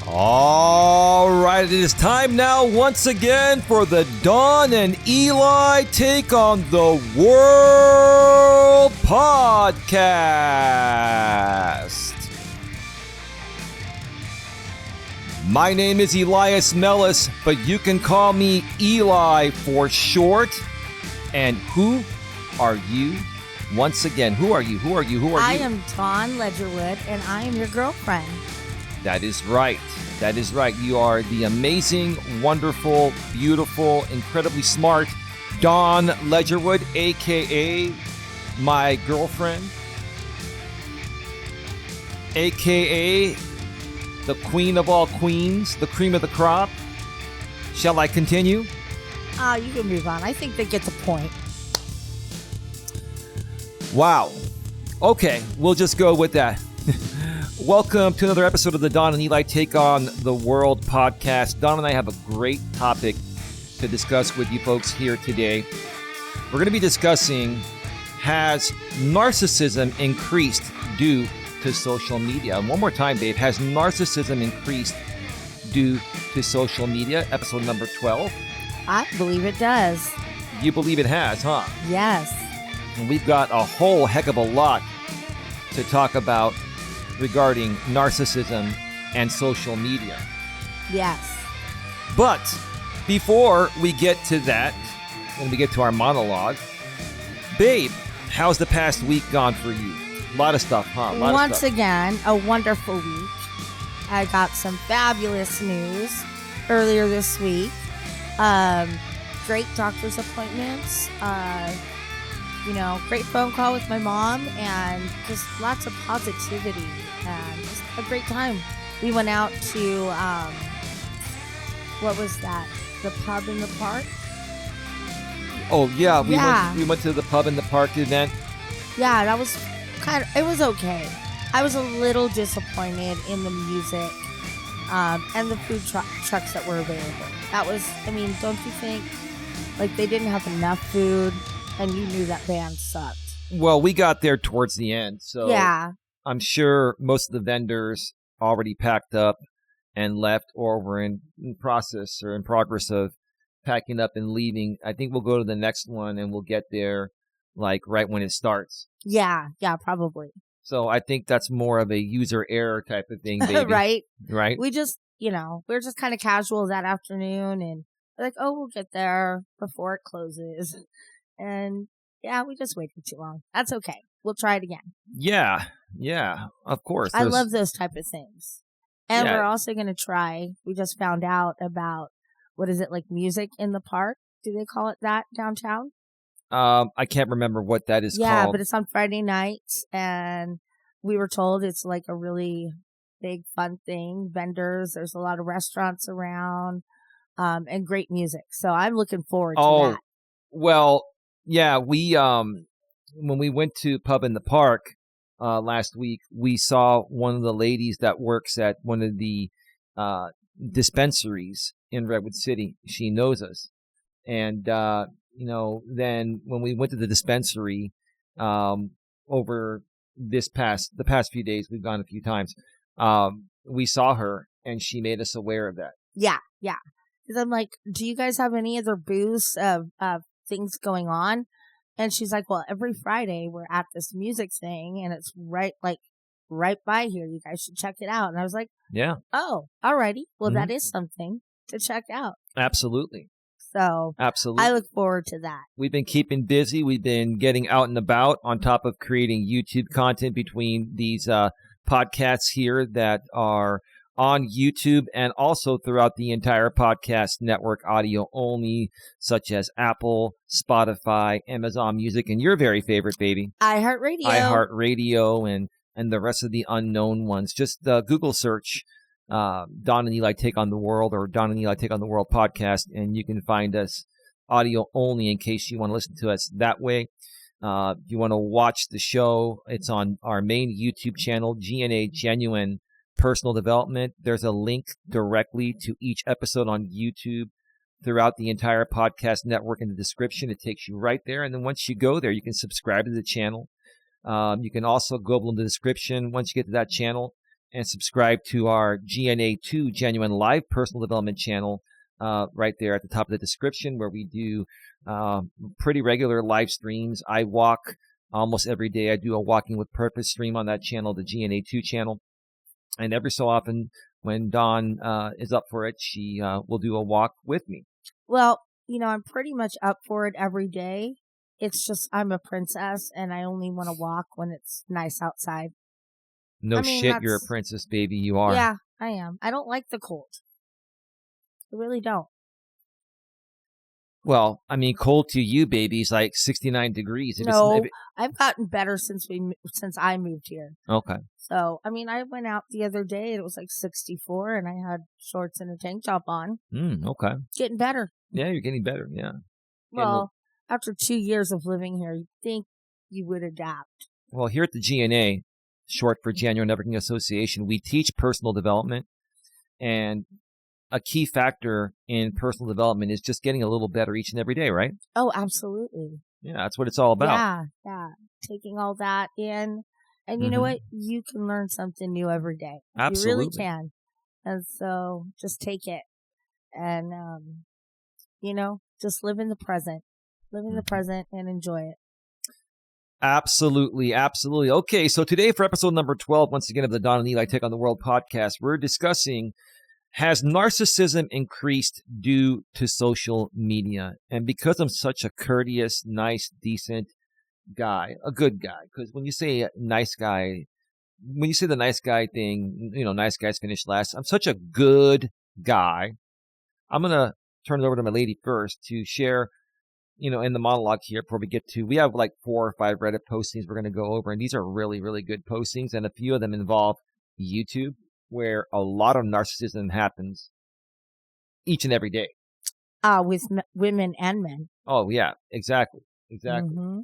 All right, it is time now once again for the Don and Eli Take on the World podcast. My name is Elias Melas, but you can call me Eli for short. And who are you? Once again, who are you? I am Ledgerwood, and I am your girlfriend. That is right. You are the amazing, wonderful, beautiful, incredibly smart Dawn Ledgerwood, a.k.a. my girlfriend, a.k.a. the queen of all queens, the cream of the crop. Shall I continue? You can move on. I think they get the point. Wow. Okay, we'll just go with that. Welcome to another episode of the Don and Eli Take on the World podcast. Don and I have a great topic to discuss with you folks here today. We're going to be discussing, has narcissism increased due to social media? And one more time, babe, has narcissism increased due to social media? Episode number 12. I believe it does. You believe it has, huh? Yes. And we've got a whole heck of a lot to talk about regarding narcissism and social media. Yes. But before we get to that, when we get to our monologue, babe, how's the past week gone for you? A lot of stuff, huh? Once again, a wonderful week. I got some fabulous news earlier this week. Great doctor's appointments. Great phone call with my mom, and just lots of positivity and just a great time. We went out to, what was that? The pub in the park? Oh, yeah. We went to the pub in the park event. Yeah, that was it was okay. I was a little disappointed in the music and the food trucks that were available. That was, don't you think, like, they didn't have enough food? And you knew that band sucked. Well, we got there towards the end, so yeah. I'm sure most of the vendors already packed up and left, or were in progress of packing up and leaving. I think we'll go to the next one, and we'll get there like right when it starts. Yeah, probably. So I think that's more of a user error type of thing, baby. Right? We just, we're just kind of casual that afternoon, and we're like, we'll get there before it closes. And yeah, we just waited too long. That's okay. We'll try it again. Yeah, of course. I love those type of things. And we're also going to try, we just found out about, what is it, like music in the park? Do they call it that downtown? I can't remember what that is called. Yeah, but it's on Friday nights, and we were told it's like a really big fun thing. Vendors, there's a lot of restaurants around, and great music. So I'm looking forward to that. Well, yeah, we when we went to Pub in the Park last week, we saw one of the ladies that works at one of the dispensaries in Redwood City. She knows us, and then when we went to the dispensary over the past few days, we've gone a few times. We saw her, and she made us aware of that. Yeah. Because I'm like, do you guys have any other booths of things going on? And she's like, well, every Friday we're at this music thing, and it's right by here. You guys should check it out. And I was like, yeah. Oh, alrighty. Well, that is something to check out. Absolutely. So I look forward to that. We've been keeping busy. We've been getting out and about on top of creating YouTube content between these podcasts here that are on YouTube and also throughout the entire podcast network, audio only, such as Apple, Spotify, Amazon Music, and your very favorite, baby, iHeartRadio, and the rest of the unknown ones. Just Google search Don and Eli Take on the World, or Don and Eli Take on the World podcast, and you can find us audio only in case you want to listen to us that way. If you want to watch the show, it's on our main YouTube channel, GNA Genuine Personal Development. There's a link directly to each episode on YouTube throughout the entire podcast network in the description. It takes you right there. And then once you go there, you can subscribe to the channel. You can also go in the description once you get to that channel and subscribe to our GNA2 Genuine Live Personal Development channel right there at the top of the description, where we do pretty regular live streams. I walk almost every day. I do a Walking with Purpose stream on that channel, the GNA2 channel. And every so often, when Dawn is up for it, she will do a walk with me. Well, I'm pretty much up for it every day. It's just I'm a princess, and I only want to walk when it's nice outside. No shit, you're a princess, baby. You are. Yeah, I am. I don't like the cold. I really don't. Well, I mean, cold to you, baby, is like 69 degrees. I've gotten better since I moved here. Okay. So, I mean, I went out the other day and it was like 64 and I had shorts and a tank top on. Okay. Getting better. Yeah, you're getting better. Yeah. Well, after 2 years of living here, you'd think you would adapt. Well, here at the GNA, short for January Networking Association, we teach personal development, and a key factor in personal development is just getting a little better each and every day, right? Oh, absolutely. Yeah, that's what it's all about. Yeah. Taking all that in. And you know what? You can learn something new every day. Absolutely. You really can. And so just take it. And, just live in the present. Live in the present and enjoy it. Absolutely. Okay, so today for episode number 12, once again, of the Don and Eli Take on the World podcast, we're discussing, has narcissism increased due to social media? And because I'm such a courteous, nice, decent guy, a good guy, because when you say nice guy, when you say the nice guy thing, nice guys finish last. I'm such a good guy. I'm going to turn it over to my lady first to share, in the monologue here before we have like 4 or 5 Reddit postings we're going to go over. And these are really, really good postings. And a few of them involve YouTube, where a lot of narcissism happens each and every day. With women and men. Oh, yeah, exactly. Mm-hmm.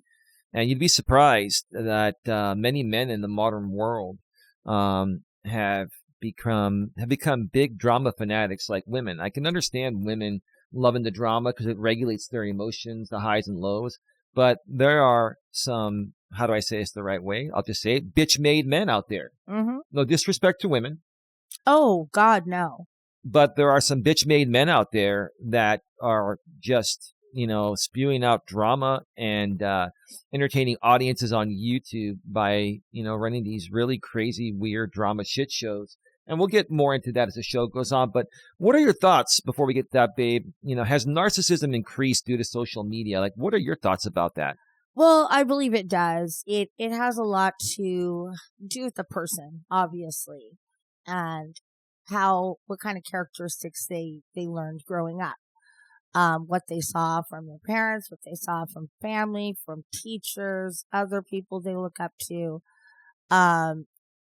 And you'd be surprised that many men in the modern world have become big drama fanatics like women. I can understand women loving the drama because it regulates their emotions, the highs and lows. But there are some, how do I say this the right way? I'll just say it, bitch-made men out there. Mm-hmm. No disrespect to women. Oh, God, no. But there are some bitch-made men out there that are just, spewing out drama and entertaining audiences on YouTube by, running these really crazy, weird drama shit shows. And we'll get more into that as the show goes on. But what are your thoughts before we get to that, babe? Has narcissism increased due to social media? Like, what are your thoughts about that? Well, I believe it does. It has a lot to do with the person, obviously, and what kind of characteristics they learned growing up. What they saw from their parents, what they saw from family, from teachers, other people they look up to.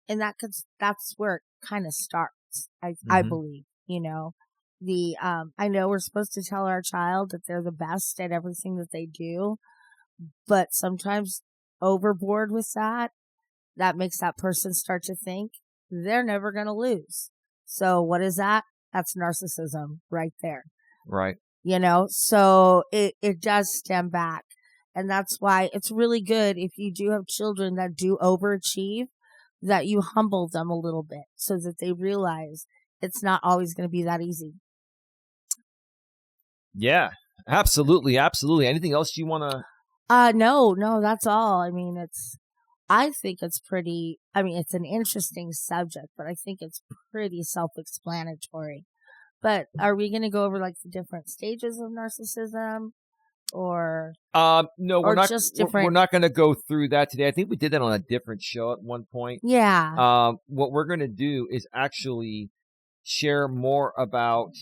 And that's where it kind of starts, I believe, I know we're supposed to tell our child that they're the best at everything that they do, but sometimes overboard with that makes that person start to think they're never going to lose. So what is that? That's narcissism right there. Right. So it does stem back. And that's why it's really good if you do have children that do overachieve, that you humble them a little bit so that they realize it's not always going to be that easy. Yeah, absolutely. Anything else you want to? No, that's all. I mean, I think it's it's an interesting subject, but I think it's pretty self-explanatory. But are we going to go over like the different stages of narcissism? Or no, we're not. We're not going to go through that today. I think we did that on a different show at one point. Yeah. What we're going to do is actually share more about,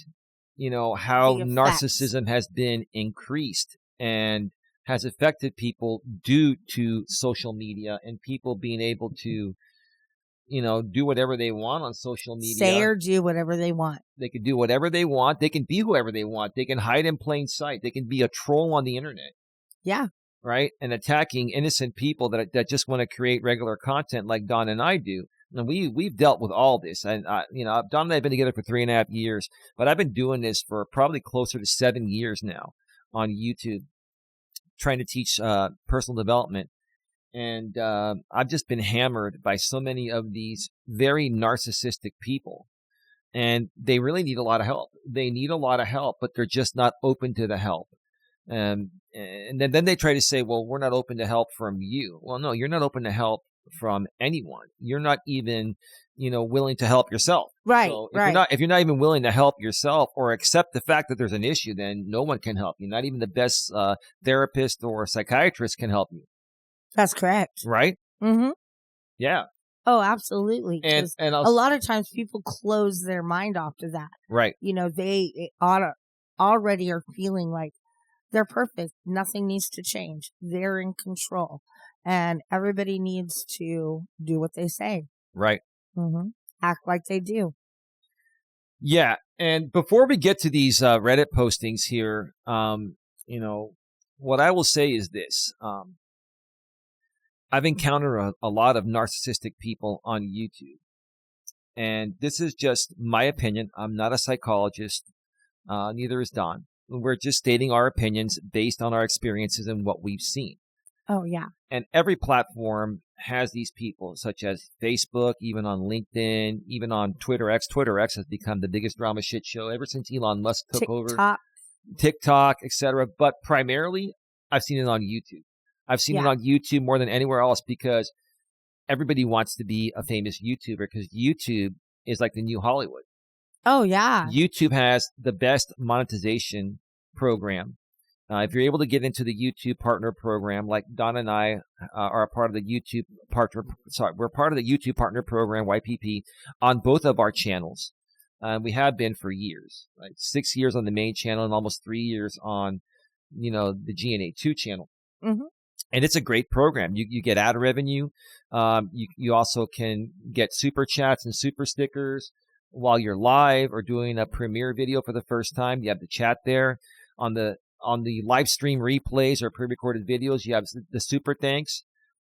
how narcissism has been increased and has affected people due to social media and people being able to, do whatever they want on social media. Say or do whatever they want. They can do whatever they want. They can be whoever they want. They can hide in plain sight. They can be a troll on the internet. Yeah. Right? And attacking innocent people that just want to create regular content like Don and I do. And we've dealt with all this. And, Don and I have been together for 3.5 years, but I've been doing this for probably closer to 7 years now on YouTube, trying to teach personal development. And I've just been hammered by so many of these very narcissistic people. And they really need a lot of help. They need a lot of help, but they're just not open to the help. And then they try to say, well, we're not open to help from you. Well, no, you're not open to help from anyone. You're not even, willing to help yourself. Right. So right. if you're not even willing to help yourself or accept the fact that there's an issue, then no one can help you. Not even the best therapist or psychiatrist can help you. That's correct. Right? Mm-hmm. Yeah. Oh, absolutely. And A lot of times people close their mind off to that. Right. They already are feeling like they're perfect. Nothing needs to change. They're in control. And everybody needs to do what they say. Right. Mm-hmm. Act like they do. Yeah. And before we get to these Reddit postings here, what I will say is this. I've encountered a lot of narcissistic people on YouTube. And this is just my opinion. I'm not a psychologist. Neither is Don. We're just stating our opinions based on our experiences and what we've seen. Oh, yeah. And every platform has these people, such as Facebook, even on LinkedIn, even on Twitter X. Twitter X has become the biggest drama shit show ever since Elon Musk took over. TikTok, etc. But primarily, I've seen it on YouTube. I've seen it on YouTube more than anywhere else because everybody wants to be a famous YouTuber because YouTube is like the new Hollywood. Oh, yeah. YouTube has the best monetization program. If you're able to get into the YouTube partner program, like Don and I are a part of the YouTube partner. Sorry, we're part of the YouTube partner program, YPP, on both of our channels. We have been for years, like 6 years on the main channel and almost 3 years on, the GNA2 channel. Mm-hmm. And it's a great program. You get ad revenue. You also can get super chats and super stickers while you're live or doing a premiere video for the first time. You have the chat there. On the live stream replays or pre-recorded videos, you have the super thanks.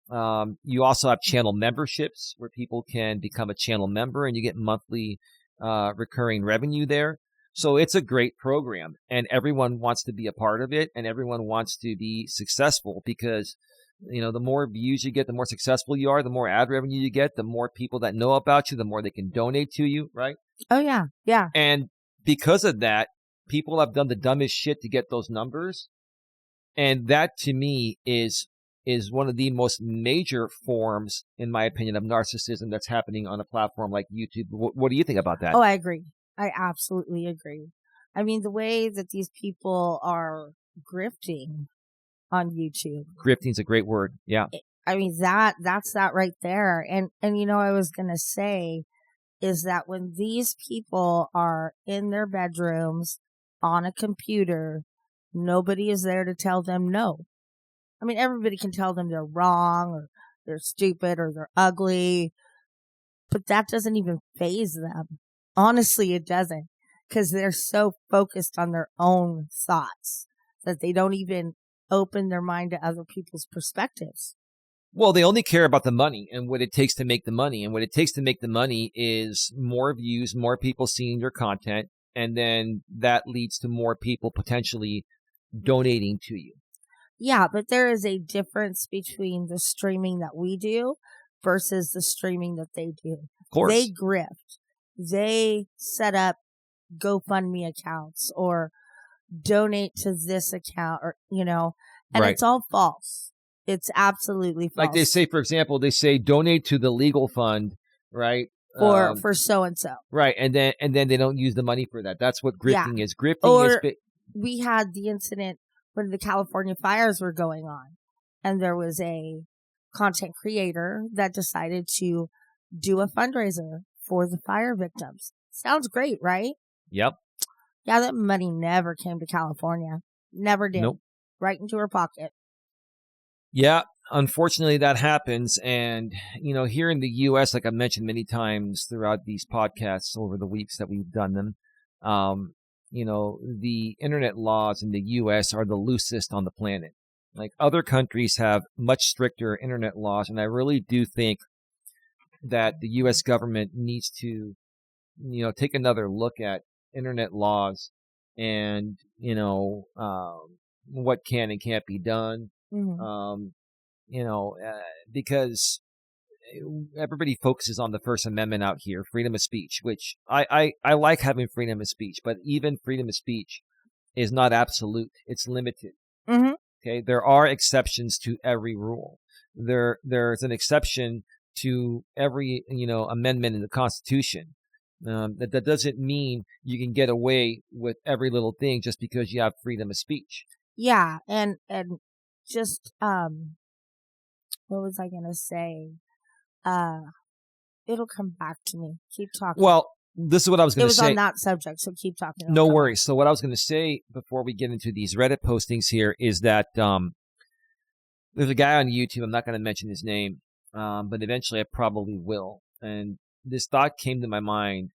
You also have channel memberships where people can become a channel member and you get monthly recurring revenue there. So it's a great program and everyone wants to be a part of it and everyone wants to be successful because, the more views you get, the more successful you are, the more ad revenue you get, the more people that know about you, the more they can donate to you, right? Oh, yeah. Yeah. And because of that, people have done the dumbest shit to get those numbers. And that to me is one of the most major forms, in my opinion, of narcissism that's happening on a platform like YouTube. What do you think about that? Oh, I agree. I absolutely agree. I mean, the way that these people are grifting on YouTube. Grifting's a great word. Yeah. I mean, that's that right there. And I was going to say is that when these people are in their bedrooms on a computer, nobody is there to tell them no. I mean, everybody can tell them they're wrong or they're stupid or they're ugly, but that doesn't even faze them. Honestly, it doesn't, because they're so focused on their own thoughts that they don't even open their mind to other people's perspectives. Well, they only care about the money and what it takes to make the money. And what it takes to make the money is more views, more people seeing your content. And then that leads to more people potentially donating to you. Yeah, but there is a difference between the streaming that we do versus the streaming that they do. Of course. They grift. They set up GoFundMe accounts or donate to this account or, and right. It's all false. It's absolutely false. Like they say, for example, donate to the legal fund, right? Or for so-and-so. Right. And then they don't use the money for that. That's what grifting is. We had the incident when the California fires were going on and there was a content creator that decided to do a fundraiser for the fire victims. Sounds great, right? Yep. Yeah, that money never came to California. Never did. Nope. Right into her pocket. Yeah, unfortunately that happens. And, here in the U.S., like I've mentioned many times throughout these podcasts over the weeks that we've done them, the internet laws in the U.S. are the loosest on the planet. Like other countries have much stricter internet laws. And I really do think that the U.S. government needs to, take another look at internet laws and, what can and can't be done. Mm-hmm. because everybody focuses on the First Amendment out here, freedom of speech, which I like having freedom of speech, but even freedom of speech is not absolute. It's limited. Mm-hmm. Okay. There are exceptions to every rule. There's an exception to every, amendment in the Constitution. That doesn't mean you can get away with every little thing just because you have freedom of speech. Yeah. And just, what was I going to say? It'll come back to me. Keep talking. Well, this is what I was going to say. It was on that subject, so keep talking. No worries. So what I was going to say before we get into these Reddit postings here is that there's a guy on YouTube. I'm not going to mention his name, but eventually I probably will. And this thought came to my mind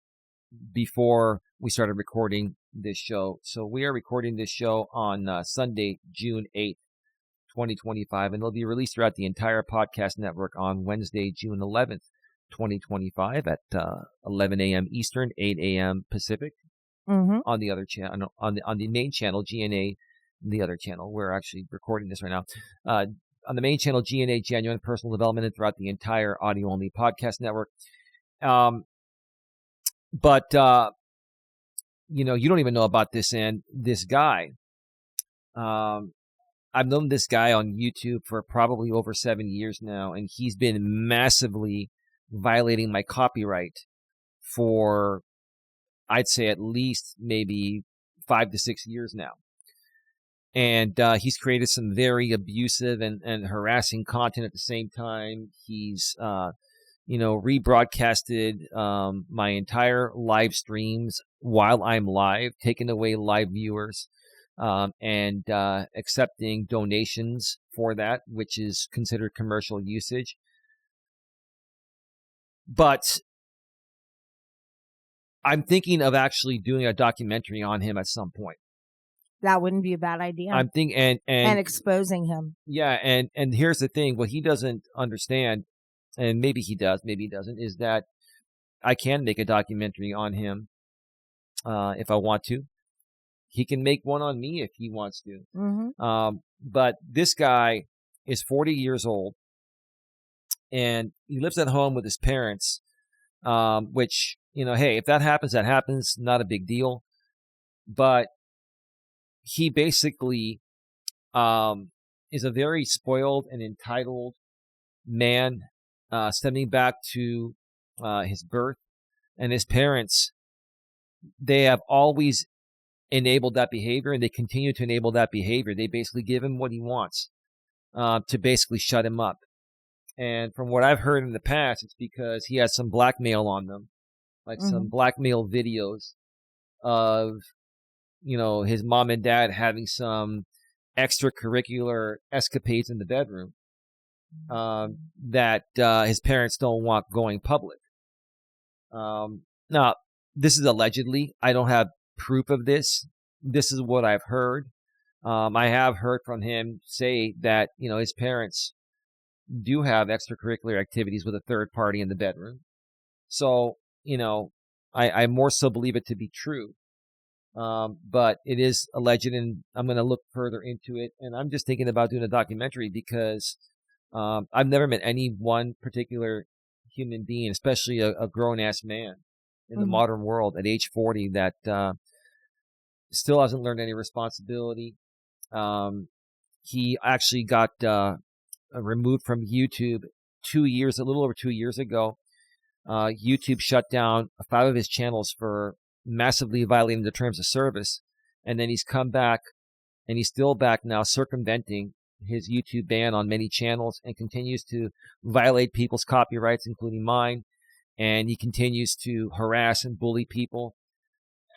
before we started recording this show. So we are recording this show on Sunday, June 8th, 2025, and it'll be released throughout the entire podcast network on Wednesday, June 11th, 2025 at 11 a.m. Eastern, 8 a.m. Pacific. Mm-hmm. On the other channel, on the main channel, GNA, the other channel. We're actually recording this right now. On the main channel, GNA, Genuine Personal Development, and throughout the entire audio-only podcast network. But you don't even know about this, and this guy. I've known this guy on YouTube for probably over 7 years now, and he's been massively violating my copyright for, I'd say, at least maybe 5 to 6 years now. And he's created some very abusive and harassing content at the same time. He's, rebroadcasted my entire live streams while I'm live, taking away live viewers. And accepting donations for that, which is considered commercial usage. But I'm thinking of actually doing a documentary on him at some point. That wouldn't be a bad idea. I'm thinking and exposing him. Yeah, and here's the thing: what he doesn't understand, and maybe he does, maybe he doesn't, is that I can make a documentary on him if I want to. He can make one on me if he wants to. Mm-hmm. But this guy is 40 years old, and he lives at home with his parents, which, hey, if that happens, that happens. Not a big deal. But he basically is a very spoiled and entitled man, stemming back to his birth. And his parents, they have always enabled that behavior, and they continue to enable that behavior. They basically give him what he wants to basically shut him up. And from what I've heard in the past, it's because he has some blackmail on them, like some blackmail videos of, his mom and dad having some extracurricular escapades in the bedroom that his parents don't want going public. Now, this is allegedly. I don't have proof of this. This is what I've heard. I have heard from him say that, his parents do have extracurricular activities with a third party in the bedroom. So, I more so believe it to be true. But it is alleged, and I'm going to look further into it. And I'm just thinking about doing a documentary because I've never met any one particular human being, especially a grown-ass man in the modern world at age 40 that still hasn't learned any responsibility. He actually got removed from YouTube a little over 2 years ago. YouTube shut down 5 of his channels for massively violating the terms of service. And then he's come back, and he's still back now, circumventing his YouTube ban on many channels, and continues to violate people's copyrights, including mine. And he continues to harass and bully people.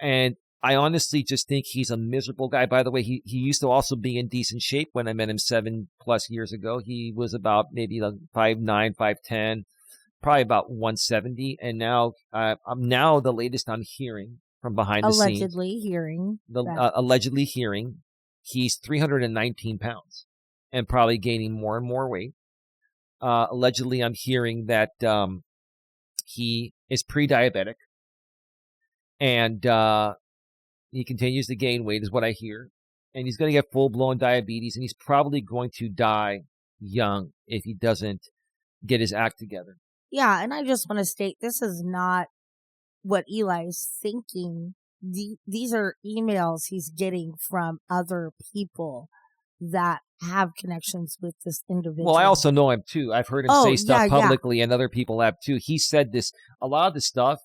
And I honestly just think he's a miserable guy. By the way, he used to also be in decent shape when I met him 7+ years ago. He was about maybe like 5'9", 5'10", probably about 170. And now, the latest I'm hearing from behind the scenes. Allegedly hearing, he's 319 pounds and probably gaining more and more weight. Allegedly, I'm hearing that he is pre-diabetic, and he continues to gain weight, is what I hear. And he's going to get full-blown diabetes, and he's probably going to die young if he doesn't get his act together. Yeah, and I just want to state this is not what Eli is thinking. These are emails he's getting from other people that have connections with this individual. Well, I also know him too. I've heard him say stuff publicly, and other people have too. He said this, a lot of the stuff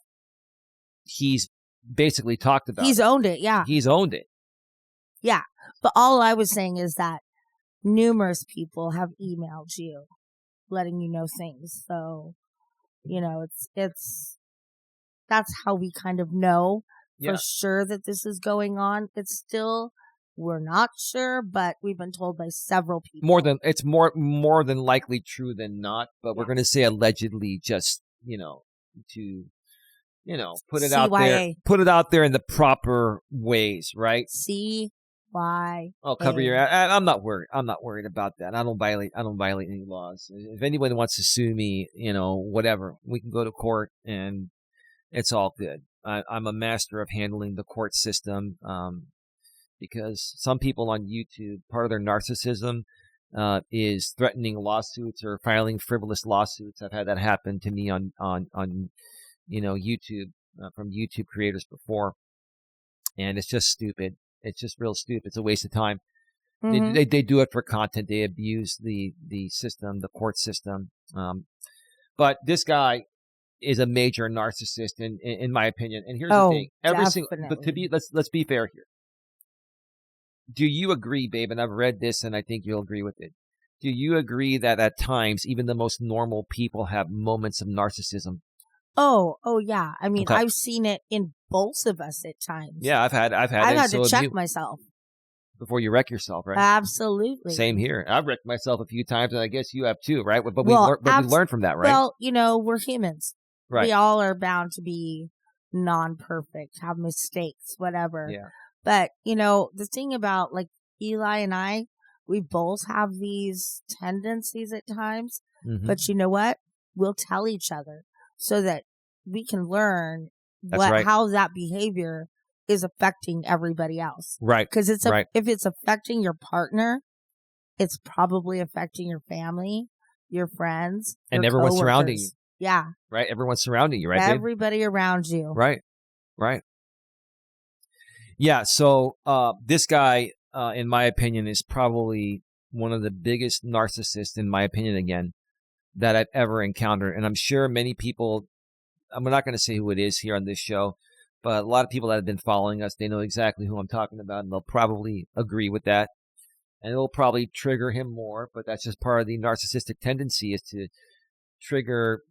he's basically talked about. He's owned it, yeah. He's owned it. Yeah, but all I was saying is that numerous people have emailed you, letting you know things. So, it's that's how we kind of know for sure that this is going on. It's still, we're not sure, but we've been told by several people. It's more than likely true than not, but we're going to say allegedly, just to put it out there, put it out there in the proper ways, right? I'll cover your ass. I'm not worried about that. I don't violate any laws. If anybody wants to sue me, whatever, we can go to court and it's all good. I'm a master of handling the court system, because some people on YouTube, part of their narcissism is threatening lawsuits or filing frivolous lawsuits. I've had that happen to me on YouTube, from YouTube creators before, and it's just stupid. It's just real stupid. It's a waste of time. Mm-hmm. They do it for content. They abuse the system, the court system. But this guy is a major narcissist, in my opinion. And here's the thing: let's be fair here. Do you agree, babe? And I've read this, and I think you'll agree with it. Do you agree that at times, even the most normal people have moments of narcissism? Oh yeah. I mean, I've seen it in both of us at times. Yeah, I've had to check myself before you wreck yourself, right? Absolutely. Same here. I've wrecked myself a few times, and I guess you have too, right? But we learn from that, right? Well, we're humans. Right. We all are bound to be non-perfect, have mistakes, whatever. Yeah. But, the thing about like Eli and I, we both have these tendencies at times. Mm-hmm. But you know what? We'll tell each other so that we can learn how that behavior is affecting everybody else. Right. Because if it's affecting your partner, it's probably affecting your family, your friends, and everyone surrounding you. Yeah. Right. Everyone's surrounding you, right? Everybody around you. Right. Right. Yeah. So this guy, in my opinion, is probably one of the biggest narcissists, in my opinion, again, that I've ever encountered. And I'm sure many people, I'm not going to say who it is here on this show, but a lot of people that have been following us, they know exactly who I'm talking about, and they'll probably agree with that. And it'll probably trigger him more, but that's just part of the narcissistic tendency, is to trigger,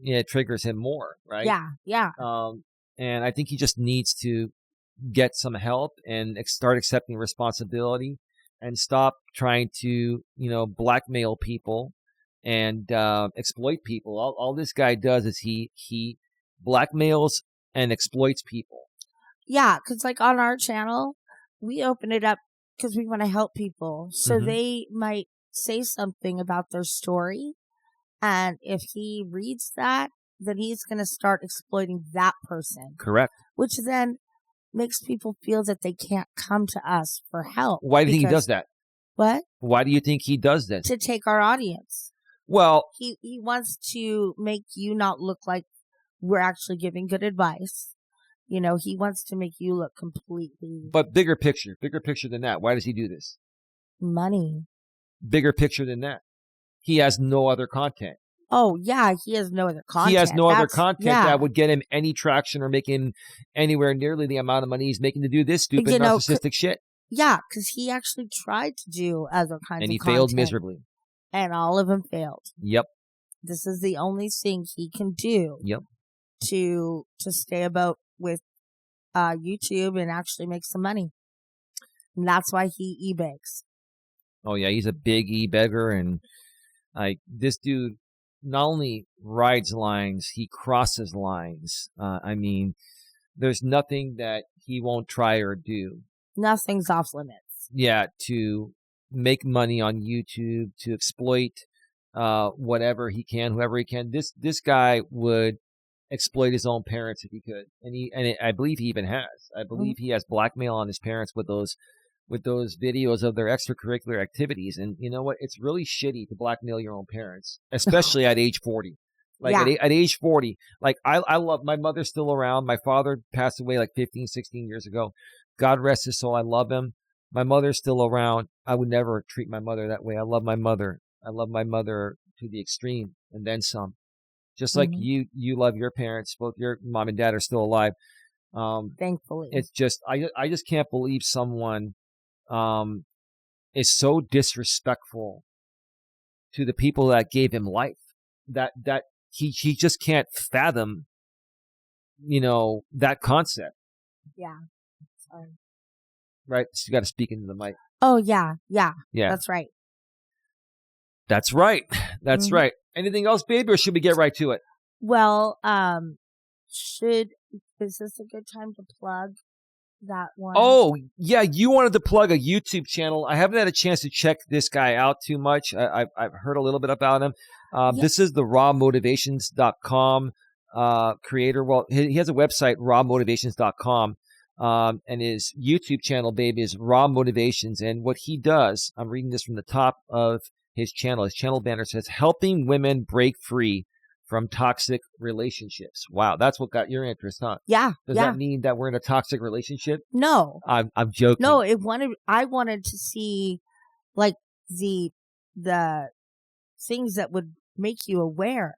it triggers him more, right? Yeah. And I think he just needs to get some help and start accepting responsibility and stop trying to, blackmail people and exploit people. All this guy does is he blackmails and exploits people. Yeah, because like on our channel, we open it up because we want to help people. So mm-hmm. they might say something about their story, and if he reads that, then he's going to start exploiting that person. Correct. Which then makes people feel that they can't come to us for help. Why do you think he does that? What? Why do you think he does this? To take our audience. Well, he wants to make you not look like we're actually giving good advice. He wants to make you look completely. But bigger picture than that. Why does he do this? Money. Bigger picture than that. He has no other content. Oh, yeah, he has no other content. He has no other content that would get him any traction or make him anywhere nearly the amount of money he's making to do this stupid narcissistic shit. Yeah, because he actually tried to do other kinds of content. And he failed miserably. And all of them failed. Yep. This is the only thing he can do. Yep. To stay about with YouTube and actually make some money. And that's why he e-begs. Oh, yeah, he's a big e-beggar. And this dude not only rides lines, he crosses lines. There's nothing that he won't try or do. Nothing's off limits. Yeah, to make money on YouTube, to exploit whatever he can, whoever he can. This guy would exploit his own parents if he could, and I believe he even has. I believe he has blackmail on his parents with those with those videos of their extracurricular activities. And you know what? It's really shitty to blackmail your own parents, especially at age 40. Like at age 40, like I love, my mother's still around. My father passed away like 15, 16 years ago. God rest his soul. I love him. My mother's still around. I would never treat my mother that way. I love my mother. I love my mother to the extreme and then some. Just like you love your parents. Both your mom and dad are still alive. Thankfully. It's just, I just can't believe someone is so disrespectful to the people that gave him life, that he just can't fathom, that concept. Yeah. Sorry. Right? So you got to speak into the mic. Oh, yeah. That's right. That's right. That's right. Anything else, baby, or should we get right to it? Well, is this a good time to plug that one? Oh, yeah. You wanted to plug a YouTube channel. I haven't had a chance to check this guy out too much. I've heard a little bit about him. This is the rawmotivations.com creator. Well, he has a website, rawmotivations.com. And his YouTube channel, baby, is Raw Motivations. And what he does, I'm reading this from the top of his channel. His channel banner says, helping women break free from toxic relationships. Wow, that's what got your interest, huh? Yeah. Does that mean that we're in a toxic relationship? No. I'm joking. No, I wanted to see like the things that would make you aware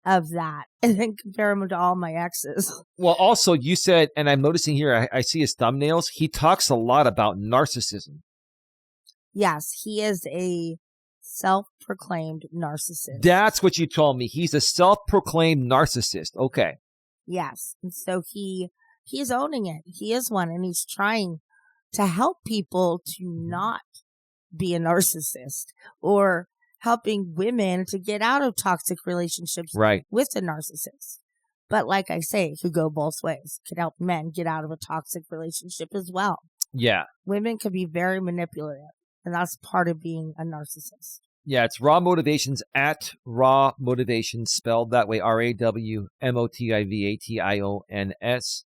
of that and then compare them to all my exes. Well, also you said, and I'm noticing here, I see his thumbnails. He talks a lot about narcissism. Yes, he is a self-proclaimed narcissist. That's what you told me. He's a self-proclaimed narcissist. Okay. Yes. And so he's owning it. He is one, and he's trying to help people to not be a narcissist, or helping women to get out of toxic relationships with a narcissist. But like I say, it could go both ways. It could help men get out of a toxic relationship as well. Yeah. Women can be very manipulative, and that's part of being a narcissist. Yeah, it's Raw Motivations, at Raw Motivations, spelled that way, RAWMOTIVATIONS.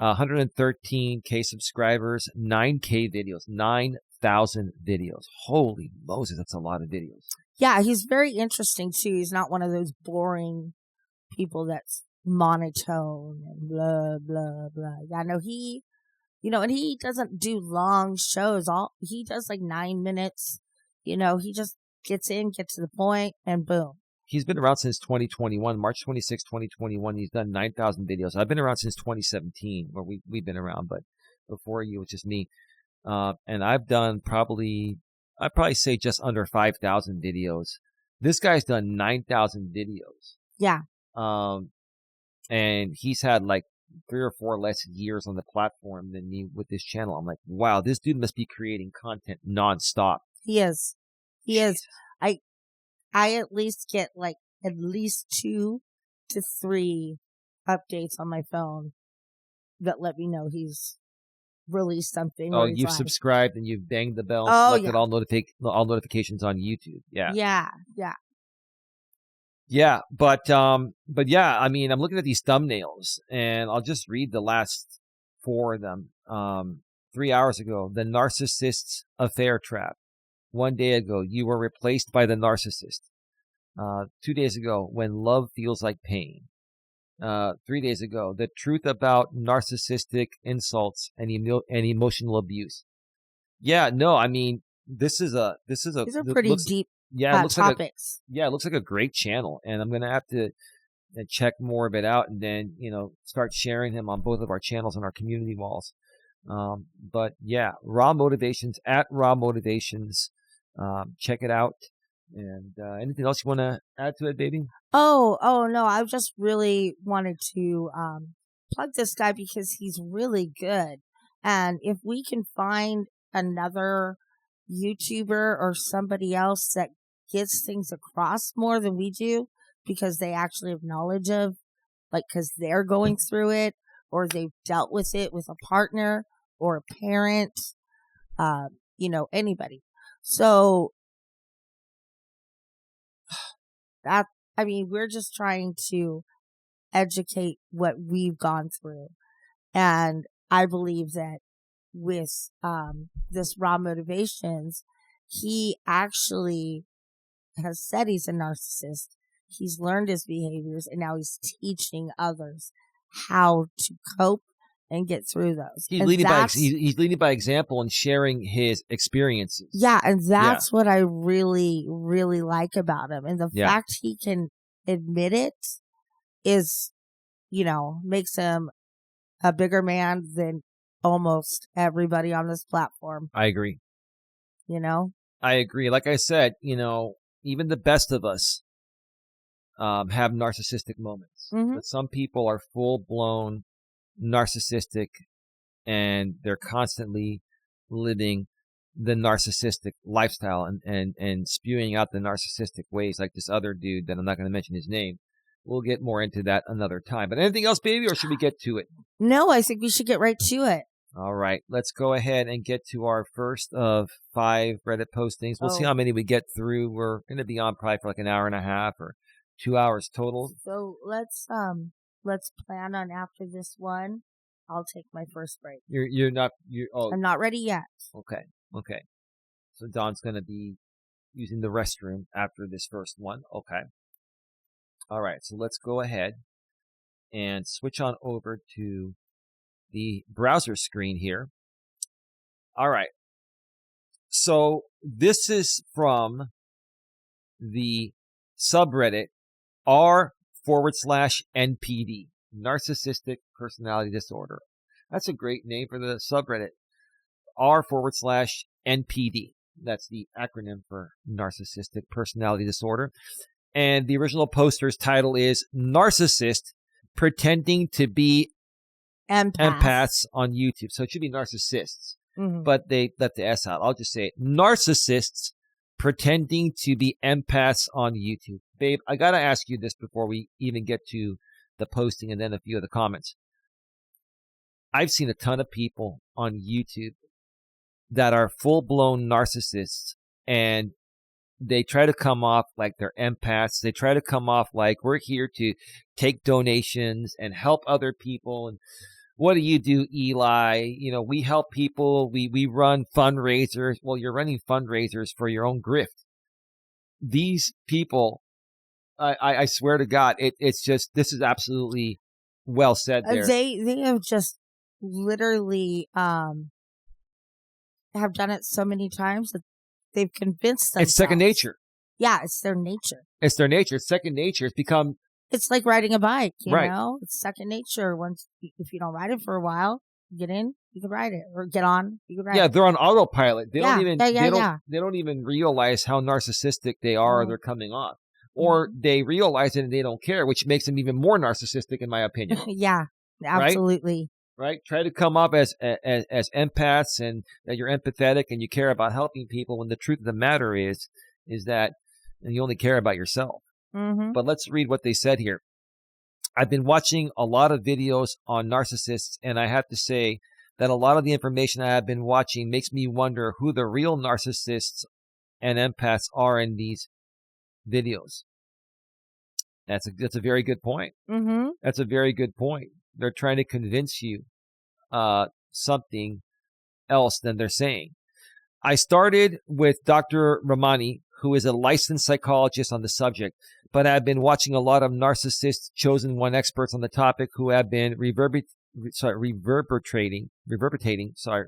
113K subscribers, 9K videos, 9,000 videos. Holy Moses, that's a lot of videos. Yeah, he's very interesting too. He's not one of those boring people that's monotone and blah, blah, blah. Yeah, no, and he doesn't do long shows. He does like 9 minutes. He just gets to the point, and boom. He's been around since 2021, March 26, 2021. He's done 9,000 videos. I've been around since 2017, where we've been around, but before you, it's just me. And I've done I'd probably say just under 5,000 videos. This guy's done 9,000 videos. Yeah. And he's had like 3 or 4 less years on the platform than me with this channel. I'm like, wow, this dude must be creating content nonstop. He is. I at least get like at least 2 to 3 updates on my phone that let me know he's released something. Oh, you've subscribed and you've banged the bell, selected all notifications on YouTube. Yeah. Yeah, but yeah, I mean, I'm looking at these thumbnails, and I'll just read the last 4 of them. 3 hours ago, the narcissist's affair trap. 1 day ago, you were replaced by the narcissist. 2 days ago, when love feels like pain. 3 days ago, the truth about narcissistic insults and emotional abuse. Yeah, no, I mean, these are pretty deep topics. It looks like a great channel, and I'm gonna have to check more of it out, and then start sharing him on both of our channels and our community walls. But yeah, Raw Motivations, at Raw Motivations. Check it out. And anything else you want to add to it, baby? Oh no, I just really wanted to plug this guy because he's really good. And if we can find another YouTuber or somebody else that gets things across more than we do, because they actually have knowledge of, like, because they're going through it, or they've dealt with it with a partner or a parent, anybody. So we're just trying to educate what we've gone through. And I believe that with this raw motivations, he actually has said he's a narcissist. He's learned his behaviors, and now he's teaching others how to cope and get through those. He's leading by example and sharing his experiences. Yeah, and that's what I really, really like about him. And the fact he can admit it is, makes him a bigger man than almost everybody on this platform. I agree. I agree. Like I said, even the best of us have narcissistic moments. Mm-hmm. But some people are full-blown narcissistic, and they're constantly living the narcissistic lifestyle and spewing out the narcissistic ways, like this other dude that I'm not going to mention his name. We'll get more into that another time. But anything else, baby, or should we get to it? No, I think we should get right to it. All right. Let's go ahead and get to our first of 5 Reddit postings. We'll see how many we get through. We're going to be on probably for like an hour and a half or 2 hours total. So let's plan on after this one. I'll take my first break. I'm not ready yet. Okay. So Dawn's going to be using the restroom after this first one. Okay. All right. So let's go ahead and switch on over to the browser screen here. All right. So this is from the subreddit r/NPD, Narcissistic Personality Disorder. That's a great name for the subreddit. r/NPD. That's the acronym for Narcissistic Personality Disorder. And the original poster's title is Narcissist Pretending to be Empaths on YouTube. So it should be narcissists, but they left the S out. I'll just say it. Narcissists pretending to be empaths on YouTube. Babe, I got to ask you this before we even get to the posting and then a few of the comments. I've seen a ton of people on YouTube that are full-blown narcissists, and they try to come off like they're empaths. They try to come off like we're here to take donations and help other people. And what do you do, Eli? We help people. We run fundraisers. Well, you're running fundraisers for your own grift. These people, I swear to God, it's just, this is absolutely well said there. They have just literally have done it so many times that they've convinced themselves. It's second nature. Yeah, it's their nature. It's their nature. It's second nature. It's become... It's like riding a bike, you right. know? It's second nature. If you don't ride it for a while, you get in, you can ride it. Or get on, you can ride it. Yeah, they're on autopilot. They don't even realize how narcissistic they are or they're coming off. Or they realize it and they don't care, which makes them even more narcissistic, in my opinion. Yeah, absolutely. Right? Try to come up as empaths and that you're empathetic and you care about helping people when the truth of the matter is that you only care about yourself. Mm-hmm. But let's read what they said here. I've been watching a lot of videos on narcissists, and I have to say that a lot of the information I have been watching makes me wonder who the real narcissists and empaths are in these videos. That's a very good point. Mm-hmm. That's a very good point. They're trying to convince you something else than they're saying. I started with Dr. Ramani, who is a licensed psychologist on the subject, but I've been watching a lot of narcissist chosen one experts on the topic who have been reverberating,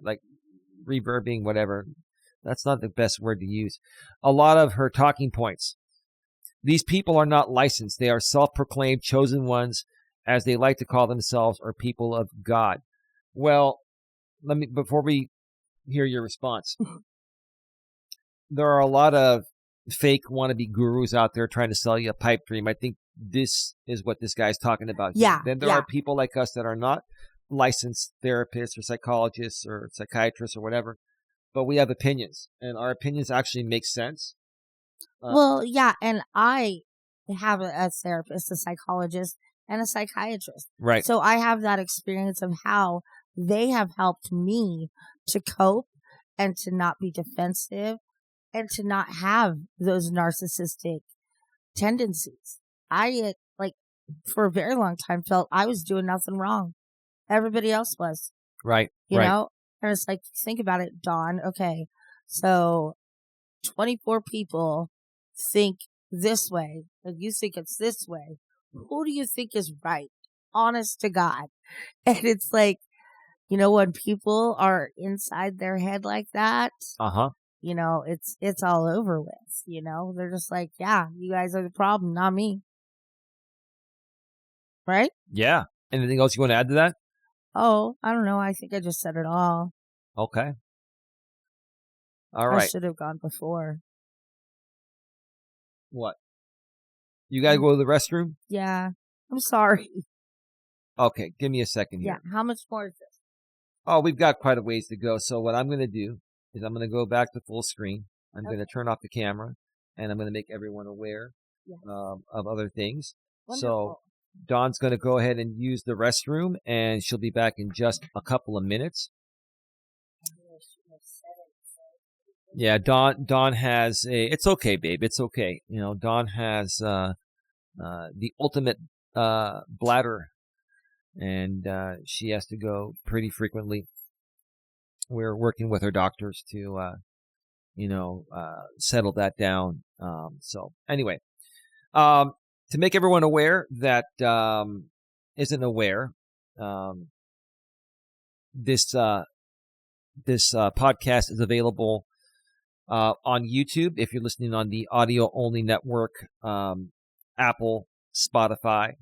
like reverbing, whatever. That's not the best word to use. A lot of her talking points. These people are not licensed. They are self-proclaimed chosen ones, as they like to call themselves, or people of God. Well, before we hear your response, there are a lot of fake wannabe gurus out there trying to sell you a pipe dream. I think this is what this guy's talking about. Yeah. Then there are people like us that are not licensed therapists or psychologists or psychiatrists or whatever, but we have opinions, and our opinions actually make sense. Well, yeah, and I have a therapist, a psychologist, and a psychiatrist. Right. So I have that experience of how they have helped me to cope and to not be defensive and to not have those narcissistic tendencies. I, for a very long time, felt I was doing nothing wrong. Everybody else was. Right. You know? And it's like, think about it, Dawn. Okay, so 24 people think this way, and you think it's this way. Who do you think is right? Honest to God. And it's like, when people are inside their head like that, it's all over with. They're just like, yeah, you guys are the problem, not me. Right? Yeah. Anything else you want to add to that? Oh, I don't know. I think I just said it all. Okay. All right. I should have gone before. What? You got to go to the restroom? Yeah. I'm sorry. Okay. Give me a second here. Yeah. How much more is this? Oh, we've got quite a ways to go. So what I'm going to do is I'm going to go back to full screen. I'm going to turn off the camera, and I'm going to make everyone aware of other things. Wonderful. So Dawn's going to go ahead and use the restroom, and she'll be back in just a couple of minutes. Yeah, Dawn has it's okay, babe. It's okay. Dawn has the ultimate bladder, and she has to go pretty frequently. We're working with her doctors to, settle that down. So anyway, to make everyone aware that isn't aware, this podcast is available on YouTube if you're listening on the audio only network, Apple, Spotify,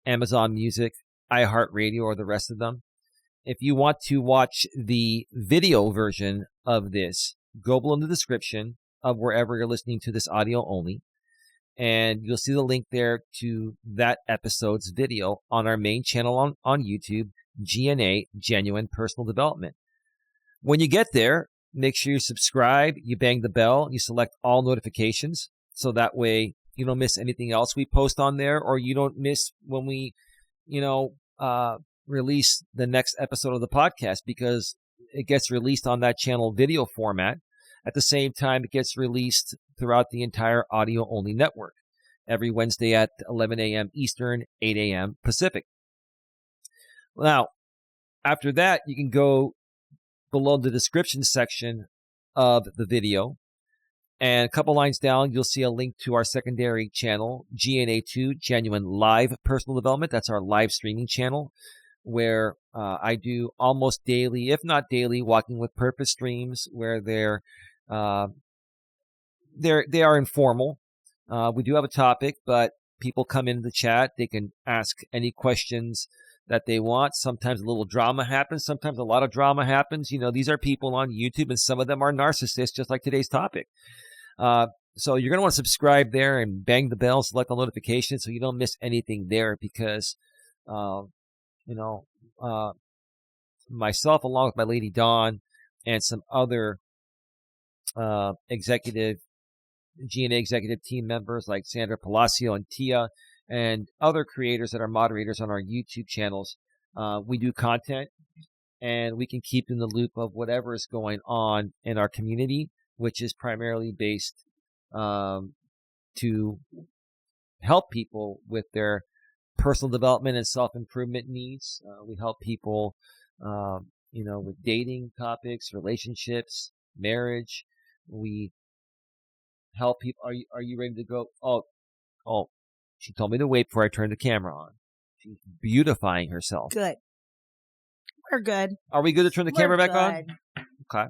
Amazon Music, iHeartRadio, or the rest of them. If you want to watch the video version of this, go below in the description of wherever you're listening to this audio only, and you'll see the link there to that episode's video on our main channel on YouTube, GNA, Genuine Personal Development. When you get there, make sure you subscribe, you bang the bell, you select all notifications, so that way you don't miss anything else we post on there, or you don't miss when we, release the next episode of the podcast, because it gets released on that channel video format. At the same time, it gets released throughout the entire audio-only network every Wednesday at 11 a.m. Eastern, 8 a.m. Pacific. Now, after that, you can go below the description section of the video, and a couple lines down, you'll see a link to our secondary channel, GNA2, Genuine Live Personal Development. That's our live streaming channel, where I do almost daily, if not daily, Walking with Purpose streams, where they are informal. We do have a topic, but people come into the chat. They can ask any questions that they want. Sometimes a little drama happens. Sometimes a lot of drama happens. These are people on YouTube, and some of them are narcissists, just like today's topic. So you're going to want to subscribe there and bang the bell, select the notification so you don't miss anything there, because myself, along with my lady Dawn and some other GNA executive team members like Sandra Palacio and Tia and other creators that are moderators on our YouTube channels, we do content, and we can keep in the loop of whatever is going on in our community, which is primarily based to help people with their personal development and self-improvement needs. We help people, with dating topics, relationships, marriage. We help people. Are you ready to go? Oh, she told me to wait before I turn the camera on. She's beautifying herself. Good. We're good. Are we good to turn the camera back on? Okay.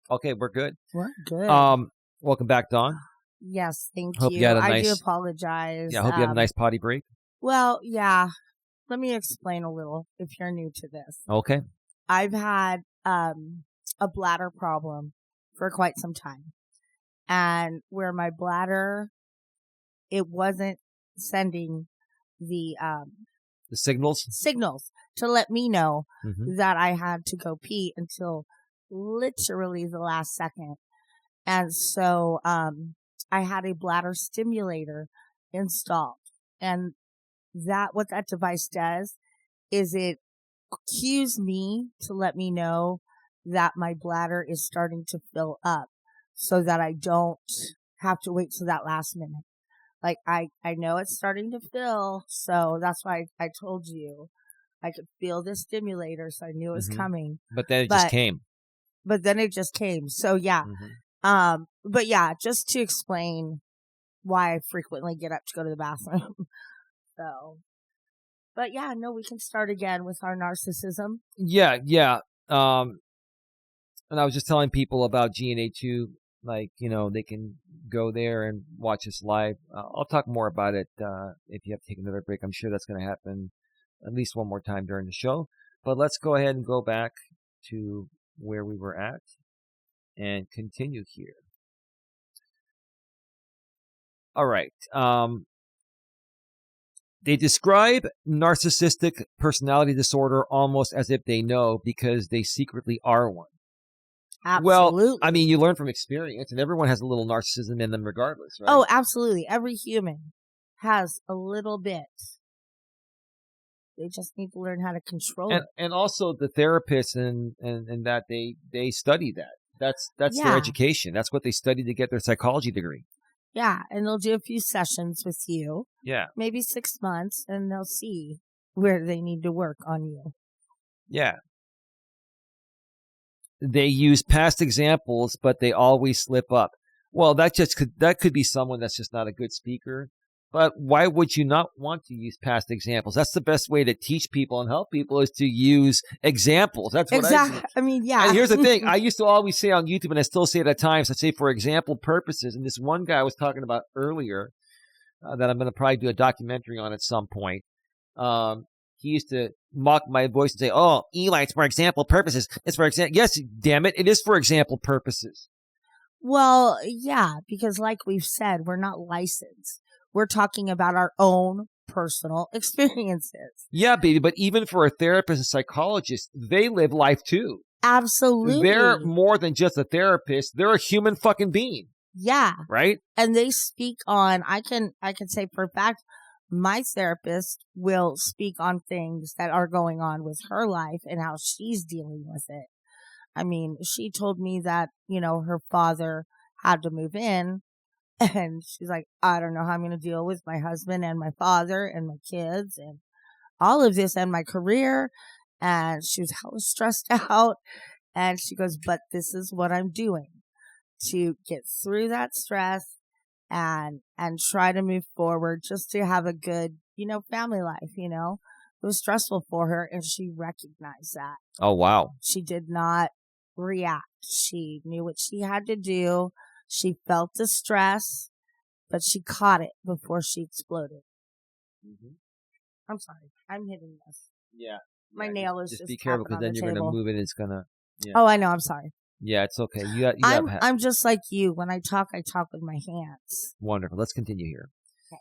Okay, we're good. We're good. Welcome back, Dawn. Yes, thank Hope you had a I do nice- apologize. Yeah, I hope you had a nice potty break. Well, yeah. Let me explain a little if you're new to this. Okay. I've had a bladder problem for quite some time. And where my bladder, it wasn't sending the signals to let me know Mhm. that I had to go pee until literally the last second. And so I had a bladder stimulator installed. And what that device does is it cues me to let me know that my bladder is starting to fill up, so that I don't have to wait till that last minute. Like I know it's starting to fill, so that's why I told you I could feel the stimulator, so I knew it was coming. But then it just came. But then it just came. So yeah. But yeah, just to explain why I frequently get up to go to the bathroom. So, but yeah, no, we can start again with our narcissism. Yeah. And I was just telling people about GNA2, like, they can go there and watch us live. I'll talk more about it if you have to take another break. I'm sure that's going to happen at least one more time during the show. But let's go ahead and go back to where we were at and continue here. All right. They describe narcissistic personality disorder almost as if they know because they secretly are one. Absolutely. Well, I mean, you learn from experience, and everyone has a little narcissism in them regardless, right? Oh, absolutely. Every human has a little bit. They just need to learn how to control it. And also the therapists and that they study that. That's their education. That's what they study to get their psychology degree. Yeah, and they'll do a few sessions with you. Yeah. Maybe 6 months, and they'll see where they need to work on you. Yeah. They use past examples, but they always slip up. Well, that could be someone that's just not a good speaker. But why would you not want to use past examples? That's the best way to teach people and help people is to use examples. That's what exactly. I mean, yeah. And here's the thing. I used to always say on YouTube, and I still say it at times, I say for example purposes. And this one guy I was talking about earlier that I'm going to probably do a documentary on at some point. He used to mock my voice and say, "Oh, Eli, it's for example purposes. It's for example." Yes, damn it. It is for example purposes. Well, yeah, because like we've said, we're not licensed. We're talking about our own personal experiences. Yeah, baby. But even for a therapist and psychologist, they live life too. Absolutely. They're more than just a therapist. They're a human fucking being. Yeah. Right? And they speak on, I can say for a fact, my therapist will speak on things that are going on with her life and how she's dealing with it. I mean, she told me that, her father had to move in. And she's like, I don't know how I'm going to deal with my husband and my father and my kids and all of this and my career. And she was hella stressed out. And she goes, but this is what I'm doing to get through that stress and try to move forward just to have a good, family life, It was stressful for her and she recognized that. Oh, wow. She did not react. She knew what she had to do. She felt the stress, but she caught it before she exploded. Mm-hmm. I'm sorry. I'm hitting this. Yeah. My nail is just be careful because then you're going to move it. It's going to. Yeah. Oh, I know. I'm sorry. Yeah, it's okay. I'm just like you. When I talk with my hands. Wonderful. Let's continue here. Okay.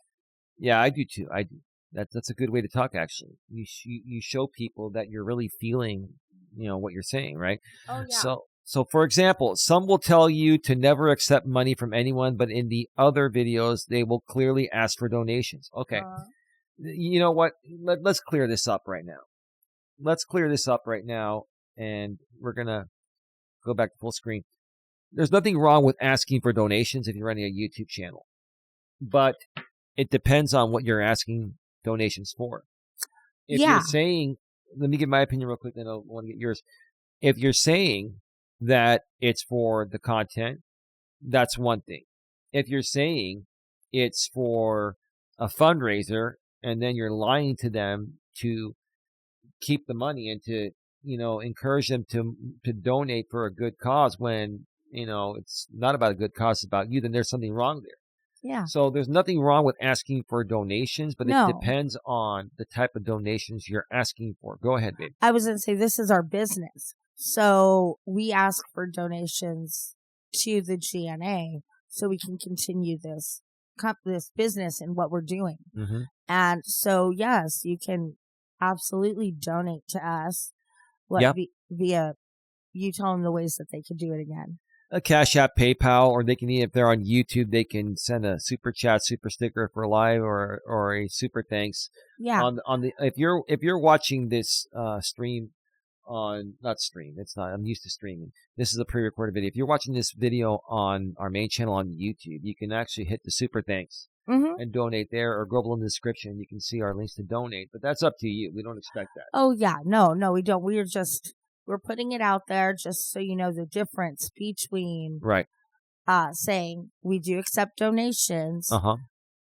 Yeah, I do too. I do. That's a good way to talk, actually. You show people that you're really feeling, what you're saying, right? Oh, yeah. So, for example, some will tell you to never accept money from anyone, but in the other videos, they will clearly ask for donations. Okay. You know what? Let's clear this up right now. And we're going to go back to full screen. There's nothing wrong with asking for donations if you're running a YouTube channel, but it depends on what you're asking donations for. If you're saying, let me give my opinion real quick, then I want to get yours. If you're saying that it's for the content, that's one thing. If you're saying it's for a fundraiser and then you're lying to them to keep the money and to, encourage them to donate for a good cause when, it's not about a good cause, it's about you, then there's something wrong there. Yeah. So there's nothing wrong with asking for donations, but it depends on the type of donations you're asking for. Go ahead, babe. I was going to say, this is our business. So we ask for donations to the GNA so we can continue this business and what we're doing. Mm-hmm. And so, yes, you can absolutely donate to us via you tell them the ways that they could do it again. A Cash App, PayPal, or they can, if they're on YouTube, they can send a super chat, super sticker for live, or a super thanks. Yeah. If you're watching this stream not stream, it's not. I'm used to streaming. This is a pre-recorded video. If you're watching this video on our main channel on YouTube, you can actually hit the super thanks. Mm-hmm. and donate there, or go below in the description. You can see our links to donate, but that's up to you. We don't expect that. Oh yeah, no, we don't. We're putting it out there just so you know the difference between Right. saying we do accept donations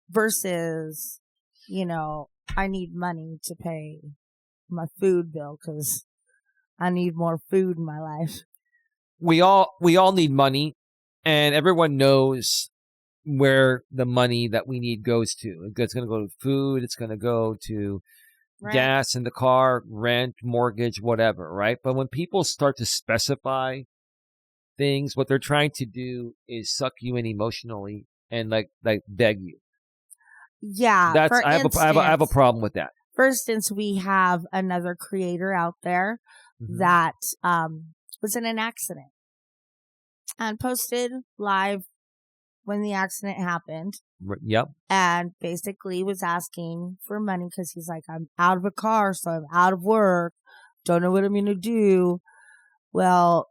versus, I need money to pay my food bill because I need more food in my life. We all need money, and everyone knows where the money that we need goes to. It's going to go to food. It's going to go to gas in the car, rent, mortgage, whatever, right? But when people start to specify things, what they're trying to do is suck you in emotionally and like beg you. Yeah. I have a problem with that. For instance, we have another creator out there that was in an accident and posted live when the accident happened. Yep. And basically was asking for money because he's like, I'm out of a car, so I'm out of work. Don't know what I'm going to do. Well,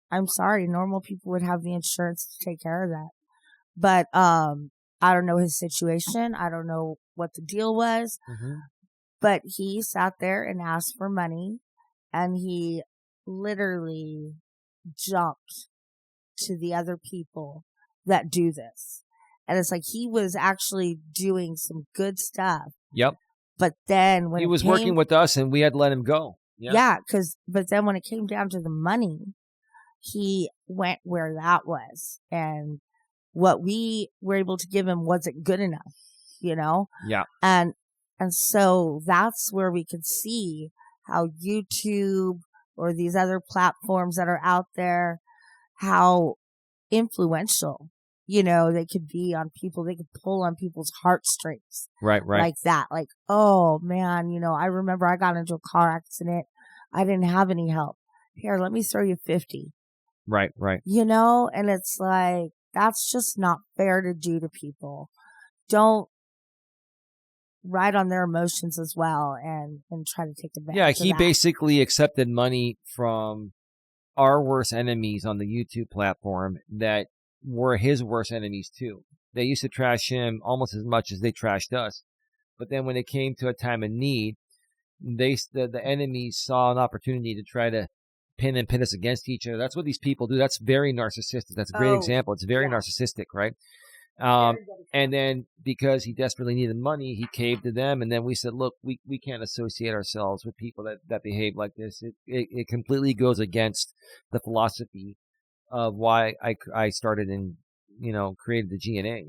I'm sorry. Normal people would have the insurance to take care of that. But I don't know his situation. I don't know what the deal was. But he sat there and asked for money, and he literally jumped to the other people that do this. And it's like he was actually doing some good stuff. Yep. But then when he was working with us and we had to let him go. Yeah. But then when it came down to the money, he went where that was. And what we were able to give him wasn't good enough, Yeah. And so that's where we could see how YouTube or these other platforms that are out there, how influential, they could be on people. They could pull on people's heartstrings. Right. Like that. Like, oh man, I remember I got into a car accident. I didn't have any help. Here, let me throw you 50. Right. And it's like, that's just not fair to do to people. Don't ride on their emotions as well and try to take advantage of that. He basically accepted money from our worst enemies on the YouTube platform that were his worst enemies too. They used to trash him almost as much as they trashed us. But then when it came to a time of need, the enemies saw an opportunity to try to pin us against each other. That's what these people do. That's very narcissistic. That's a great example. It's very narcissistic, right? And then because he desperately needed money, he caved to them. And then we said, look, we can't associate ourselves with people that behave like this. It completely goes against the philosophy of why I started and, created the GNA,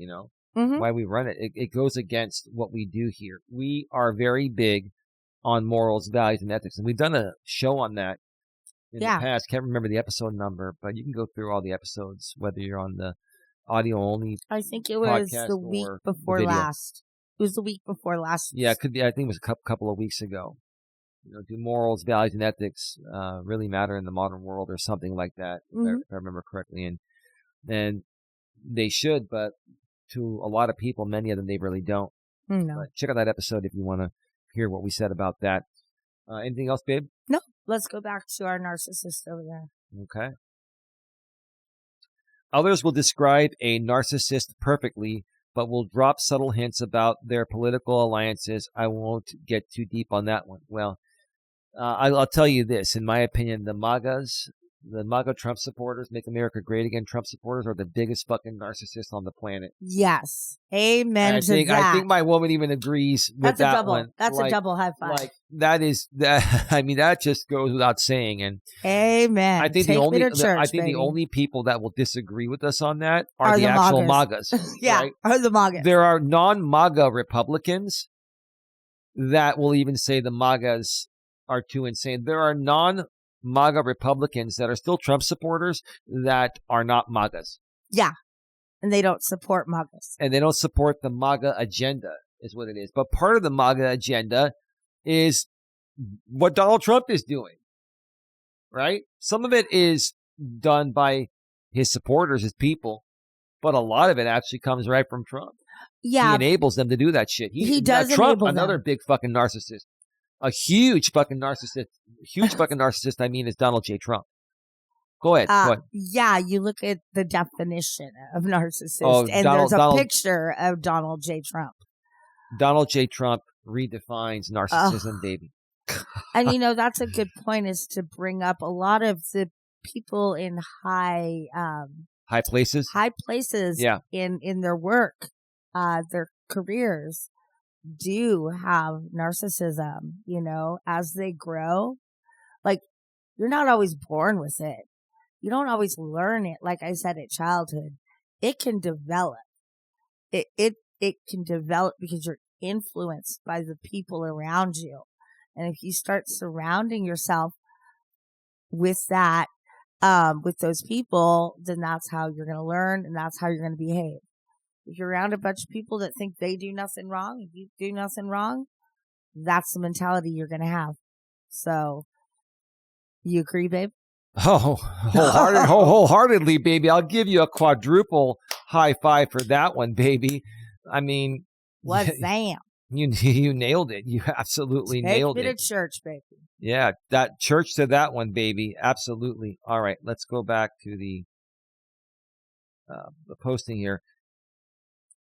why we run it. It goes against what we do here. We are very big on morals, values, and ethics. And we've done a show on that in the past. Can't remember the episode number, but you can go through all the episodes, whether you're on the audio only. I think it was the week before last. It was the week before last. Yeah, it could be. I think it was a couple of weeks ago. Do morals, values, and ethics really matter in the modern world, or something like that, if I remember correctly? And they should, but to a lot of people, many of them, they really don't. No. But check out that episode if you want to hear what we said about that. Anything else, babe? No. Let's go back to our narcissist over there. Okay. Others will describe a narcissist perfectly, but will drop subtle hints about their political alliances. I won't get too deep on that one. Well, I'll tell you this. In my opinion, the MAGA Trump supporters, Make America Great Again Trump supporters, are the biggest fucking narcissists on the planet. Yes. Amen to that. I think my woman even agrees with that one. That's a double high five. Like, that just goes without saying. And amen. I think the only people that will disagree with us on that are the actual MAGAs. Yeah, right? Are the MAGAs. There are non-MAGA Republicans that will even say the MAGAs are too insane. There are non-MAGA Republicans that are still Trump supporters that are not MAGAs. Yeah. And they don't support MAGAs. And they don't support the MAGA agenda, is what it is. But part of the MAGA agenda is what Donald Trump is doing, right? Some of it is done by his supporters, his people, but a lot of it actually comes right from Trump. Yeah. He enables them to do that shit. He does Trump, enable another them. big fucking narcissist. A huge fucking narcissist. I mean, is Donald J. Trump. Go ahead. Yeah, you look at the definition of narcissist, and Donald, there's a Donald, picture of Donald J. Trump. Donald J. Trump redefines narcissism, baby. And that's a good point, is to bring up a lot of the people in high places. Yeah. in their work, their careers, do have narcissism, as they grow. Like, you're not always born with it. You don't always learn it. Like I said, at childhood, it can develop. It can develop because you're influenced by the people around you. And if you start surrounding yourself with that, with those people, then that's how you're going to learn, and that's how you're going to behave. If you're around a bunch of people that think they do nothing wrong, if you do nothing wrong, that's the mentality you're going to have. So, you agree, babe? Oh, wholeheartedly, baby. I'll give you a quadruple high five for that one, baby. I mean, damn. You nailed it. You absolutely nailed it. Take me to church, baby. Yeah, that church to that one, baby. Absolutely. All right, let's go back to the posting here.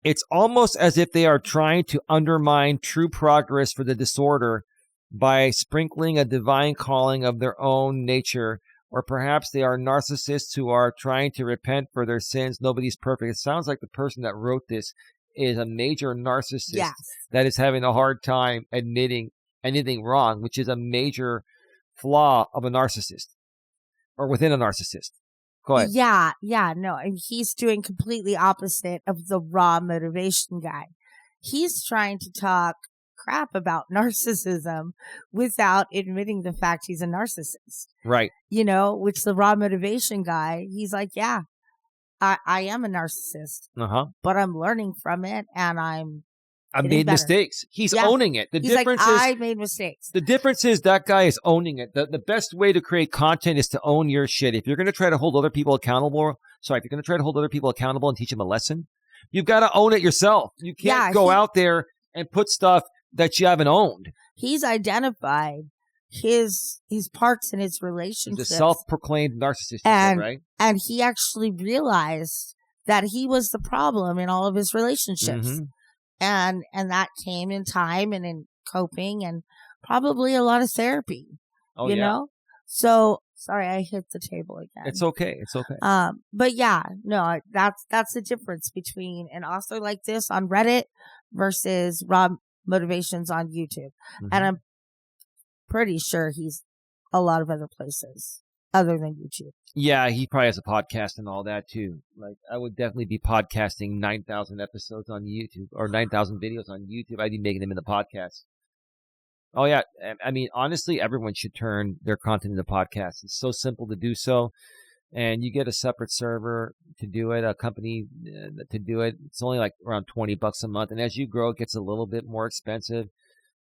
It's almost as if they are trying to undermine true progress for the disorder by sprinkling a divine calling of their own nature, or perhaps they are narcissists who are trying to repent for their sins. Nobody's perfect. It sounds like the person that wrote this is a major narcissist that is having a hard time admitting anything wrong, which is a major flaw of a narcissist or within a narcissist. Go ahead. Yeah, no. And he's doing completely opposite of the raw motivation guy. He's trying to talk crap about narcissism without admitting the fact he's a narcissist. Right. Which the raw motivation guy, he's like, yeah, I am a narcissist, but I'm learning from it, and I made mistakes. He's owning it. He's difference is I made mistakes. The difference is that guy is owning it. The best way to create content is to own your shit. If you're going to try to hold other people accountable, and teach them a lesson, you've got to own it yourself. You can't go out there and put stuff that you haven't owned. He's identified his parts in his relationships. He's a self-proclaimed narcissist, right? And he actually realized that he was the problem in all of his relationships. Mm-hmm. And that came in time and in coping and probably a lot of therapy. You know? So, sorry, I hit the table again. It's okay. But yeah, no, that's the difference between an author like this on Reddit versus raw motivations on YouTube. Mm-hmm. And I'm pretty sure he's a lot of other places other than YouTube. Yeah, he probably has a podcast and all that too. Like, I would definitely be podcasting 9,000 episodes on YouTube or 9,000 videos on YouTube. I'd be making them into podcasts. Oh yeah, I mean, honestly, everyone should turn their content into podcasts. It's so simple to do so, and you get a separate server to do it, a company to do it. It's only like around $20 a month, and as you grow, it gets a little bit more expensive.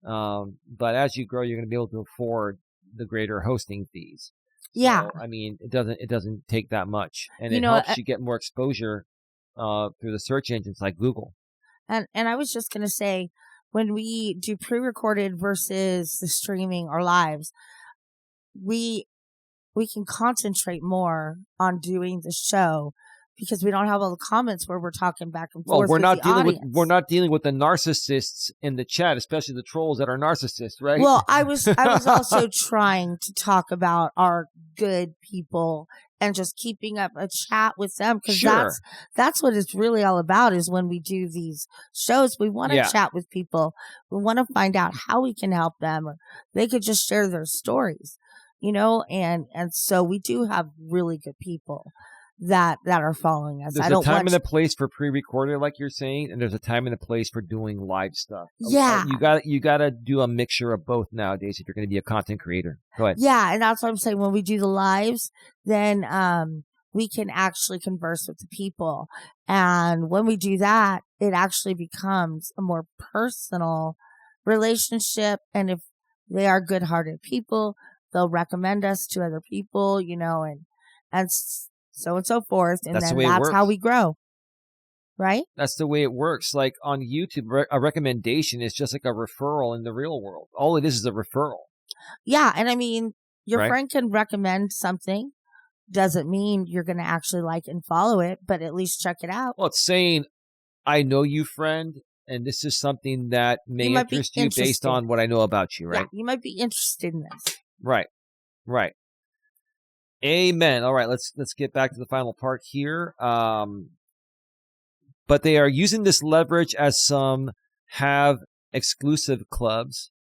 But as you grow, you're going to be able to afford the greater hosting fees. Yeah. So, I mean, it doesn't take that much, and it helps you get more exposure through the search engines like Google. And I was just gonna say, when we do pre-recorded versus the streaming or lives, we can concentrate more on doing the show because we don't have all the comments where we're talking back and forth. We're not dealing with the narcissists in the chat, especially the trolls that are narcissists, right? Well, I was also trying to talk about our good people and just keeping up a chat with them, because that's what it's really all about. Is when we do these shows, we want to chat with people. We want to find out how we can help them, or they could just share their stories, and so we do have really good people that are following us. There's a time and a place for pre-recorded, like you're saying, and there's a time and a place for doing live stuff. Yeah. You gotta do a mixture of both nowadays if you're going to be a content creator. Go ahead. Yeah, and that's what I'm saying. When we do the lives, then we can actually converse with the people. And when we do that, it actually becomes a more personal relationship. And if they are good-hearted people, they'll recommend us to other people, and so and so forth, and that's how we grow, right? That's the way it works. Like on YouTube, a recommendation is just like a referral in the real world. All it is a referral. Yeah, and I mean, your friend can recommend something, doesn't mean you're going to actually like and follow it, but at least check it out. Well, it's saying, I know you, friend, and this is something that may interest you based on what I know about you, right? Yeah, you might be interested in this. Right. Amen. All right, let's get back to the final part here. But they are using this leverage as some have exclusive clubs,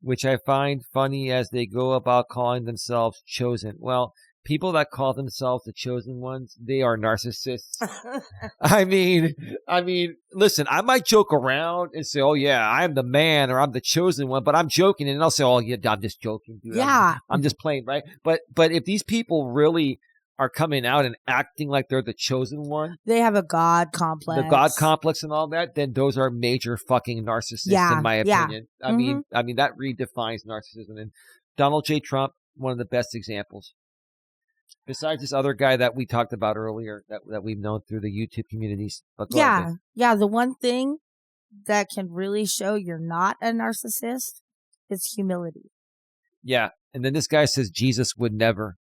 which I find funny as they go about calling themselves chosen. Well, people that call themselves the chosen ones, they are narcissists. I mean, listen, I might joke around and say, oh yeah, I'm the man or I'm the chosen one, but I'm joking. And I'll say, oh yeah, I'm just joking, dude. Yeah. I'm just playing, right? But if these people really are coming out and acting like they're the chosen one, they have a God complex. The God complex and all that, then those are major fucking narcissists, in my opinion. I mean, that redefines narcissism. And Donald J. Trump, one of the best examples. Besides this other guy that we talked about earlier, that we've known through the YouTube communities. Yeah. The one thing that can really show you're not a narcissist is humility. Yeah. And then this guy says Jesus would never.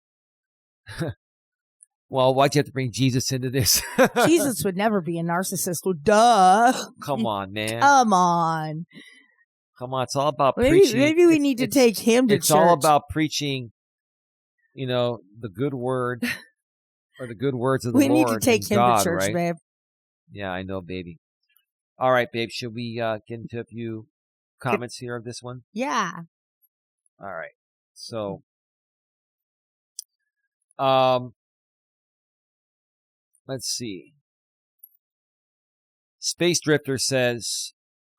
Well, why'd you have to bring Jesus into this? Jesus would never be a narcissist. Well, duh. Come on, man. Come on. It's all about preaching. Maybe we need to take him to church. It's all about preaching, the good word or the good words of the Lord. We need to take him God, to church, right? babe. Yeah, I know, baby. All right, babe. Should we get into a few comments here of this one? Yeah. All right. So, let's see. Space Drifter says,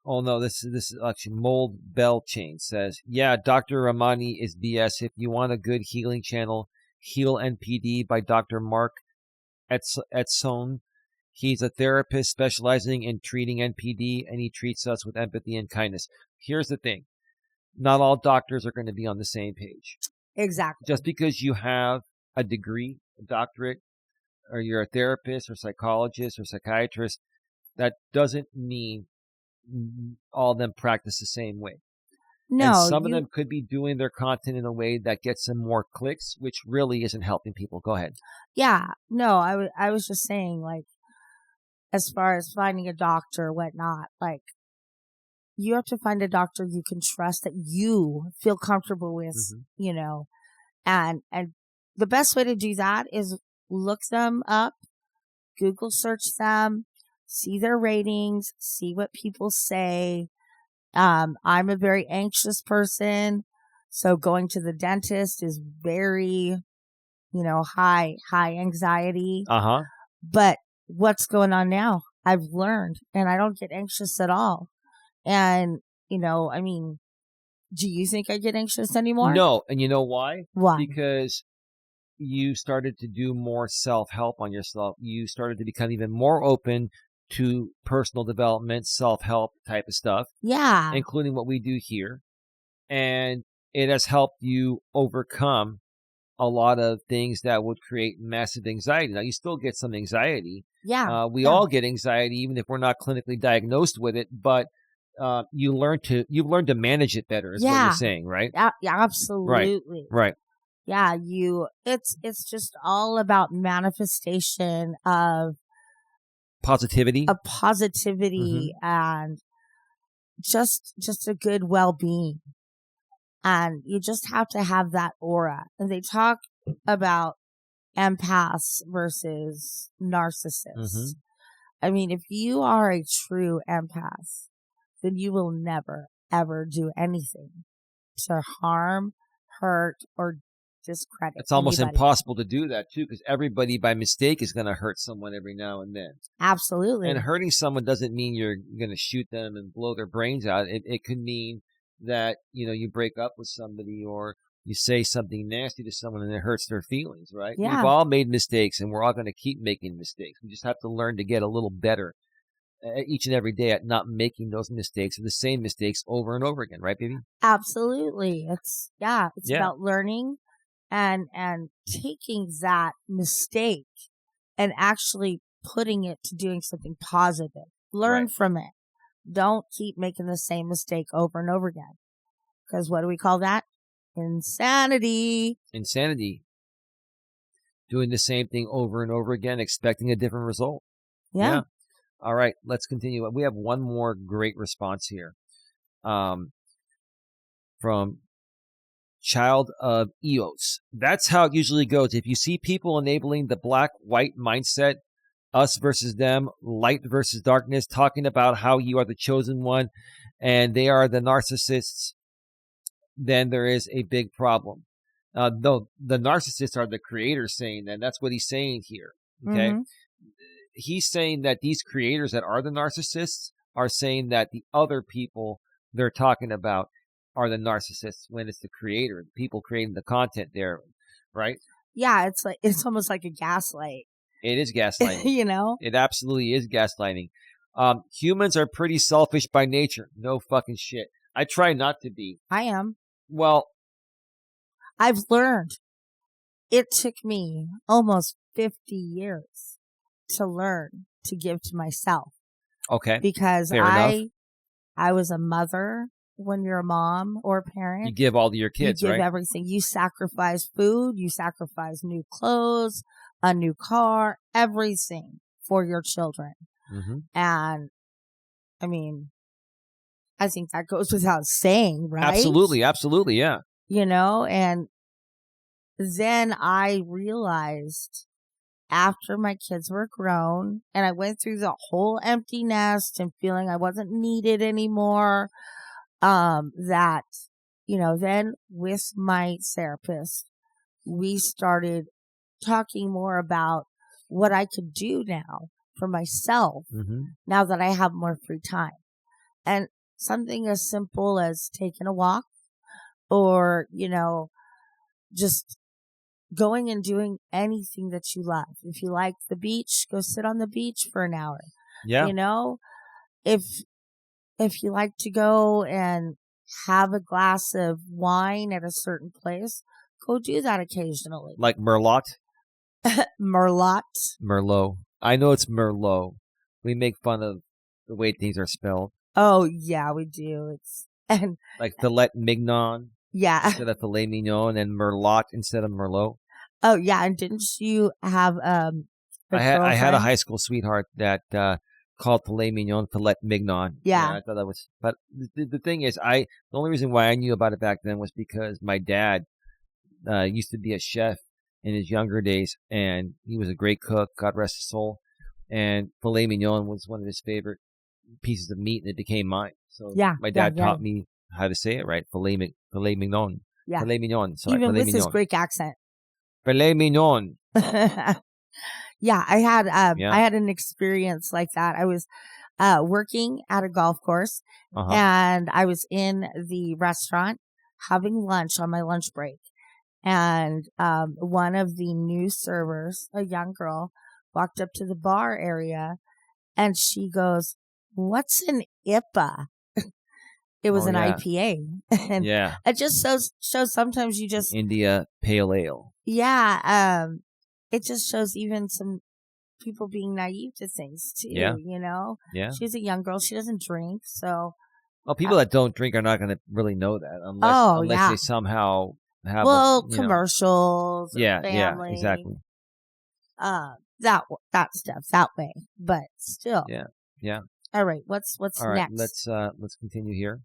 oh no, this is actually Mold Bell Chain says, yeah, Dr. Ramani is BS. If you want a good healing channel, Heal NPD by Dr. Mark Etzone. He's a therapist specializing in treating NPD, and he treats us with empathy and kindness. Here's the thing. Not all doctors are going to be on the same page. Exactly. Just because you have a degree, a doctorate, or you're a therapist or psychologist or psychiatrist, that doesn't mean all of them practice the same way. No. And some of them could be doing their content in a way that gets them more clicks, which really isn't helping people. Go ahead. Yeah. No, I was just saying, like, as far as finding a doctor or whatnot, like, you have to find a doctor you can trust that you feel comfortable with, and the best way to do that is look them up, Google search them, see their ratings, see what people say. I'm a very anxious person, so going to the dentist is very, high anxiety. But what's going on now? I've learned, and I don't get anxious at all. And, do you think I get anxious anymore? No. And you know why? Why? Because you started to do more self-help on yourself. You started to become even more open to personal development, self-help type of stuff. Yeah. Including what we do here. And it has helped you overcome a lot of things that would create massive anxiety. Now, you still get some anxiety. Yeah. We all get anxiety, even if we're not clinically diagnosed with it, but you've learned to manage it better, is what you're saying, right? Yeah, absolutely. Right. Yeah, it's just all about manifestation of positivity. And just a good well-being. And you just have to have that aura. And they talk about empaths versus narcissists. I mean, if you are a true empath, then you will never, ever do anything to harm, hurt, or discredit. It's almost impossible to do that, too, because everybody by mistake is going to hurt someone every now and then. Absolutely. And hurting someone doesn't mean you're going to shoot them and blow their brains out. It could mean that, you break up with somebody or you say something nasty to someone and it hurts their feelings, right? Yeah. We've all made mistakes and we're all going to keep making mistakes. We just have to learn to get a little better each and every day at not making those mistakes or the same mistakes over and over again. Right, baby? Absolutely. It's about learning and taking that mistake and actually putting it to doing something positive. Learn from it. Don't keep making the same mistake over and over again. Because what do we call that? Insanity. doing the same thing over and over again, expecting a different result. Yeah. All right, let's continue. We have one more great response here from Child of Eos. That's how it usually goes. If you see people enabling the black-white mindset, us versus them, light versus darkness, talking about how you are the chosen one and they are the narcissists, then there is a big problem. Though the narcissists are the creators saying that. That's what he's saying here. Okay. Mm-hmm. He's saying that these creators that are the narcissists are saying that the other people they're talking about are the narcissists when it's the creator, the people creating the content there, right? Yeah, it's almost like a gaslight. It is gaslighting. You know? It absolutely is gaslighting. Humans are pretty selfish by nature. No fucking shit. I try not to be. I am. Well, I've learned. It took me almost 50 years to learn to give to myself. Okay. Because fair enough. I was a mother. When you're a mom or a parent, you give all to your kids, you give right? everything. You sacrifice food, you sacrifice new clothes, a new car, everything for your children. Mm-hmm. And I mean, I think that goes without saying, right? Absolutely, yeah. You know, and then I realized after my kids were grown and I went through the whole empty nest and feeling I wasn't needed anymore, that, you know, then with my therapist, we started talking more about what I could do now for myself now that I have more free time. And something as simple as taking a walk or, you know, just going and doing anything that you love. If you like the beach, go sit on the beach for an hour. Yeah. You know, if you like to go and have a glass of wine at a certain place, go do that occasionally. Like Merlot? Merlot. I know it's Merlot. We make fun of the way things are spelled. Oh, yeah, we do. And like filet mignon. Yeah. Instead of filet mignon and Merlot instead of Merlot. Oh, yeah. And didn't you have I had a high school sweetheart that called filet mignon filet mignon. Yeah. I thought that was, but the thing is, the only reason why I knew about it back then was because my dad used to be a chef in his younger days, and he was a great cook, God rest his soul. And filet mignon was one of his favorite pieces of meat, and it became mine. So my dad taught me how to say it right, filet mignon. Yeah. Filet mignon. Sorry, even filet with mignon. his Greek accent. Filet mignon. Yeah, I had an experience like that. I was working at a golf course, and I was in the restaurant having lunch on my lunch break. And one of the new servers, a young girl, walked up to the bar area, and she goes, "What's an IPA?" It was an IPA. And it just shows sometimes you just... India Pale Ale. Yeah. It just shows even some people being naive to things too, you know? Yeah. She's a young girl. She doesn't drink, so... Well, people that don't drink are not going to really know that unless they somehow have commercials or family. Yeah, exactly. That stuff, that way. But still. Yeah. All right, what's All right, next? Let's continue here.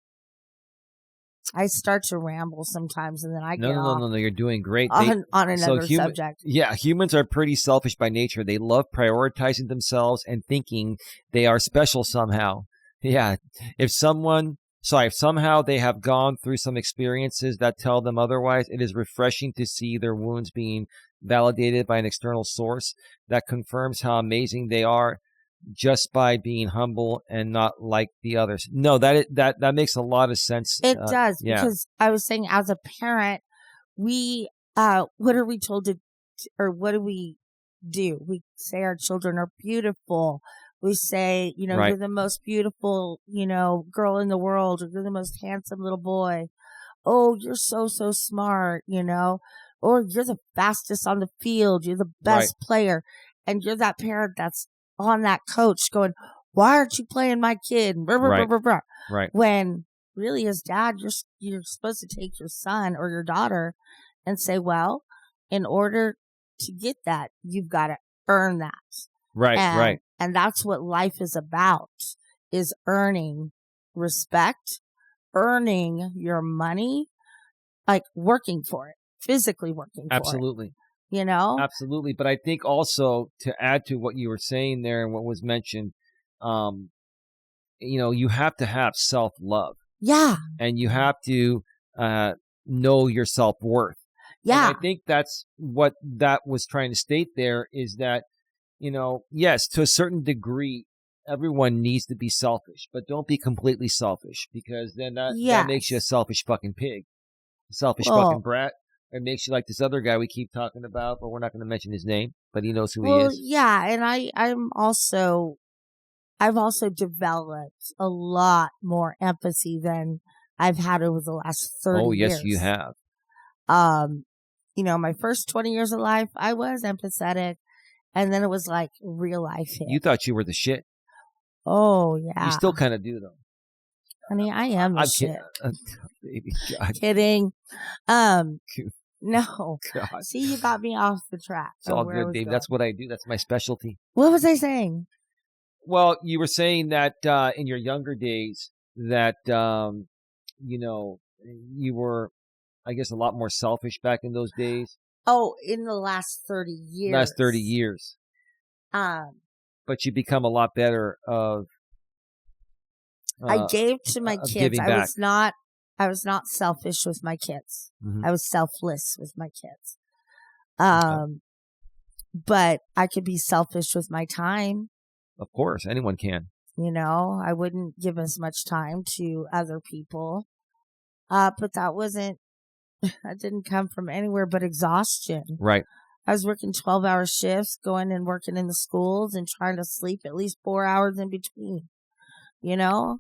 I start to ramble sometimes, and then I get off. No. You're doing great. On another subject. Yeah, humans are pretty selfish by nature. They love prioritizing themselves and thinking they are special somehow. Yeah, if somehow they have gone through some experiences that tell them otherwise, it is refreshing to see their wounds being validated by an external source that confirms how amazing they are, just by being humble and not like the others. No, that makes a lot of sense. It does, because I was saying, as a parent, we what are we told to, or what do? We say our children are beautiful. We say, you're the most beautiful, girl in the world, or you're the most handsome little boy. Oh, you're so smart, or you're the fastest on the field. You're the best player, and you're that parent that's on that coach going, "Why aren't you playing my kid?" Right. When really, as dad, you're supposed to take your son or your daughter and say, well, in order to get that, you've got to earn that. Right, right. And that's what life is about, is earning respect, earning your money, like working for it, physically working for it. Absolutely. You know? Absolutely. But I think also to add to what you were saying there and what was mentioned, you have to have self-love. Yeah. And you have to know your self-worth. Yeah. And I think that's what that was trying to state there, is that, yes, to a certain degree, everyone needs to be selfish, but don't be completely selfish, because then that makes you a selfish fucking pig, a selfish fucking brat. It makes you like this other guy we keep talking about, but we're not going to mention his name, but he knows who he is. Yeah, and I've also developed a lot more empathy than I've had over the last 30 years. Oh, yes, you have. My first 20 years of life, I was empathetic, and then it was like real life hit. You thought you were the shit. Oh, yeah. You still kind of do, though. Honey, I am the shit. Baby, God. Kidding. No. God. See, you got me off the track. It's all good, baby. That's what I do. That's my specialty. What was I saying? Well, you were saying that in your younger days that, you were, I guess, a lot more selfish back in those days. Oh, in the last 30 years. Last 30 years. But you become a lot better of I gave to my kids. I was not selfish with my kids. Mm-hmm. I was selfless with my kids. But I could be selfish with my time. Of course, anyone can. I wouldn't give as much time to other people. But that didn't come from anywhere but exhaustion. Right. I was working 12-hour shifts, going and working in the schools and trying to sleep at least 4 hours in between, And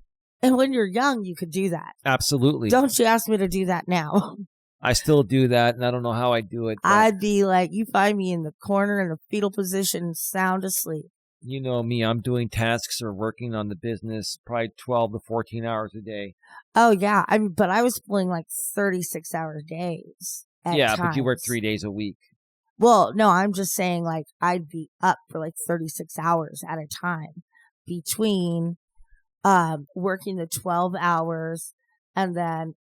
when you're young, you could do that. Absolutely. Don't you ask me to do that now. I still do that, and I don't know how I do it. I'd be like, you find me in the corner in a fetal position, sound asleep. You know me, I'm doing tasks or working on the business probably 12 to 14 hours a day. Oh, yeah. But I was pulling like 36-hour days. Yeah, times. But you work 3 days a week. Well, no, I'm just saying like I'd be up for like 36 hours at a time between working the 12 hours and then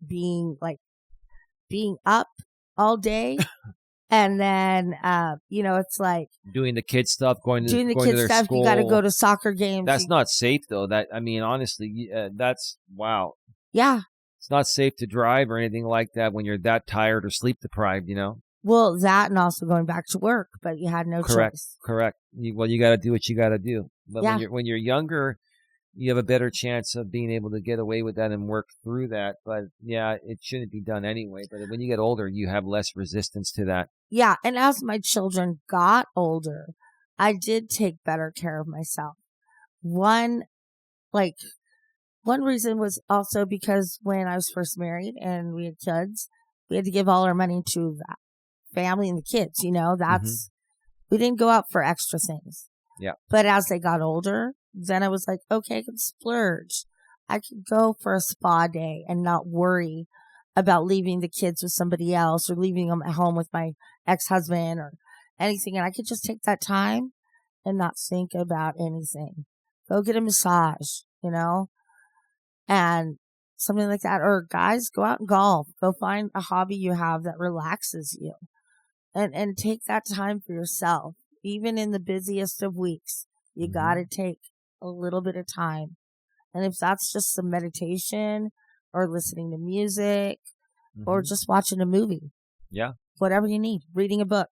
being up all day. And then, it's like doing the kid stuff, going to their stuff. School. You got to go to soccer games. That's not safe, though. Honestly, that's wow. Yeah, it's not safe to drive or anything like that when you're that tired or sleep deprived. Well, that and also going back to work, but you had no choice. Correct. You got to do what you got to do. But when you're younger, you have a better chance of being able to get away with that and work through that. But yeah, it shouldn't be done anyway. But when you get older, you have less resistance to that. Yeah. And as my children got older, I did take better care of myself. One reason was also because when I was first married and we had kids, we had to give all our money to that family and the kids, we didn't go out for extra things. Yeah. But as they got older, then I was like, okay, I can splurge. I could go for a spa day and not worry about leaving the kids with somebody else or leaving them at home with my ex-husband or anything. And I could just take that time and not think about anything. Go get a massage, and something like that. Or guys, go out and golf. Go find a hobby you have that relaxes you and take that time for yourself. Even in the busiest of weeks, you got to take a little bit of time. And if that's just some meditation or listening to music or just watching a movie. Yeah. Whatever you need. Reading a book.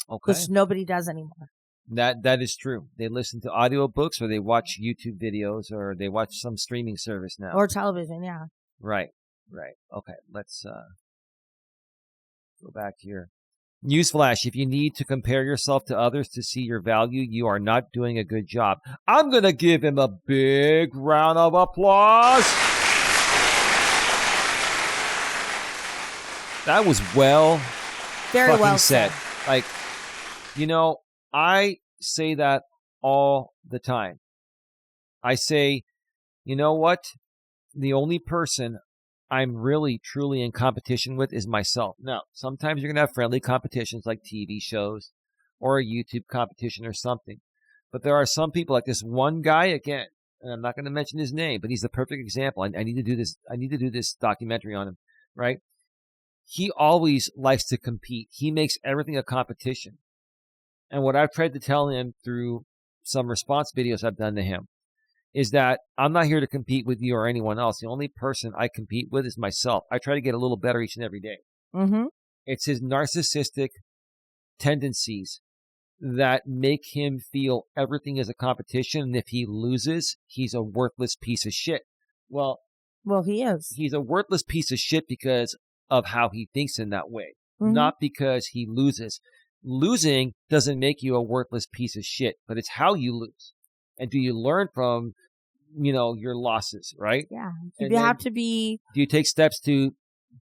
Okay. Which nobody does anymore. That is true. They listen to audiobooks or they watch YouTube videos or they watch some streaming service now. Or television, yeah. Right. Okay, let's go back here. Newsflash, if you need to compare yourself to others to see your value, you are not doing a good job. I'm going to give him a big round of applause. That was very well said. Like, I say that all the time. I say, you know what? The only person I'm really, truly in competition with is myself. Now, sometimes you're going to have friendly competitions like TV shows or a YouTube competition or something. But there are some people like this one guy, again, and I'm not going to mention his name, but he's the perfect example. I need to do this. I need to do this documentary on him, right? He always likes to compete. He makes everything a competition. And what I've tried to tell him through some response videos I've done to him is that I'm not here to compete with you or anyone else. The only person I compete with is myself. I try to get a little better each and every day. Mm-hmm. It's his narcissistic tendencies that make him feel everything is a competition. And if he loses, he's a worthless piece of shit. Well, he is. He's a worthless piece of shit because of how he thinks in that way, not because he loses. Losing doesn't make you a worthless piece of shit, but it's how you lose. And do you learn from, your losses, right? Yeah. And you have to be... Do you take steps to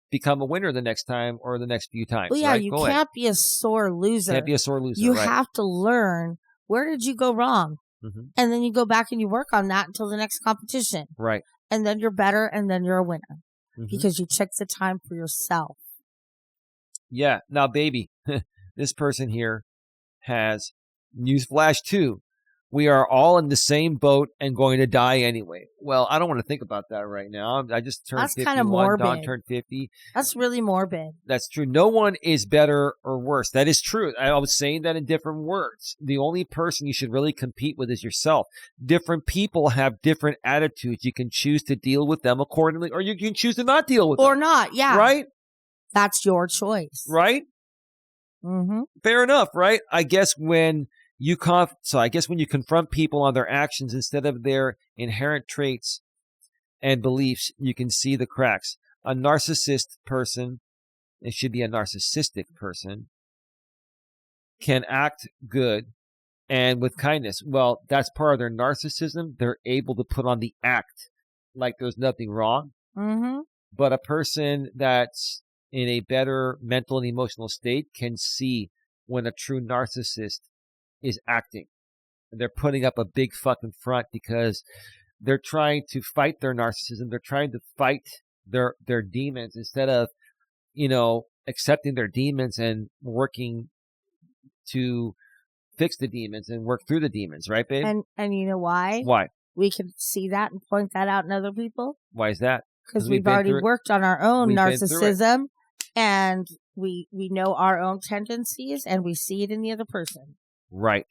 become a winner the next time or the next few times? Well, yeah, right? you can't be a sore loser. Can't be a sore loser, You right. have to learn, where did you go wrong? Mm-hmm. And then you go back and you work on that until the next competition. Right. And then you're better, and then you're a winner. Mm-hmm. Because you took the time for yourself. Yeah. Now, baby, this person here has newsflash too. We are all in the same boat and going to die anyway. Well, I don't want to think about that right now. I just turned That's 51. kind of morbid. Dawn turned 50. That's really morbid. That's true. No one is better or worse. That is true. I was saying that in different words. The only person you should really compete with is yourself. Different people have different attitudes. You can choose to deal with them accordingly, or you can choose to not deal with them. Or not, yeah. Right? That's your choice. Right? Mm-hmm. Fair enough, right? I guess when you confront people on their actions instead of their inherent traits and beliefs, you can see the cracks. A narcissist person, it should be a narcissistic person, can act good and with kindness. Well, that's part of their narcissism. They're able to put on the act like there's nothing wrong. Mm-hmm. But a person that's in a better mental and emotional state can see when a true narcissist is acting. They're putting up a big fucking front because they're trying to fight their narcissism. They're trying to fight their demons instead of, accepting their demons and working to fix the demons and work through the demons, right, babe? And you know why? Why? We can see that and point that out in other people. Why is that? Because we've already worked on our own narcissism, and we know our own tendencies, and we see it in the other person. Right.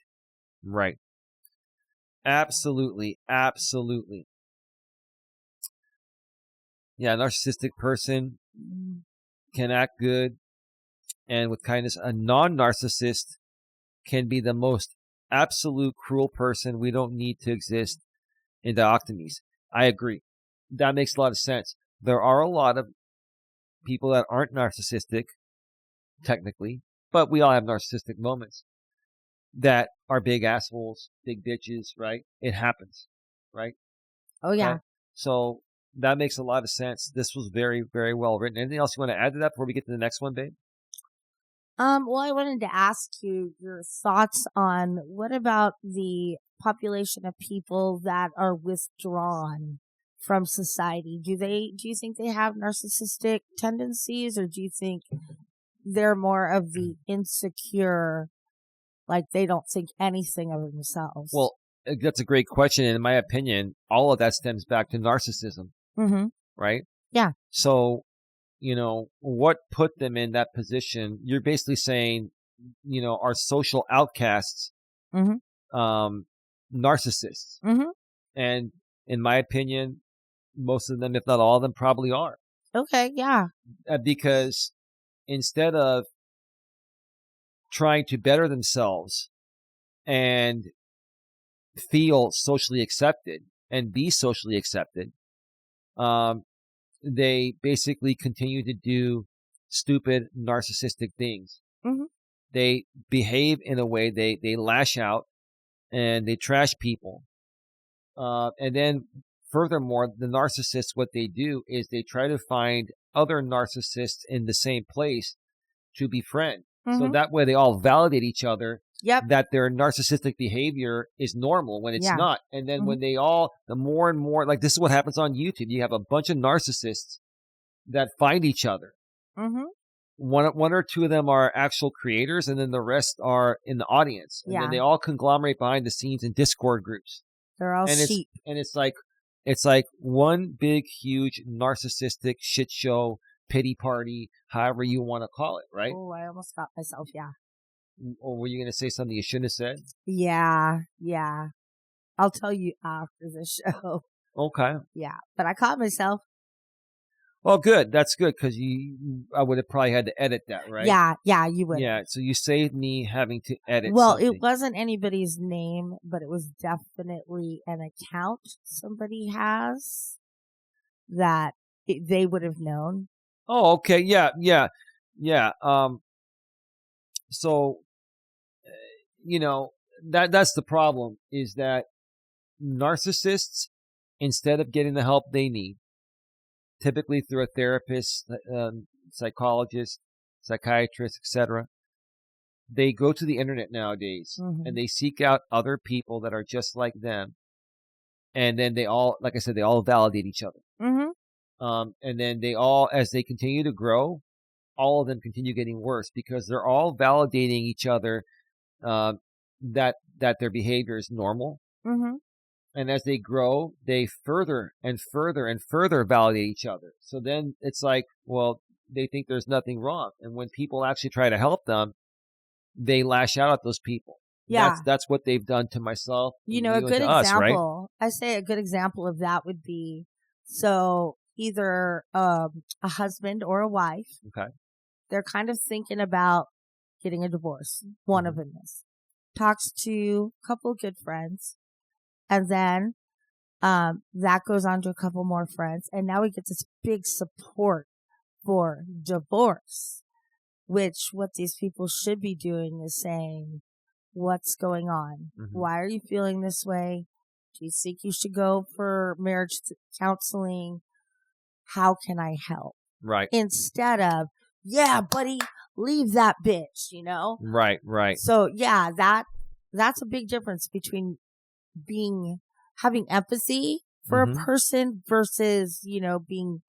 Absolutely. Yeah, a narcissistic person can act good and with kindness. A non-narcissist can be the most absolute cruel person. We don't need to exist in dichotomies. I agree. That makes a lot of sense. There are a lot of people that aren't narcissistic, technically, but we all have narcissistic moments that are big assholes, big bitches, right? It happens, right? Oh, yeah. So that makes a lot of sense. This was very, very well written. Anything else you want to add to that before we get to the next one, babe? Well, I wanted to ask you your thoughts on what about the population of people that are withdrawn from society? Do you think they have narcissistic tendencies, or do you think they're more of the insecure, like they don't think anything of themselves? Well, that's a great question. And in my opinion, all of that stems back to narcissism, right? Yeah. So, what put them in that position? You're basically saying, are social outcasts, narcissists. And in my opinion, most of them, if not all of them, probably are. Okay, yeah. Because instead of trying to better themselves and feel socially accepted and be socially accepted, they basically continue to do stupid narcissistic things. They behave in a way, they lash out and they trash people. And then furthermore, the narcissists, what they do is they try to find other narcissists in the same place to befriend. So that way they all validate each other that their narcissistic behavior is normal when it's not. And then when the more and more, like this is what happens on YouTube. You have a bunch of narcissists that find each other. Mm-hmm. One or two of them are actual creators, and then the rest are in the audience. And then they all conglomerate behind the scenes in Discord groups. They're all sheep. It's like one big, huge, narcissistic shit show, pity party, however you want to call it, right? Oh, I almost got myself, yeah. Or were you going to say something you shouldn't have said? Yeah. I'll tell you after the show. Okay. Yeah, but I caught myself. Well, good. That's good, because I would have probably had to edit that, right? Yeah, you would. Yeah, so you saved me having to edit Well, something. it wasn't anybody's name, but it was definitely an account somebody has that they would have known. Oh, okay. Yeah. So, that's the problem, is that narcissists, instead of getting the help they need, typically through a therapist, psychologist, psychiatrist, etc., they go to the internet nowadays and they seek out other people that are just like them. And then they all, like I said, they all validate each other. Mm-hmm. And then they all, as they continue to grow, all of them continue getting worse, because they're all validating each other that their behavior is normal. Mm-hmm. And as they grow, they further and further and further validate each other. So then it's like, well, they think there's nothing wrong. And when people actually try to help them, they lash out at those people. Yeah. That's what they've done to myself. A good example, us, right? I say a good example of that would be, so either a husband or a wife. Okay. They're kind of thinking about getting a divorce. One of them is. Talks to a couple of good friends. And then that goes on to a couple more friends. And now we get this big support for divorce, which what these people should be doing is saying, what's going on? Why are you feeling this way? Do you think you should go for marriage counseling? How can I help? Right. Instead of, yeah, buddy, leave that bitch, Right. So yeah, that's a big difference between having empathy for a person versus, being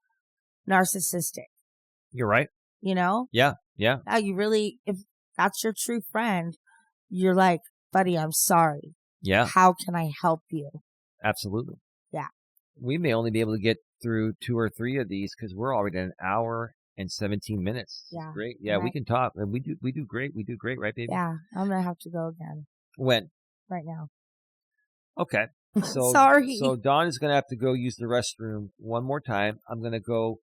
narcissistic. You're right. Yeah. Now you really, if that's your true friend, you're like, buddy, I'm sorry. Yeah. How can I help you? Absolutely. Yeah. We may only be able to get through 2 or 3 of these, because we're already at an hour and 17 minutes. Yeah. Great. Yeah, right. We can talk. And we do great. We do great, right, baby? Yeah. I'm going to have to go again. When? Right now. Okay. So sorry. So Dawn is going to have to go use the restroom one more time. I'm going to go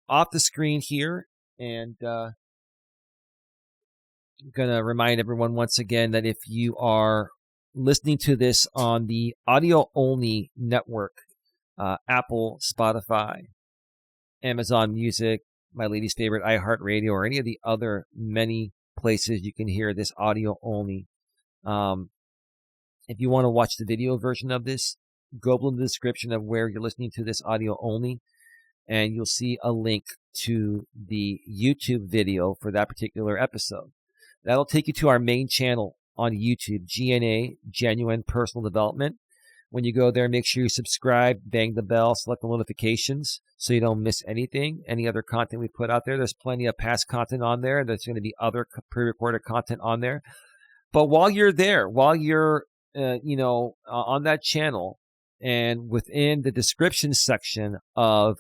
off the screen here, and I'm going to remind everyone once again that if you are listening to this on the audio-only network, Apple, Spotify, Amazon Music, my lady's favorite, iHeartRadio, or any of the other many places you can hear this audio-only. If you want to watch the video version of this, go below the description of where you're listening to this audio-only, and you'll see a link to the YouTube video for that particular episode. That'll take you to our main channel on YouTube, GNA, Genuine Personal Development. When you go there, make sure you subscribe, bang the bell, select the notifications so you don't miss anything, any other content we put out there. There's plenty of past content on there. There's going to be other pre-recorded content on there. But while you're there, on that channel, and within the description section of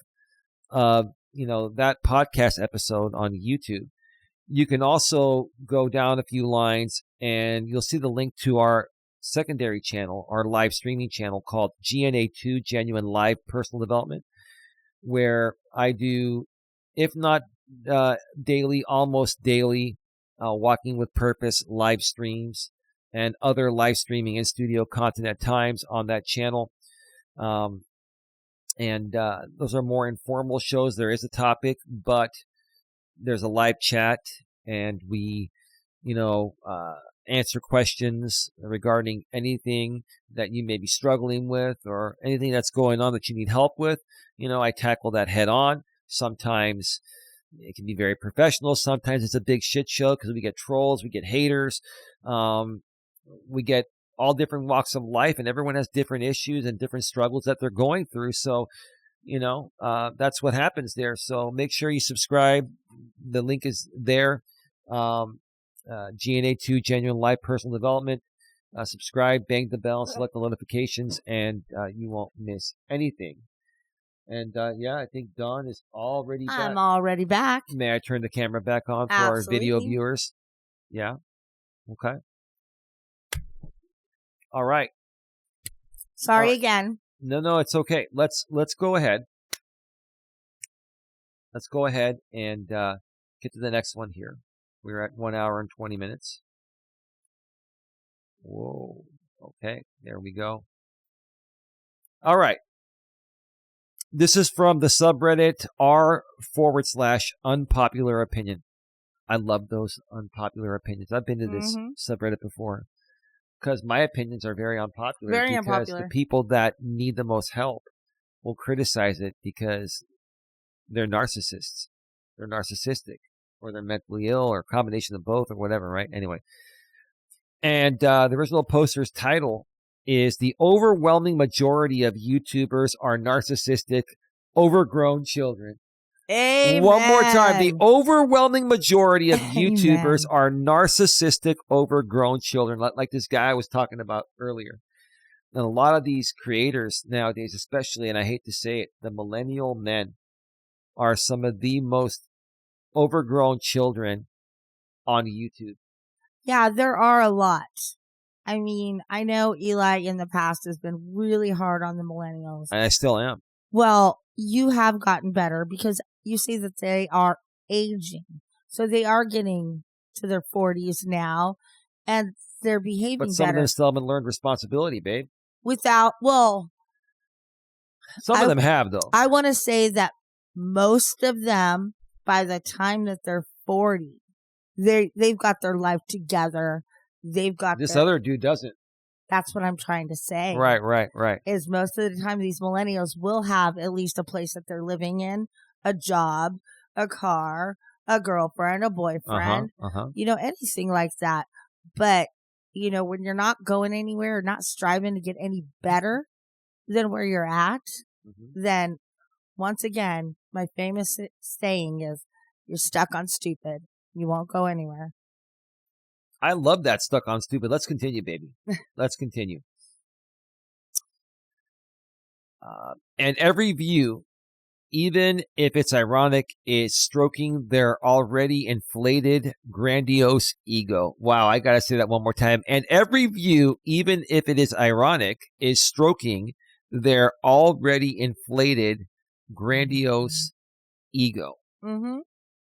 that podcast episode on YouTube, you can also go down a few lines and you'll see the link to our secondary channel, our live streaming channel called GNA2, Genuine Live Personal Development, where I do, if not daily, almost daily, Walking with Purpose live streams and other live streaming in studio content at times on that channel. And those are more informal shows. There is a topic, but there's a live chat, and we, answer questions regarding anything that you may be struggling with or anything that's going on that you need help with. I tackle that head on. Sometimes it can be very professional. Sometimes it's a big shit show because we get trolls, we get haters, we get all different walks of life, and everyone has different issues and different struggles that they're going through. So That's what happens there. So make sure you subscribe. The link is there. GNA2, Genuine Life Personal Development. Subscribe, bang the bell, select the notifications, and you won't miss anything. And I think Dawn is already back. I'm already back. May I turn the camera back on for our video viewers? Yeah. Okay. All right. Sorry again. No, it's okay. Let's go ahead. Let's go ahead and get to the next one here. We're at 1 hour and 20 minutes. Whoa. Okay, there we go. All right. This is from the subreddit r/unpopular opinion. I love those unpopular opinions. I've been to this subreddit before because my opinions are very unpopular. Very because unpopular. The people that need the most help will criticize it because they're narcissists. They're narcissistic, or they're mentally ill, or a combination of both, or whatever, right? Anyway. And the original poster's title is "The overwhelming majority of YouTubers are narcissistic, overgrown children." Amen. One more time. The overwhelming majority of YouTubers are narcissistic, overgrown children, like this guy I was talking about earlier. And a lot of these creators nowadays, especially, and I hate to say it, the millennial men are some of the most overgrown children on YouTube. Yeah, there are a lot. I mean, I know Eli in the past has been really hard on the millennials. And I still am. Well, you have gotten better because you see that they are aging. So they are getting to their 40s now, and they're behaving better. But some of them still haven't learned responsibility, babe. Some of them have, though. I want to say that most of them, by the time that they're 40, they've got their life together. They've got this other dude doesn't. That's what I'm trying to say. Right. Is most of the time these millennials will have at least a place that they're living in, a job, a car, a girlfriend, a boyfriend, anything like that. But, when you're not going anywhere, not striving to get any better than where you're at, then once again, my famous saying is, you're stuck on stupid. You won't go anywhere. I love that, stuck on stupid. Let's continue, baby. Let's continue. And every view, even if it's ironic, is stroking their already inflated, grandiose ego. Wow, I got to say that one more time. And every view, even if it is ironic, is stroking their already inflated, grandiose ego.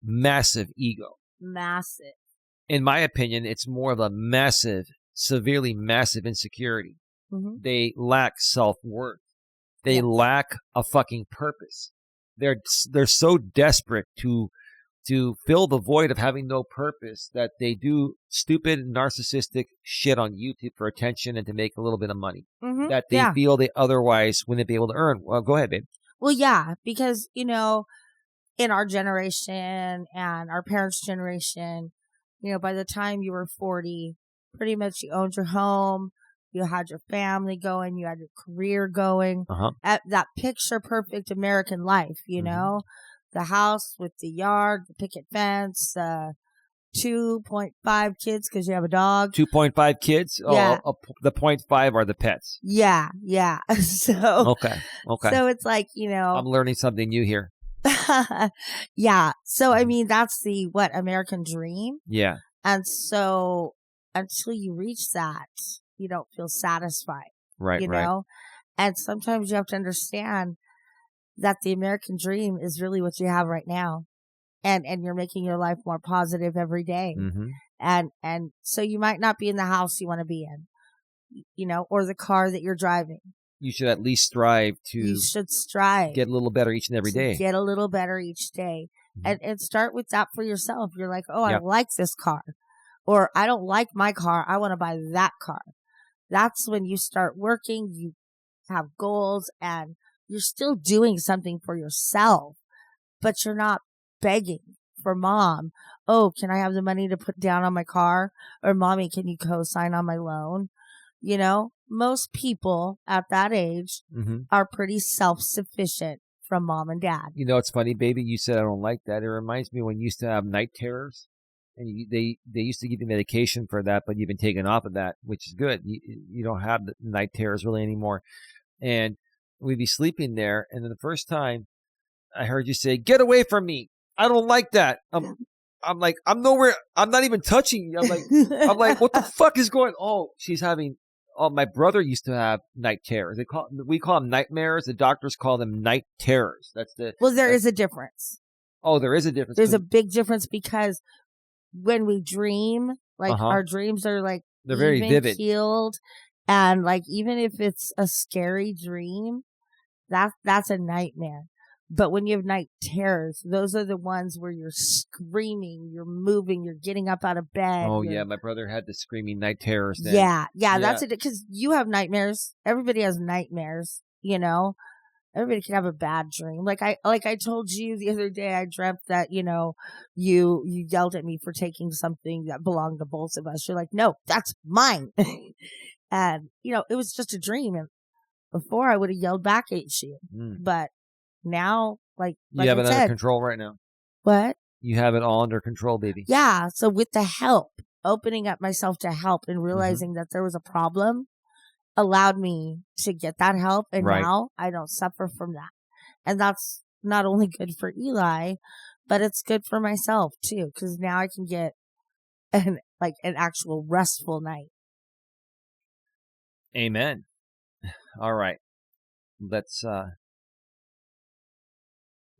Massive ego. Massive. In my opinion, it's more of a massive, severely massive insecurity. They lack self-worth. They lack a fucking purpose. They're so desperate to fill the void of having no purpose that they do stupid, narcissistic shit on YouTube for attention and to make a little bit of money that they feel they otherwise wouldn't be able to earn. Well, go ahead, babe. Well, yeah, because, in our generation and our parents' generation, by the time you were 40, pretty much you owned your home, you had your family going, you had your career going, at that picture perfect American life, the house with the yard, the picket fence, 2.5 kids because you have a dog. 2.5 kids? Yeah. The 0.5 are the pets. Yeah. So. Okay. So it's like, I'm learning something new here. Yeah. So, I mean, that's the American dream. Yeah. And so until you reach that, you don't feel satisfied. Right. Right. And sometimes you have to understand that the American dream is really what you have right now. And you're making your life more positive every day. And so you might not be in the house you want to be in, or the car that you're driving. You should at least strive to. You should strive. Get a little better each and every day. Get a little better each day. And start with that for yourself. You're like, I like this car. Or I don't like my car. I want to buy that car. That's when you start working. You have goals and you're still doing something for yourself. But you're not begging for mom. Oh, can I have the money to put down on my car? Or mommy, can you co-sign on my loan? Most people at that age are pretty self-sufficient from mom and dad. You know, it's funny, baby. You said I don't like that. It reminds me when you used to have night terrors, and they used to give you medication for that, but you've been taken off of that, which is good. You don't have the night terrors really anymore. And we'd be sleeping there, and then the first time I heard you say, "Get away from me! I don't like that." I'm like, I'm nowhere. I'm not even touching you. I'm like, what the fuck is going? Oh, she's having. Oh, my brother used to have night terrors. We call them nightmares. The doctors call them night terrors. There is a difference. Oh, there is a difference. There's a big difference because when we dream, like our dreams are like they're very vivid, healed, and like even if it's a scary dream, that's a nightmare. But when you have night terrors, those are the ones where you're screaming, you're moving, you're getting up out of bed. Oh, yeah. My brother had the screaming night terrors then. Yeah. That's it. Because you have nightmares. Everybody has nightmares, you know. Everybody can have a bad dream. Like I told you the other day, I dreamt that, you know, you yelled at me for taking something that belonged to both of us. You're like, no, that's mine. And, you know, it was just a dream. And before I would have yelled back at you. But now, like you have it under control right now. What? You have it all under control, baby. Yeah. So with the help, opening up myself to help and realizing that there was a problem allowed me to get that help. And now I don't suffer from that. And that's not only good for Eli, but it's good for myself too. Cause now I can get an actual restful night. Amen. All right.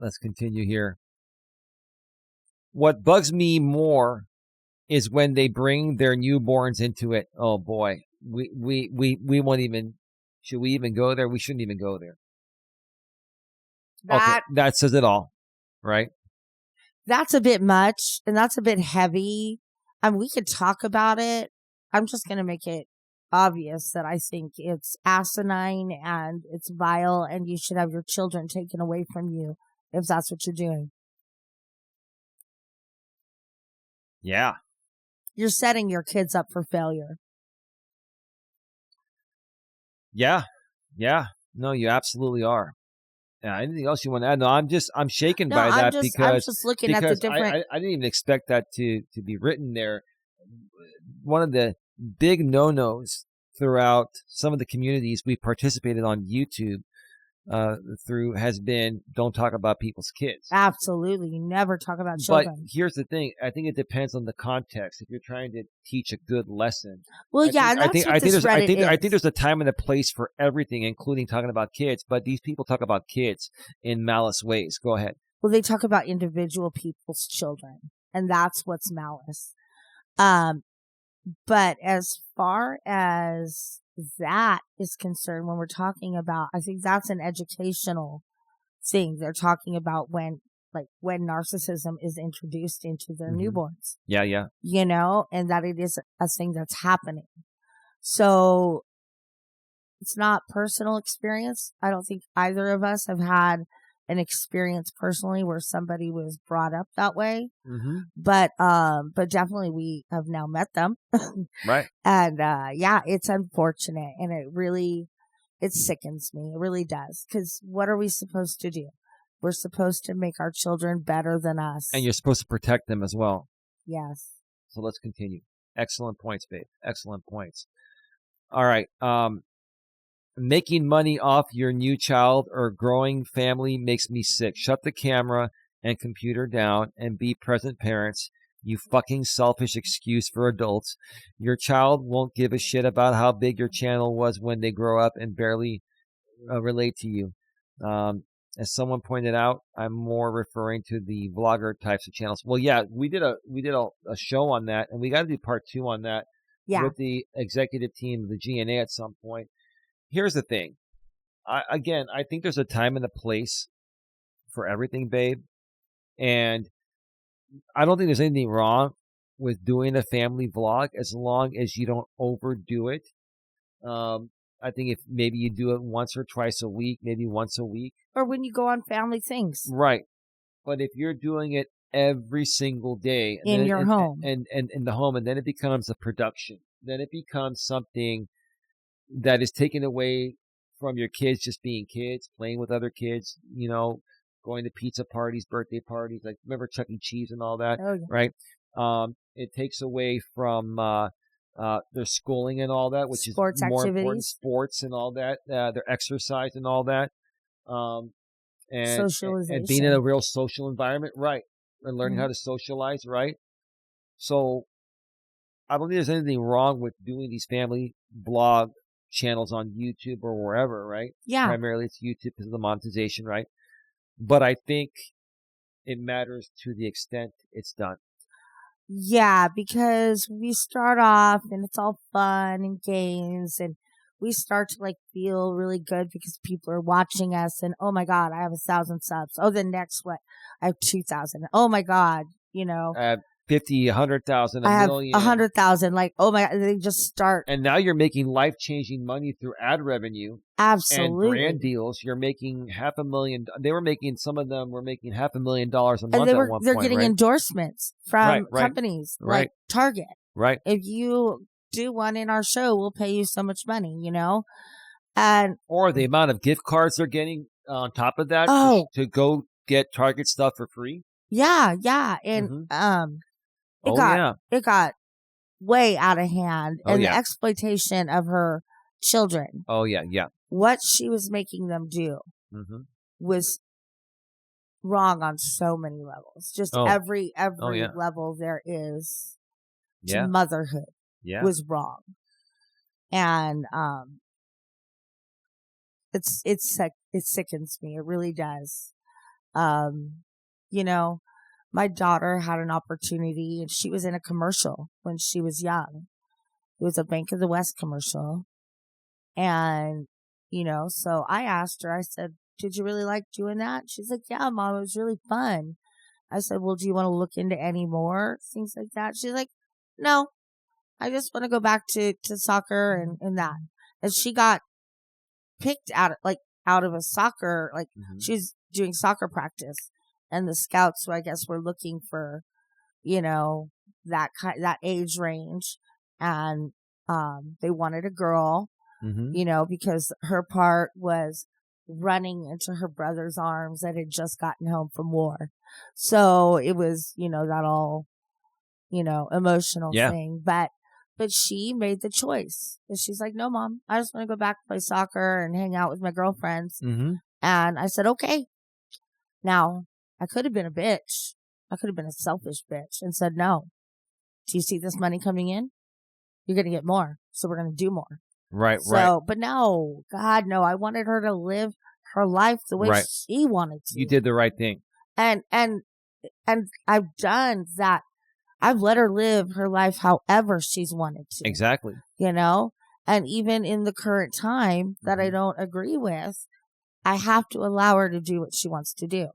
Let's continue here. What bugs me more is when they bring their newborns into it. Oh boy, we won't even. Should we even go there? We shouldn't even go there. That says it all, right? That's a bit much, and that's a bit heavy. We could talk about it. I'm just gonna make it obvious that I think it's asinine and it's vile, and you should have your children taken away from you if that's what you're doing. Yeah. You're setting your kids up for failure. Yeah. No, you absolutely are. Anything else you want to add? No, I'm shaken by that because I'm just looking at the different. I didn't even expect that to be written there. One of the big no-nos throughout some of the communities we participated on YouTube through has been don't talk about people's kids. Absolutely. You never talk about children. But here's the thing. I think it depends on the context. If you're trying to teach a good lesson. Well, I think there's a time and a place for everything, including talking about kids. But these people talk about kids in malice ways. Go ahead. Well, they talk about individual people's children, and that's what's malice. But as far as that is concerned, when we're talking about, I think that's an educational thing. They're talking about when narcissism is introduced into their newborns. Yeah. You know, and that it is a thing that's happening. So it's not personal experience. I don't think either of us have had an experience personally where somebody was brought up that way. But definitely we have now met them. Right. And, it's unfortunate, and it sickens me. It really does. 'Cause what are we supposed to do? We're supposed to make our children better than us. And you're supposed to protect them as well. Yes. So let's continue. Excellent points, babe. Excellent points. All right. Making money off your new child or growing family makes me sick. Shut the camera and computer down and be present parents. You fucking selfish excuse for adults. Your child won't give a shit about how big your channel was when they grow up and barely relate to you. As someone pointed out, I'm more referring to the vlogger types of channels. Well, yeah, we did a show on that, and we got to do part 2 on that with the executive team of the GNA at some point. Here's the thing. I think there's a time and a place for everything, babe. And I don't think there's anything wrong with doing a family vlog as long as you don't overdo it. I think if maybe you do it once or twice a week, maybe once a week. Or when you go on family things. Right. But if you're doing it every single day. In your home. And in the home, and then it becomes a production. Then it becomes something that is taken away from your kids just being kids, playing with other kids, going to pizza parties, birthday parties, like remember Chuck E. Cheese and all that, Oh, yeah. right? It takes away from their schooling and all that, which Sports is more activities. important, sports and all that, their exercise and all that, and Socialization. being in a real social environment, right? And learning how to socialize, right? So I don't think there's anything wrong with doing these family blog channels on YouTube or wherever, right? Yeah. Primarily it's YouTube because of the monetization, right? But I think it matters to the extent it's done. Yeah, because we start off and it's all fun and games, and we start to like feel really good because people are watching us, and oh my God, I have 1,000 subs. Oh, the next what? I have 2,000. Oh my God, 50, 100,000, I have million. 100,000. Like, oh my God, they just start. And now you're making life-changing money through ad revenue. Absolutely. And brand deals. You're making $500,000. Some of them were making $500,000 a month and at one point. They're getting right? endorsements from companies like Target. Right. If you do one in our show, we'll pay you so much money, and or the amount of gift cards they're getting on top of that to go get Target stuff for free. Yeah, and it got way out of hand, and the exploitation of her children. Oh yeah. What she was making them do was wrong on so many levels. Just every level there is to motherhood was wrong, and it sickens me. It really does. My daughter had an opportunity, and she was in a commercial when she was young. It was a Bank of the West commercial. And, so I asked her, I said, did you really like doing that? She's like, yeah, Mom, it was really fun. I said, well, do you want to look into any more things like that? She's like, no, I just want to go back to soccer and that. And she got picked out of a soccer, she's doing soccer practice. And the scouts, who I guess were looking for, that age range, and they wanted a girl, because her part was running into her brother's arms that had just gotten home from war. So it was, that all, emotional thing. But she made the choice. And she's like, no, Mom, I just want to go back and play soccer and hang out with my girlfriends. And I said, okay. Now, I could have been a bitch. I could have been a selfish bitch and said, no. Do you see this money coming in? You're going to get more. So we're going to do more. Right. But no, God, no. I wanted her to live her life the way she wanted to. You did the right thing. And I've done that. I've let her live her life however she's wanted to. Exactly. And even in the current time that I don't agree with, I have to allow her to do what she wants to do.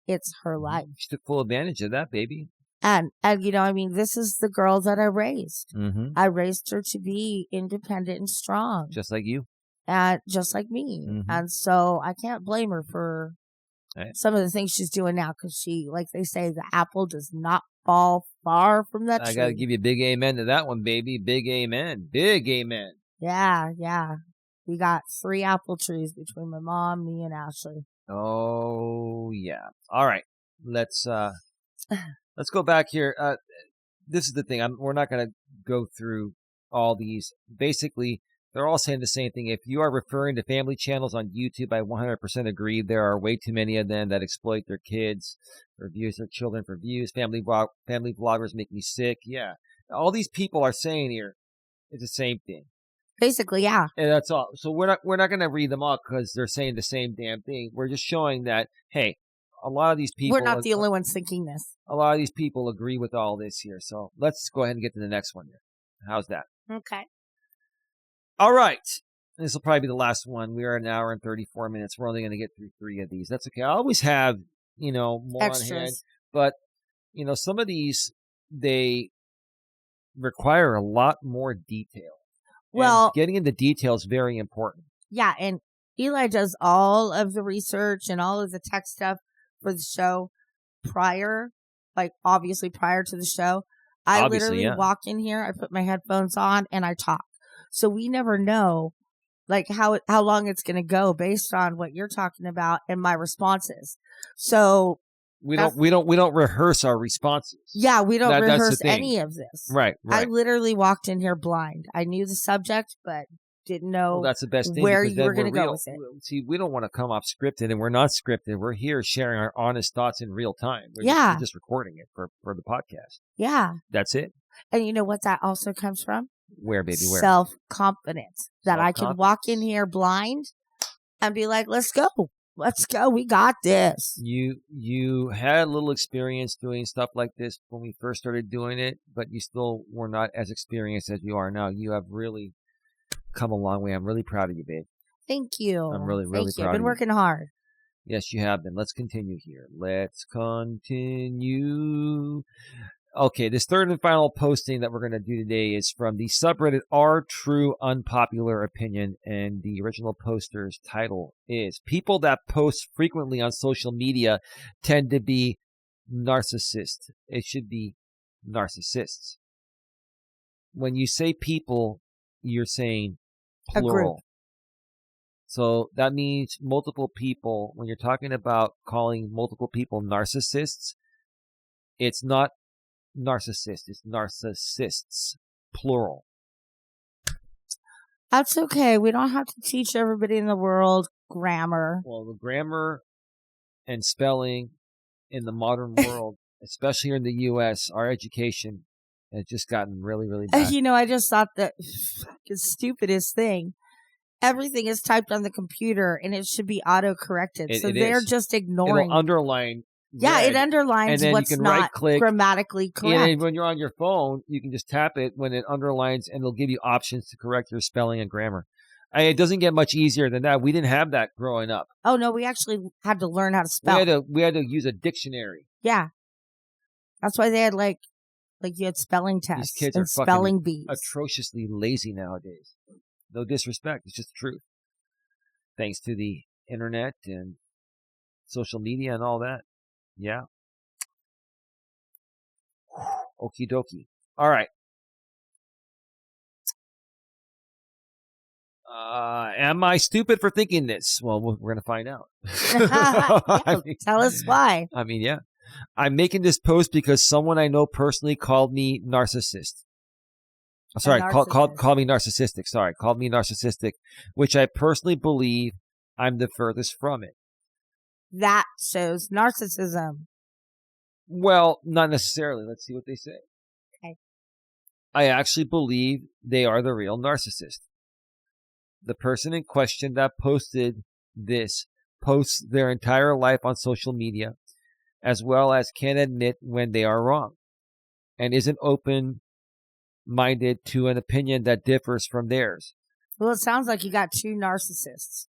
It's her life. She took full advantage of that, baby. And this is the girl that I raised. I raised her to be independent and strong. Just like you. And just like me. And so I can't blame her for some of the things she's doing now, because like they say, the apple does not fall far from that tree. I got to give you a big amen to that one, baby. Big amen. Big amen. Yeah. We got 3 apple trees between my mom, me, and Ashley. Oh, yeah. All right. Let's go back here. This is the thing. We're not going to go through all these. Basically, they're all saying the same thing. If you are referring to family channels on YouTube, I 100% agree. There are way too many of them that exploit their kids, or abuse their children for views. Family vloggers make me sick. Yeah. All these people are saying here is the same thing. Basically, yeah. And that's all. So we're not going to read them all because they're saying the same damn thing. We're just showing that, hey, a lot of these people. We're not the only ones thinking this. A lot of these people agree with all this here. So let's go ahead and get to the next one here. How's that? Okay. All right. This will probably be the last one. We are an hour and 34 minutes. We're only going to get through 3 of these. That's okay. I always have, more extras on hand. But, some of these, they require a lot more detail. Well, and getting into detail is very important. Yeah, and Eli does all of the research and all of the tech stuff for the show obviously prior to the show. I literally walk in here, I put my headphones on, and I talk. So we never know like how long it's going to go based on what you're talking about and my responses. So we don't rehearse our responses. Yeah, we don't That's the rehearse thing. any of this. Right. I literally walked in here blind. I knew the subject, but didn't know that's the best thing, where you were going to go with it. See, we don't want to come off scripted, and we're not scripted. We're here sharing our honest thoughts in real time. We're just recording it for the podcast. Yeah. That's it. And you know what that also comes from? Where, baby? Where? Self-confidence. That I can walk in here blind and be like, let's go. Let's go. We got this. You had a little experience doing stuff like this when we first started doing it, but you still were not as experienced as you are now. You have really come a long way. I'm really proud of you, babe. Thank you. I'm really proud of you. I've been working hard. Yes, you have been. Let's continue here. Let's continue. Okay, this third and final posting that we're going to do today is from the subreddit R True Unpopular Opinion, and the original poster's title is "People that post frequently on social media tend to be narcissists." It should be narcissists. When you say people, you're saying plural. A group. So that means multiple people. When you're talking about calling multiple people narcissists, it's not narcissist, it's narcissists, plural. That's okay. We don't have to teach everybody in the world grammar. Well, the grammar and spelling in the modern world, especially here in the U.S., our education has just gotten really, really bad. You know, I just thought the stupidest thing. Everything is typed on the computer, and it should be auto-corrected. So they're just ignoring. It'll underline. Yeah, it underlines what's not grammatically correct. And when you're on your phone, you can just tap it when it underlines, and it'll give you options to correct your spelling and grammar. It doesn't get much easier than that. We didn't have that growing up. Oh, no, we actually had to learn how to spell. We had to use a dictionary. Yeah. That's why they had, like you had spelling tests. These kids and are spelling bees. Atrociously lazy nowadays. No disrespect. It's just the truth. Thanks to the internet and social media and all that. Yeah. Okie dokie. All right. Am I stupid for thinking this? Well, we're going to find out. Tell us why. I mean, yeah. I'm making this post because someone I know personally called me narcissist. Sorry, called me narcissistic. Sorry, called me narcissistic, which I personally believe I'm the furthest from it. That shows narcissism. Well, not necessarily. Let's see what they say. Okay. I actually believe they are the real narcissist. The person in question that posted this posts their entire life on social media, as well as can't admit when they are wrong, and isn't open-minded to an opinion that differs from theirs. Well, it sounds like you got two narcissists,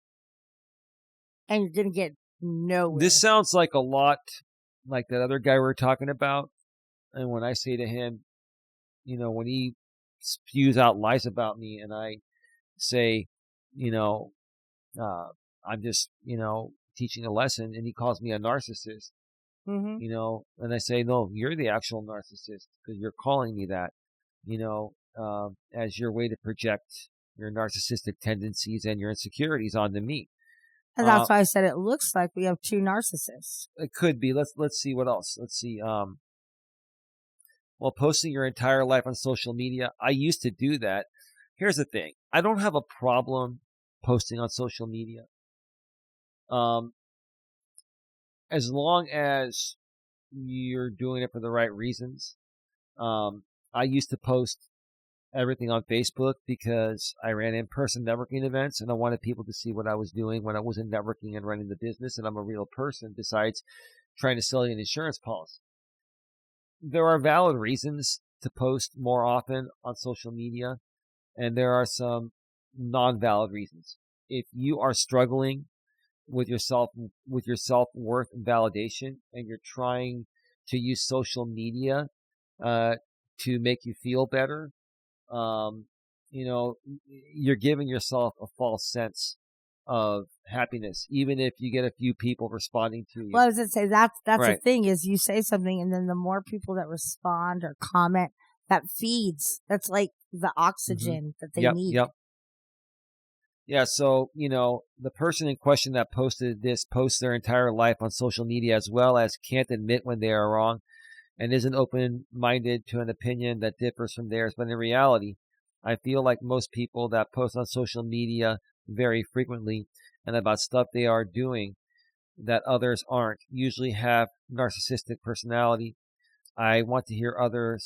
and you're going to get nowhere. This sounds like a lot like that other guy we were talking about. And when I say to him, you know, when he spews out lies about me and I say, you know, I'm just, you know, teaching a lesson, and he calls me a narcissist, you know, and I say, no, you're the actual narcissist because you're calling me that, you know, as your way to project your narcissistic tendencies and your insecurities onto me. And that's why I said it looks like we have two narcissists. It could be. Let's see what else. Let's see. Well, posting your entire life on social media, I used to do that. Here's the thing. I don't have a problem posting on social media. As long as you're doing it for the right reasons. I used to post everything on Facebook because I ran in-person networking events and I wanted people to see what I was doing when I wasn't networking and running the business, and I'm a real person besides trying to sell you an insurance policy. There are valid reasons to post more often on social media, and there are some non-valid reasons. If you are struggling with your self-worth and validation, and you're trying to use social media to make you feel better, you know, you're giving yourself a false sense of happiness, even if you get a few people responding to you. Well, I was going to say that's right. The thing is you say something, and then the more people that respond or comment, that feeds. That's like the oxygen that they need. Yep. Yeah, so, the person in question that posted this posts their entire life on social media, as well as can't admit when they are wrong and isn't open-minded to an opinion that differs from theirs. But in reality, I feel like most people that post on social media very frequently and about stuff they are doing that others aren't usually have narcissistic personality. I want to hear other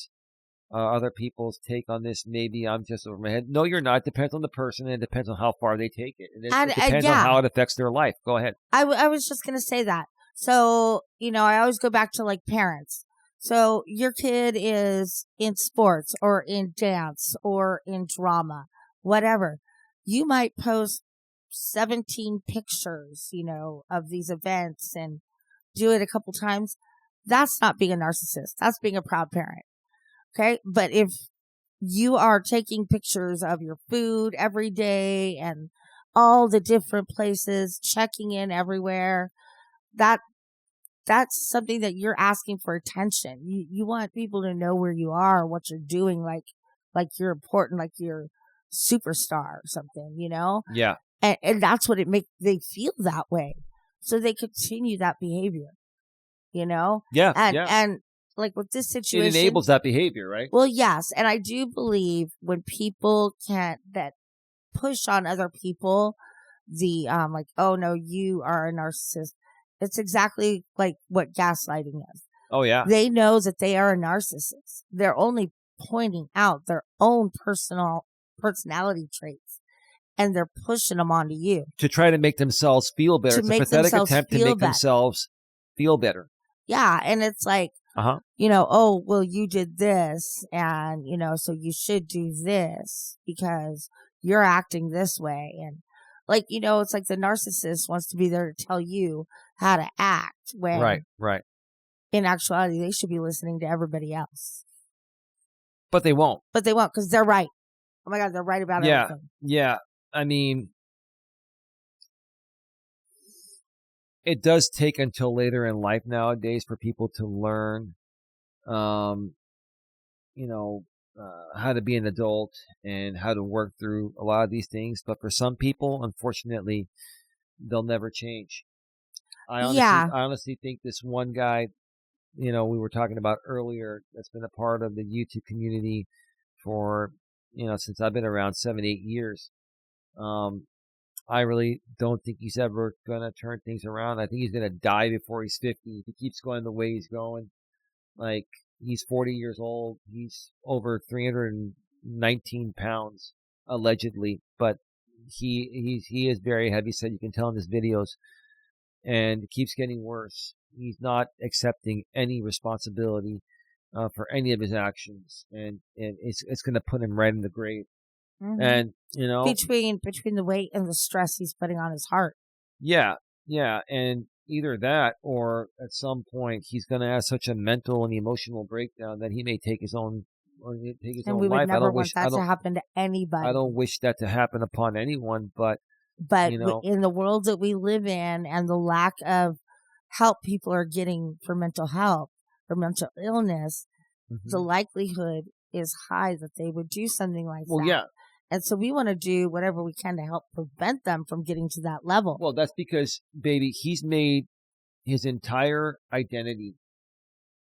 people's take on this. Maybe I'm just over my head. No, you're not. It depends on the person, and it depends on how far they take it. And it depends on how it affects their life. Go ahead. I was just going to say that. So, I always go back to like parents. So your kid is in sports or in dance or in drama, whatever. You might post 17 pictures, of these events and do it a couple times. That's not being a narcissist. That's being a proud parent. Okay. But if you are taking pictures of your food every day and all the different places, checking in everywhere, that's something that you're asking for attention. You want people to know where you are, what you're doing, like you're important, like you're superstar or something, Yeah. And that's what they feel that way. So they continue that behavior, Yeah. And like with this situation, it enables that behavior, right? Well, yes. And I do believe when people that push on other people, like, oh no, you are a narcissist. It's exactly like what gaslighting is. Oh yeah. They know that they are a narcissist. They're only pointing out their own personality traits, and they're pushing them onto you to try to make themselves feel better. It's a pathetic attempt to make themselves feel better. Yeah, and it's like, oh, well, you did this, and, so you should do this because you're acting this way. And like, it's like the narcissist wants to be there to tell you how to act when right. In actuality, they should be listening to everybody else. But they won't. Because they're right. Oh my God, they're right about everything. Yeah. I mean, it does take until later in life nowadays for people to learn, how to be an adult and how to work through a lot of these things. But for some people, unfortunately, they'll never change. I honestly think this one guy, we were talking about earlier, that's been a part of the YouTube community for, since I've been around 7-8 years. I really don't think he's ever going to turn things around. I think he's going to die before he's 50. If he keeps going the way he's going, like, he's 40 years old. He's over 319 pounds, allegedly. But he is very heavy set. You can tell in his videos. And it keeps getting worse. He's not accepting any responsibility for any of his actions. And it's going to put him right in the grave. Mm-hmm. And, between the weight and the stress he's putting on his heart. Yeah. And either that or at some point he's going to have such a mental and emotional breakdown that he may take his own life. And we would never want that to happen to anybody. I don't wish that to happen upon anyone, but in the world that we live in and the lack of help people are getting for mental health or mental illness, the likelihood is high that they would do something like that. Well, yeah. And so we want to do whatever we can to help prevent them from getting to that level. Well, that's because, baby, he's made his entire identity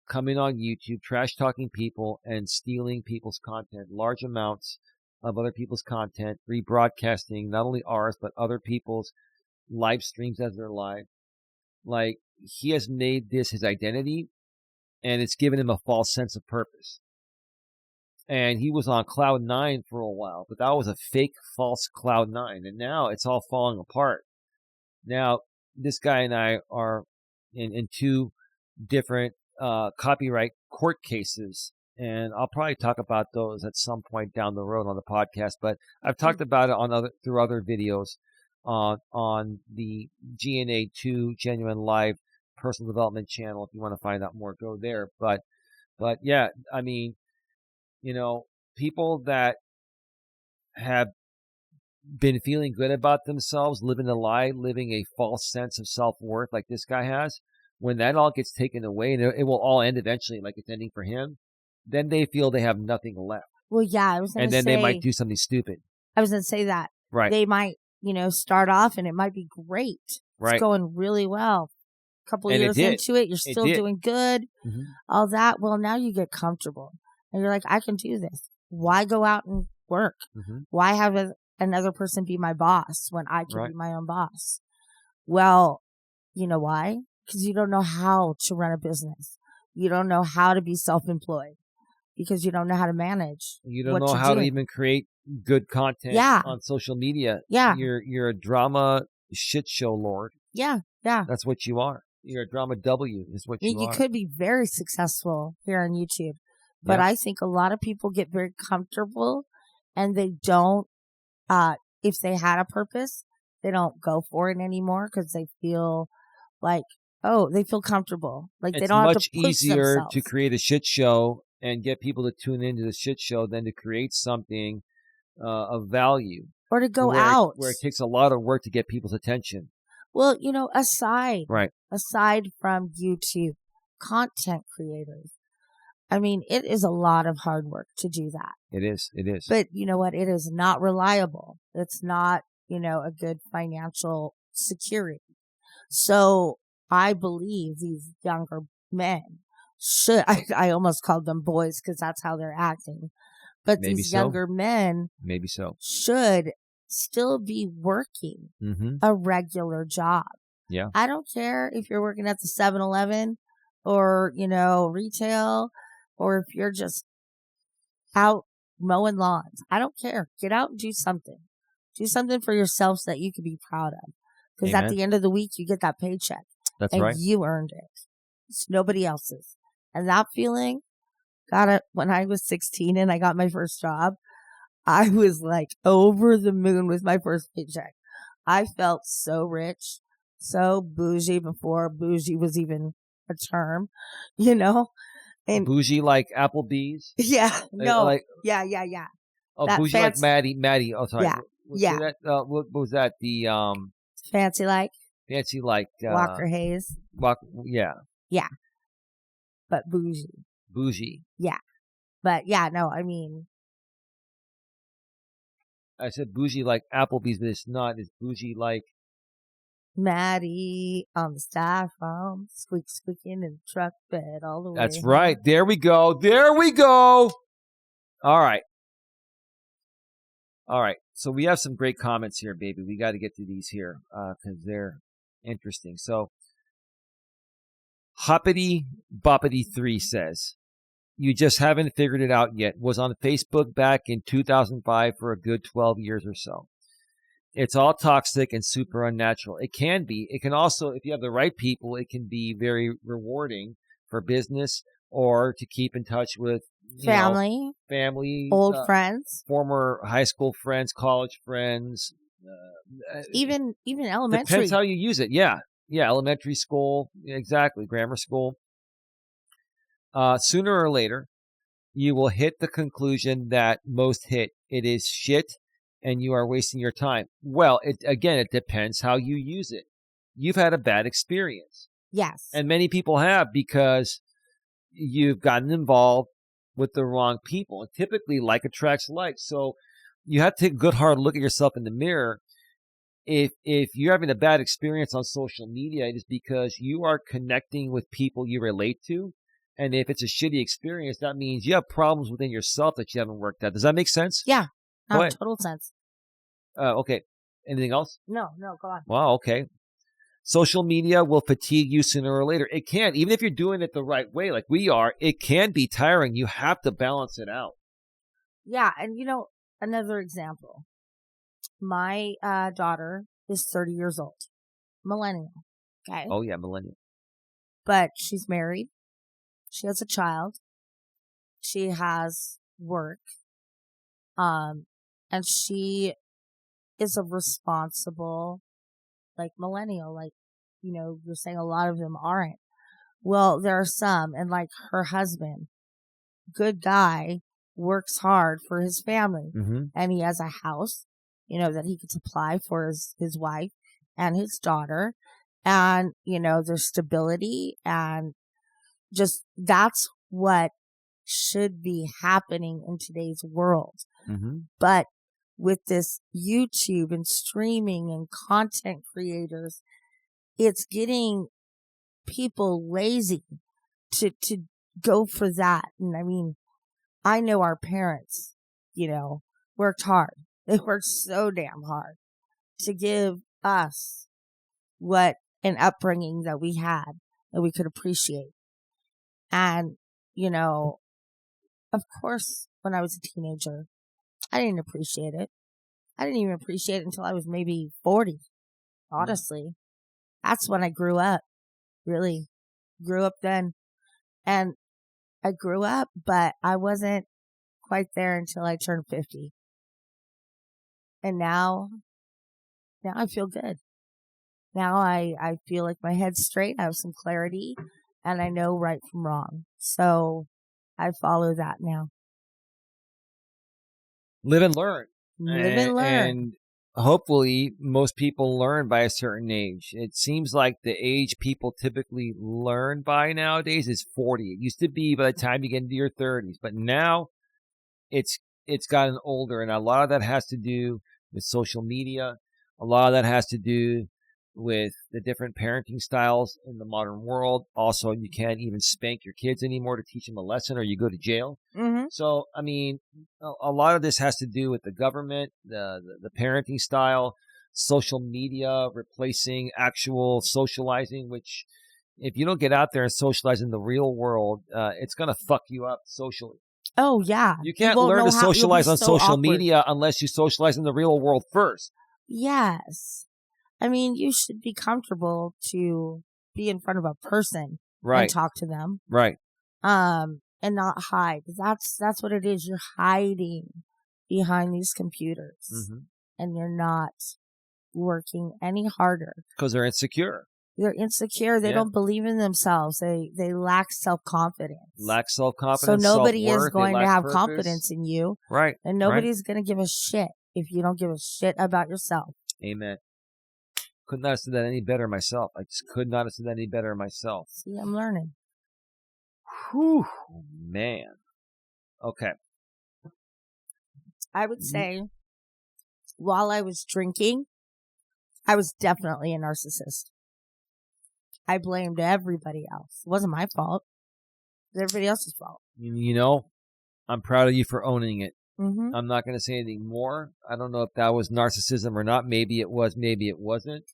coming on YouTube, trash-talking people and stealing people's content, large amounts of other people's content, rebroadcasting not only ours, but other people's live streams as they're live. Like, he has made this his identity, and it's given him a false sense of purpose. And he was on cloud 9 for a while, but that was a fake, false cloud 9. And now it's all falling apart. Now, this guy and I are in two different copyright court cases. And I'll probably talk about those at some point down the road on the podcast. But I've talked about it through other videos on the GNA2 Genuine Live Personal Development channel. If you want to find out more, go there. But yeah, I mean, people that have been feeling good about themselves, living a lie, living a false sense of self-worth like this guy has, when that all gets taken away, and it will all end eventually like it's ending for him, then they feel they have nothing left. Well, yeah, I was going to say. And then they might do something stupid. I was going to say that. Right. They might start off and it might be great. Right. It's going really well. A couple And it years did. into it, you're still doing good. Mm-hmm. All that. Well, now you get comfortable and you're like, I can do this. Why go out and work? Mm-hmm. Why have another person be my boss when I can Right. be my own boss? Well, you know why? Because you don't know how to run a business. You don't know how to be self-employed because you don't know how to manage. You don't know how to even create good content on social media. Yeah. You're a drama shit show lord. Yeah. Yeah. That's what you are. You're a drama W is what you are. You could be very successful here on YouTube, but I think a lot of people get very comfortable and they don't, if they had a purpose, they don't go for it anymore because they feel like, they feel comfortable. Like they don't have to push themselves. It's much easier to create a shit show and get people to tune into the shit show than to create something of value. Or to go out. Where it takes a lot of work to get people's attention. Well, aside from YouTube, content creators, I mean, it is a lot of hard work to do that. It is. But you know what? It is not reliable. It's not, a good financial security. So I believe these younger men should, I almost called them boys because that's how they're acting. But these younger men should still be working a regular job. Yeah. I don't care if you're working at the 7-Eleven or, retail, or if you're just out mowing lawns. I don't care. Get out and do something. Do something for yourself so that you can be proud of. Because at the end of the week, you get that paycheck. That's right. And you earned it. It's nobody else's. And that feeling, when I was 16 and I got my first job, I was like over the moon with my first paycheck. I felt so rich, so bougie before bougie was even a term, And bougie like Applebee's? Yeah. No. Yeah. Oh, that bougie like Maddie. Oh, sorry. Yeah. What was that? The fancy like Walker Hayes. Yeah. Yeah. But bougie. Bougie. Yeah. But yeah, no, I mean, I said bougie like Applebee's, but it's not. It's bougie like Maddie on the styrofoam, squeaking in the truck bed all the way. That's right. There we go. All right. So we have some great comments here, baby. We got to get to these here because they're interesting. So Hoppity Boppity 3 says, you just haven't figured it out yet. Was on Facebook back in 2005 for a good 12 years or so. It's all toxic and super unnatural. It can be. It can also, if you have the right people, it can be very rewarding for business or to keep in touch with family, old friends, former high school friends, college friends, even elementary. Depends how you use it. Yeah, elementary school, exactly, grammar school. Sooner or later, you will hit the conclusion that most hit. It is shit, and you are wasting your time. Well, it depends how you use it. You've had a bad experience. Yes. And many people have because you've gotten involved with the wrong people. And typically, like attracts like. So you have to take a good hard look at yourself in the mirror. If you're having a bad experience on social media, it is because you are connecting with people you relate to. And if it's a shitty experience, that means you have problems within yourself that you haven't worked out. Does that make sense? Yeah. Total sense. Okay. Anything else? No, go on. Wow, okay. Social media will fatigue you sooner or later. It can. Even if you're doing it the right way, like we are, it can be tiring. You have to balance it out. Yeah. And, another example. My daughter is 30 years old. Millennial. Okay. Oh, yeah, millennial. But she's married. She has a child. She has work. And she is a responsible, millennial. You're saying a lot of them aren't. Well, there are some, and her husband, good guy, works hard for his family. Mm-hmm. And he has a house, that he could supply for his wife and his daughter. And, there's stability and just that's what should be happening in today's world. Mm-hmm. But with this YouTube and streaming and content creators, it's getting people lazy to go for that. And I mean, I know our parents, worked hard. They worked so damn hard to give us what an upbringing that we had that we could appreciate. And, of course, when I was a teenager, I didn't appreciate it. I didn't even appreciate it until I was maybe 40. Honestly, that's when I grew up. Really grew up then. And I grew up, but I wasn't quite there until I turned 50. And now I feel good. Now I feel like my head's straight. I have some clarity and I know right from wrong. So I follow that now. Live and learn. Live and learn. And hopefully most people learn by a certain age. It seems like the age people typically learn by nowadays is 40. It used to be by the time you get into your 30s, but now it's gotten older, and a lot of that has to do with social media. A lot of that has to do with the different parenting styles in the modern world. Also, you can't even spank your kids anymore to teach them a lesson, or you go to jail. Mm-hmm. So, I mean, a lot of this has to do with the government, the parenting style, social media replacing actual socializing, which if you don't get out there and socialize in the real world, it's going to fuck you up socially. Oh, yeah. You can't learn to socialize on social media unless you socialize in the real world first. Yes. I mean, you should be comfortable to be in front of a person and talk to them. Right. And not hide. That's what it is. You're hiding behind these computers. Mm-hmm. And you're not working any harder. Because they're insecure. They're insecure. They don't believe in themselves. They lack self-confidence. So nobody is going to have confidence in you. Right. And nobody's going to give a shit if you don't give a shit about yourself. Amen. Could not have said that any better myself. I just could not have said that any better myself. See, I'm learning. Whew, man. Okay. I would say while I was drinking, I was definitely a narcissist. I blamed everybody else. It wasn't my fault. It was everybody else's fault. I'm proud of you for owning it. Mm-hmm. I'm not going to say anything more. I don't know if that was narcissism or not. Maybe it was, maybe it wasn't.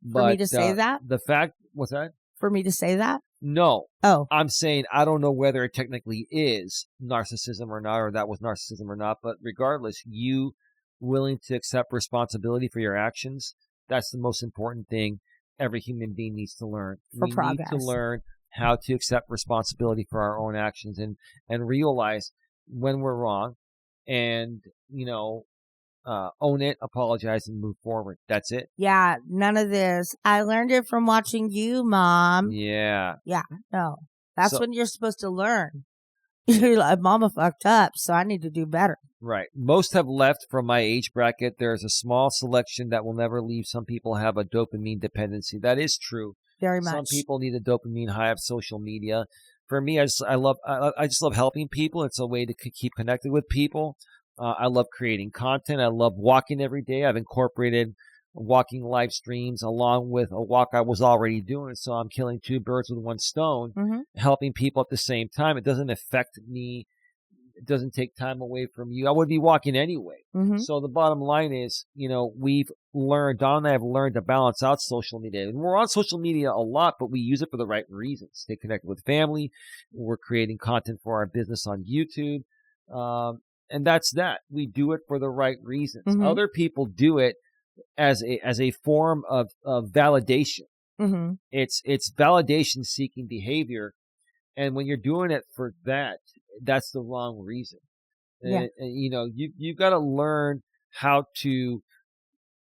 But, for me to say that? The fact, what's that? For me to say that? No. Oh. I'm saying I don't know whether it technically is narcissism or not, or that was narcissism or not. But regardless, you willing to accept responsibility for your actions, that's the most important thing every human being needs to learn. We need to learn how to accept responsibility for our own actions and realize when we're wrong and, own it, apologize, and move forward. That's it. Yeah, none of this. I learned it from watching you, Mom. Yeah. Yeah, no. That's when you're supposed to learn. You're like, Mama fucked up, so I need to do better. Right. Most have left from my age bracket. There's a small selection that will never leave. Some people have a dopamine dependency. That is true. Very much. Some people need a dopamine high of social media. For me, I just love helping people. It's a way to keep connected with people. I love creating content. I love walking every day. I've incorporated walking live streams along with a walk I was already doing. So I'm killing two birds with one stone, helping people at the same time. It doesn't affect me. It doesn't take time away from you. I would be walking anyway. Mm-hmm. So the bottom line is, we've learned, Don and I have learned to balance out social media. And we're on social media a lot, but we use it for the right reasons. Stay connected with family. We're creating content for our business on YouTube. And that's that. We do it for the right reasons. Mm-hmm. Other people do it as a form of validation. Mm-hmm. It's validation seeking behavior. And when you're doing it for that, that's the wrong reason. Yeah. And, you've got to learn how to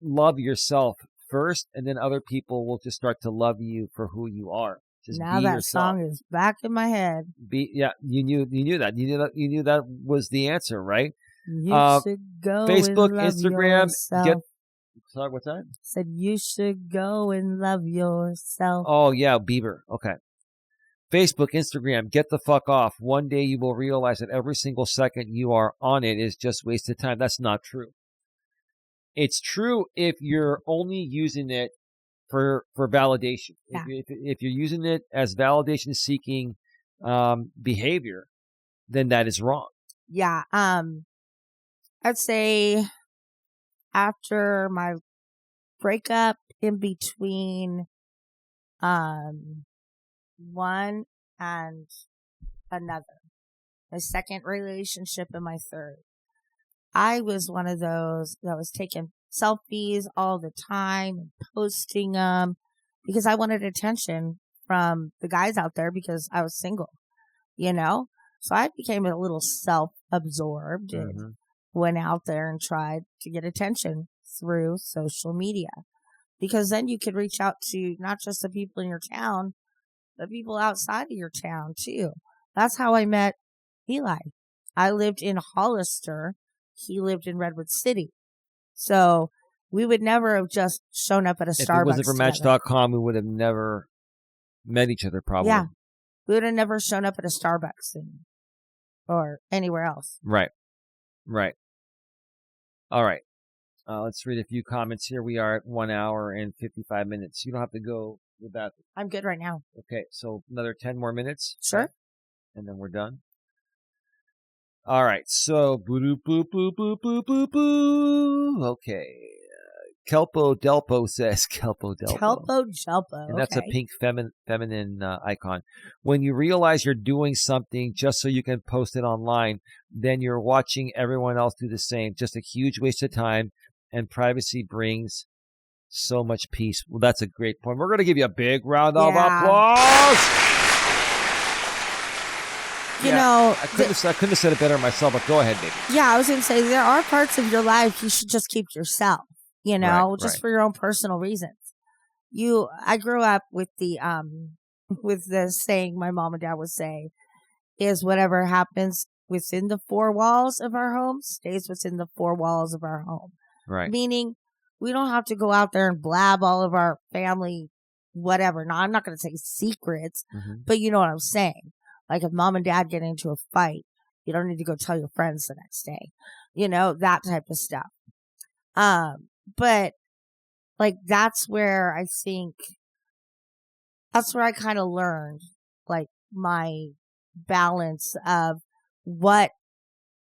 love yourself first, and then other people will just start to love you for who you are. Just now be that yourself. Song is back in my head. You knew that. You knew that was the answer, right? You should go Facebook, and love Instagram, yourself. Sorry, what's that? Said you should go and love yourself. Oh yeah, Bieber. Okay. Facebook, Instagram, get the fuck off. One day you will realize that every single second you are on it is just wasted time. That's not true. It's true if you're only using it for validation. Yeah. If you're using it as validation seeking behavior, then that is wrong. Yeah. I'd say after my breakup, in between one and another, my second relationship and my third, I was one of those that was taking selfies all the time and posting them because I wanted attention from the guys out there because I was single, So I became a little self-absorbed and went out there and tried to get attention through social media, because then you could reach out to not just the people in your town, but people outside of your town too. That's how I met Eli. I lived in Hollister. He lived in Redwood City. So we would never have just shown up at a Starbucks. If it wasn't for Match.com, we would have never met each other probably. Yeah. We would have never shown up at a Starbucks or anywhere else. Right. All right. Let's read a few comments here. We are at 1 hour and 55 minutes. You don't have to go to the bathroom. I'm good right now. Okay. So another 10 more minutes. Sure. And then we're done. All right. So, boo boo boo boo boo boo boo. Okay. Kelpo Delpo says, Kelpo Delpo. Kelpo Delpo. And that's a pink feminine icon. When you realize you're doing something just so you can post it online, then you're watching everyone else do the same. Just a huge waste of time, and privacy brings so much peace. Well, that's a great point. We're going to give you a big round of applause. I couldn't have said it better myself, but go ahead, baby. Yeah, I was going to say, there are parts of your life you should just keep to yourself, just for your own personal reasons. I grew up with the saying my mom and dad would say is whatever happens within the four walls of our home stays within the four walls of our home. Right. Meaning we don't have to go out there and blab all of our family, whatever. Now, I'm not going to say secrets, but you know what I'm saying. Like if mom and dad get into a fight, you don't need to go tell your friends the next day, that type of stuff. But like, that's where I kind of learned like my balance of what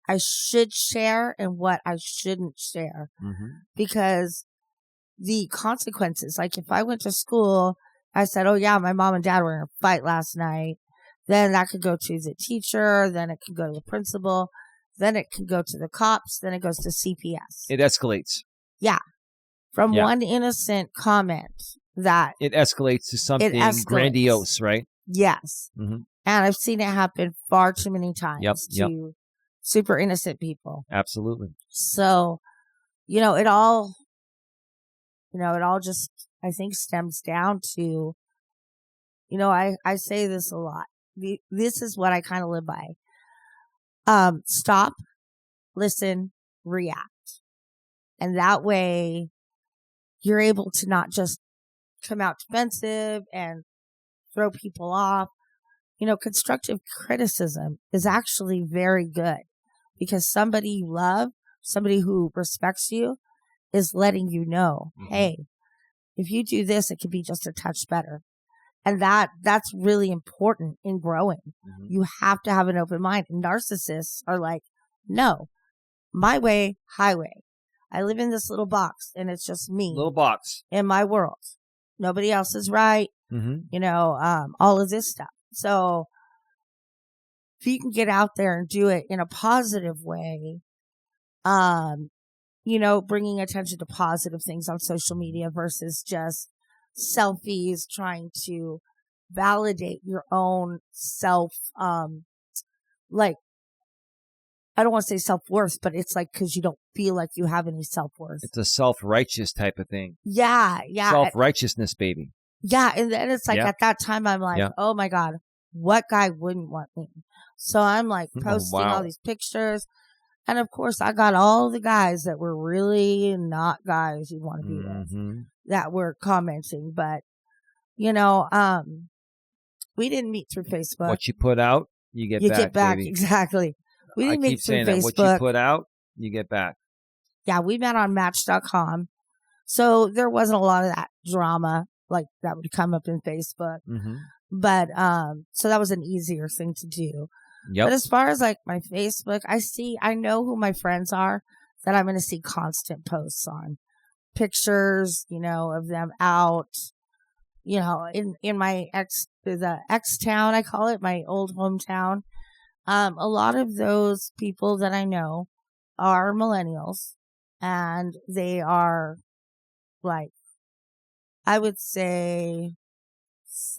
I should share and what I shouldn't share, because the consequences, like if I went to school, I said, oh yeah, my mom and dad were in a fight last night. Then that could go to the teacher. Then it could go to the principal. Then it could go to the cops. Then it goes to CPS. It escalates. Yeah. From one innocent comment that... It escalates to something grandiose, right? Yes. And I've seen it happen far too many times to super innocent people. Absolutely. So, it all just, I think, stems down to, I say this a lot. This is what I kind of live by. Stop, listen, react. And that way you're able to not just come out defensive and throw people off. Constructive criticism is actually very good, because somebody you love, somebody who respects you, is letting you know, hey, if you do this, it could be just a touch better. And that's really important in growing. You have to have an open mind. And narcissists are like, no, my way, highway. I live in this little box and it's just me. Little box. In my world. Nobody else is right. All of this stuff. So if you can get out there and do it in a positive way, bringing attention to positive things on social media versus just selfies, trying to validate your own self, I don't want to say self-worth, but it's like because you don't feel like you have any self-worth. It's a self-righteous type of thing. Yeah. Self-righteousness, baby. Yeah, and then it's like at that time I'm like, oh my God, what guy wouldn't want me? So I'm like posting all these pictures. And of course, I got all the guys that were really not guys you'd want to be with that were commenting. But, we didn't meet through Facebook. What you put out, you get back, baby. Exactly. We didn't meet through Facebook. What you put out, you get back. Yeah, we met on Match.com. So there wasn't a lot of that drama like that would come up in Facebook. Mm-hmm. But so that was an easier thing to do. Yep. But as far as like my Facebook, I know who my friends are that I'm going to see constant posts on. Pictures, of them out, in my the X town, I call it, my old hometown. A lot of those people that I know are millennials, and they are like, I would say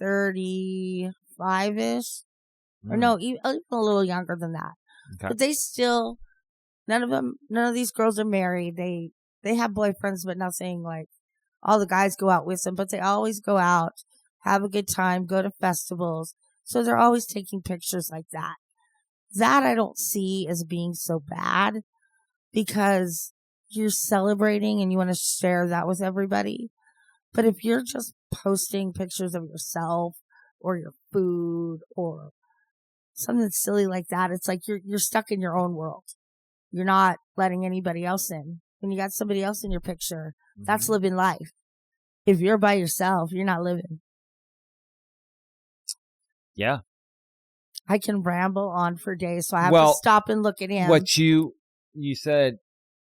35-ish, or no, even a little younger than that. Okay. But they still, none of these girls are married. They have boyfriends, but nothing like all the guys go out with them, but they always go out, have a good time, go to festivals. So they're always taking pictures like that. That I don't see as being so bad, because you're celebrating and you want to share that with everybody. But if you're just posting pictures of yourself or your food or something silly like that, it's like you're stuck in your own world. You're not letting anybody else in. When you got somebody else in your picture, that's living life. If you're by yourself, you're not living. Yeah. I can ramble on for days, so I have to stop and look at him. What you said,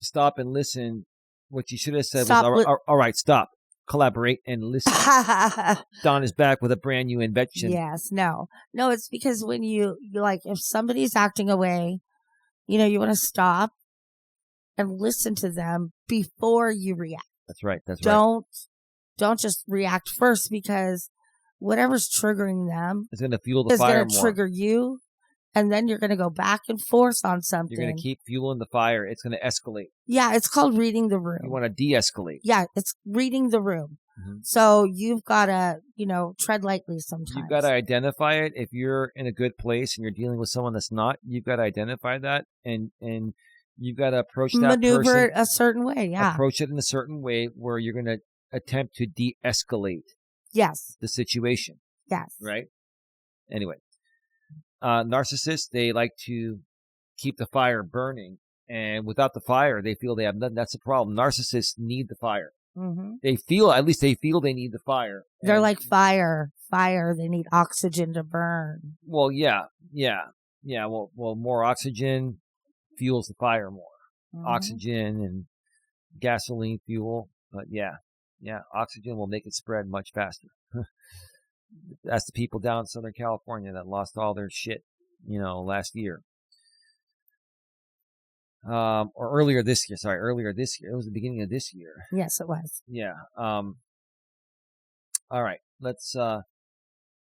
stop and listen. What you should have said was, all right, stop, collaborate, and listen. Don is back with a brand new invention. Yes, no, it's because when you like, if somebody's acting away, you want to stop and listen to them before you react. That's right. Don't just react first, because whatever's triggering them is going to fuel the fire more. It's going to trigger you, and then you're going to go back and forth on something. You're going to keep fueling the fire. It's going to escalate. Yeah, it's called reading the room. You want to de-escalate. Yeah, it's reading the room. Mm-hmm. So you've got to, tread lightly sometimes. You've got to identify it. If you're in a good place and you're dealing with someone that's not, you've got to identify that, and you've got to approach that maneuver it a certain way. Yeah, approach it in a certain way where you're going to attempt to de-escalate. Yes. The situation. Yes. Right? Anyway. Narcissists, they like to keep the fire burning. And without the fire, they feel they have nothing. That's the problem. Narcissists need the fire. Mm-hmm. They feel they need the fire. They're like fire. They need oxygen to burn. Well, yeah. Well, more oxygen fuels the fire more. Mm-hmm. Oxygen and gasoline fuel. But yeah, oxygen will make it spread much faster. That's the people down in Southern California that lost all their shit, last year. Or earlier this year. Sorry, earlier this year. It was the beginning of this year. Yes, it was. Yeah. All right. Let's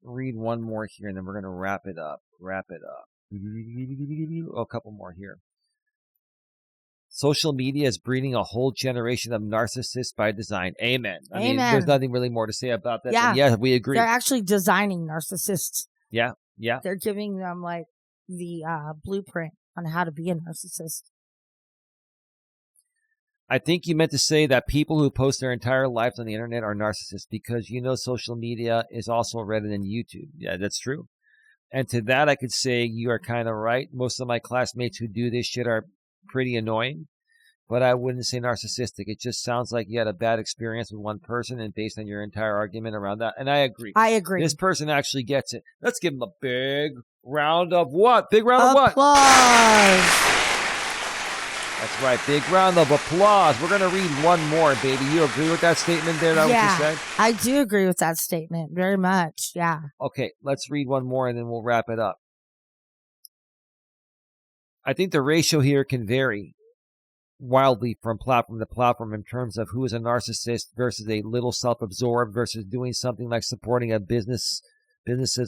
read one more here, and then we're going to wrap it up. A couple more here. Social media is breeding a whole generation of narcissists by design. Amen. I mean, there's nothing really more to say about that. Yeah, we agree. They're actually designing narcissists. Yeah. They're giving them like the blueprint on how to be a narcissist. I think you meant to say that people who post their entire lives on the internet are narcissists, because social media is also Reddit and YouTube. Yeah, that's true. And to that, I could say you are kind of right. Most of my classmates who do this shit are pretty annoying, but I wouldn't say narcissistic. It just sounds like you had a bad experience with one person, and based on your entire argument around that. And I agree. This person actually gets it. Let's give him a big round of what? Big round of what? Applause. That's right. Big round of applause. We're going to read one more, baby. You agree with that statement there? What you said? I do agree with that statement very much. Yeah. Okay. Let's read one more and then we'll wrap it up. I think the ratio here can vary wildly from platform to platform in terms of who is a narcissist versus a little self-absorbed versus doing something like supporting a business's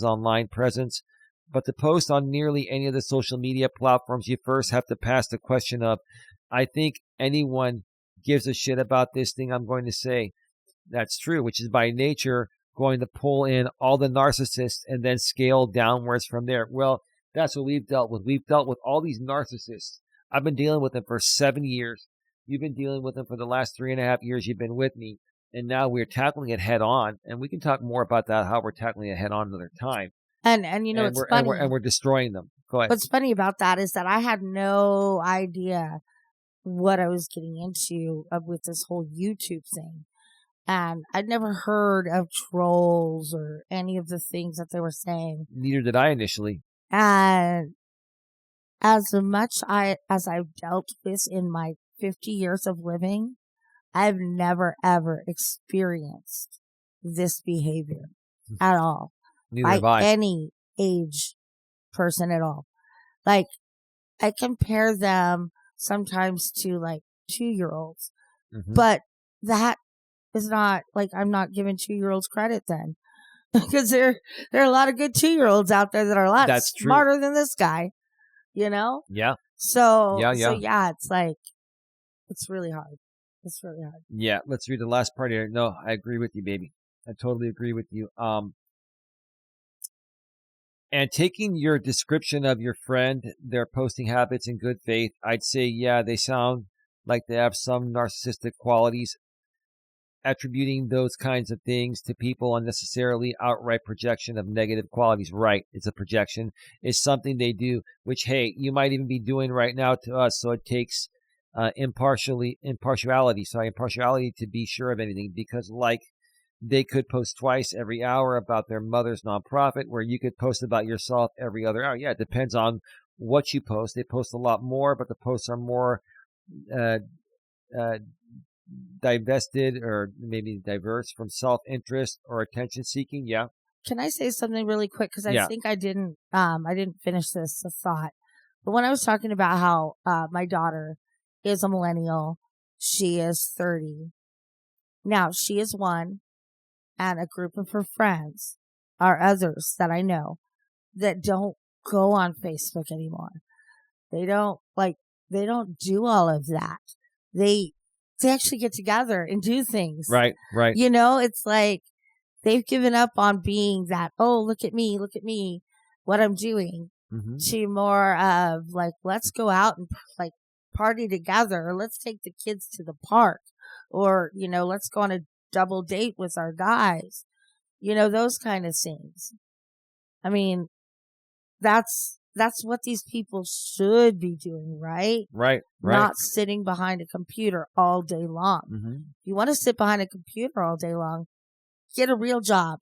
online presence. But to post on nearly any of the social media platforms, you first have to pass the question of, I think anyone gives a shit about this thing I'm going to say. That's true, which is by nature going to pull in all the narcissists and then scale downwards from there. Well, that's what we've dealt with. We've dealt with all these narcissists. I've been dealing with them for 7 years. You've been dealing with them for the last 3.5 years you've been with me. And now we're tackling it head on. And we can talk more about that, how we're tackling it head on another time. And it's funny. And we're destroying them. Go ahead. What's funny about that is that I had no idea what I was getting into with this whole YouTube thing. And I'd never heard of trolls or any of the things that they were saying. Neither did I initially. And as much as I've dealt with in my 50 years of living, I've never, ever experienced this behavior at all. Neither have I. Any age person at all. Like, I compare them sometimes to like 2-year-olds, but that is not like, I'm not giving 2-year-olds credit then, because there are a lot of good 2-year-olds out there that are a lot smarter than this guy, you know? Yeah. So yeah, it's like, it's really hard. It's really hard. Yeah. Let's read the last part here. No, I agree with you, baby. I totally agree with you. And taking your description of your friend, their posting habits in good faith, I'd say, yeah, they sound like they have some narcissistic qualities. Attributing those kinds of things to people unnecessarily outright projection of negative qualities. Right. It's a projection. It's something they do, which, hey, you might even be doing right now to us. So it takes impartiality to be sure of anything, because like they could post twice every hour about their mother's nonprofit, where you could post about yourself every other hour. Yeah, it depends on what you post. They post a lot more, but the posts are more divested or maybe diverse from self-interest or attention-seeking. Yeah. Can I say something really quick? Because I think I didn't finish this thought. But when I was talking about how my daughter is a millennial, she is 30. Now, she is one, and a group of her friends are others that I know that don't go on Facebook anymore. They don't do all of that. They actually get together and do things. Right. You know, it's like they've given up on being that, oh, look at me, what I'm doing, to more of like, let's go out and like party together, or let's take the kids to the park, or, you know, let's go on a double date with our guys, you know, those kind of things. I mean, that's what these people should be doing, right? Right. Not sitting behind a computer all day long. If you want to sit behind a computer all day long, get a real job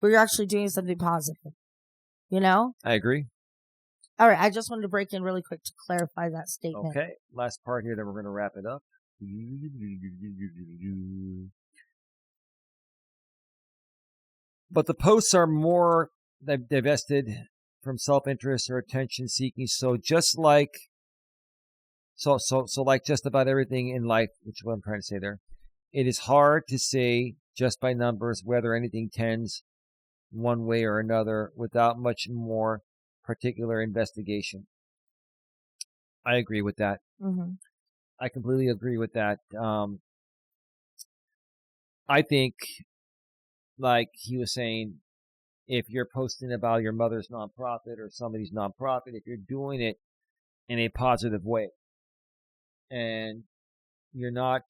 where you're actually doing something positive. You know? I agree. All right. I just wanted to break in really quick to clarify that statement. Okay. Last part here, then we're going to wrap it up. But the posts are more divested from self-interest or attention-seeking. So just like, so like just about everything in life, which is what I'm trying to say there, it is hard to say just by numbers whether anything tends one way or another without much more particular investigation. I agree with that. I completely agree with that. I think, like he was saying, if you're posting about your mother's nonprofit or somebody's nonprofit, if you're doing it in a positive way and you're not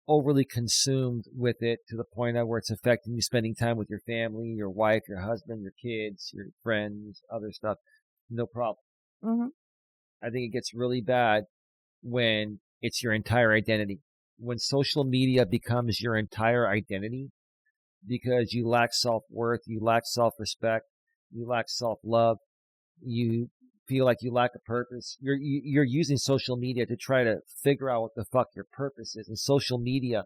overly consumed with it to the point of where it's affecting you spending time with your family, your wife, your husband, your kids, your friends, other stuff, no problem. I think it gets really bad when it's your entire identity. When social media becomes your entire identity, because you lack self-worth, you lack self-respect, you lack self-love, you feel like you lack a purpose. You're using social media to try to figure out what the fuck your purpose is, and social media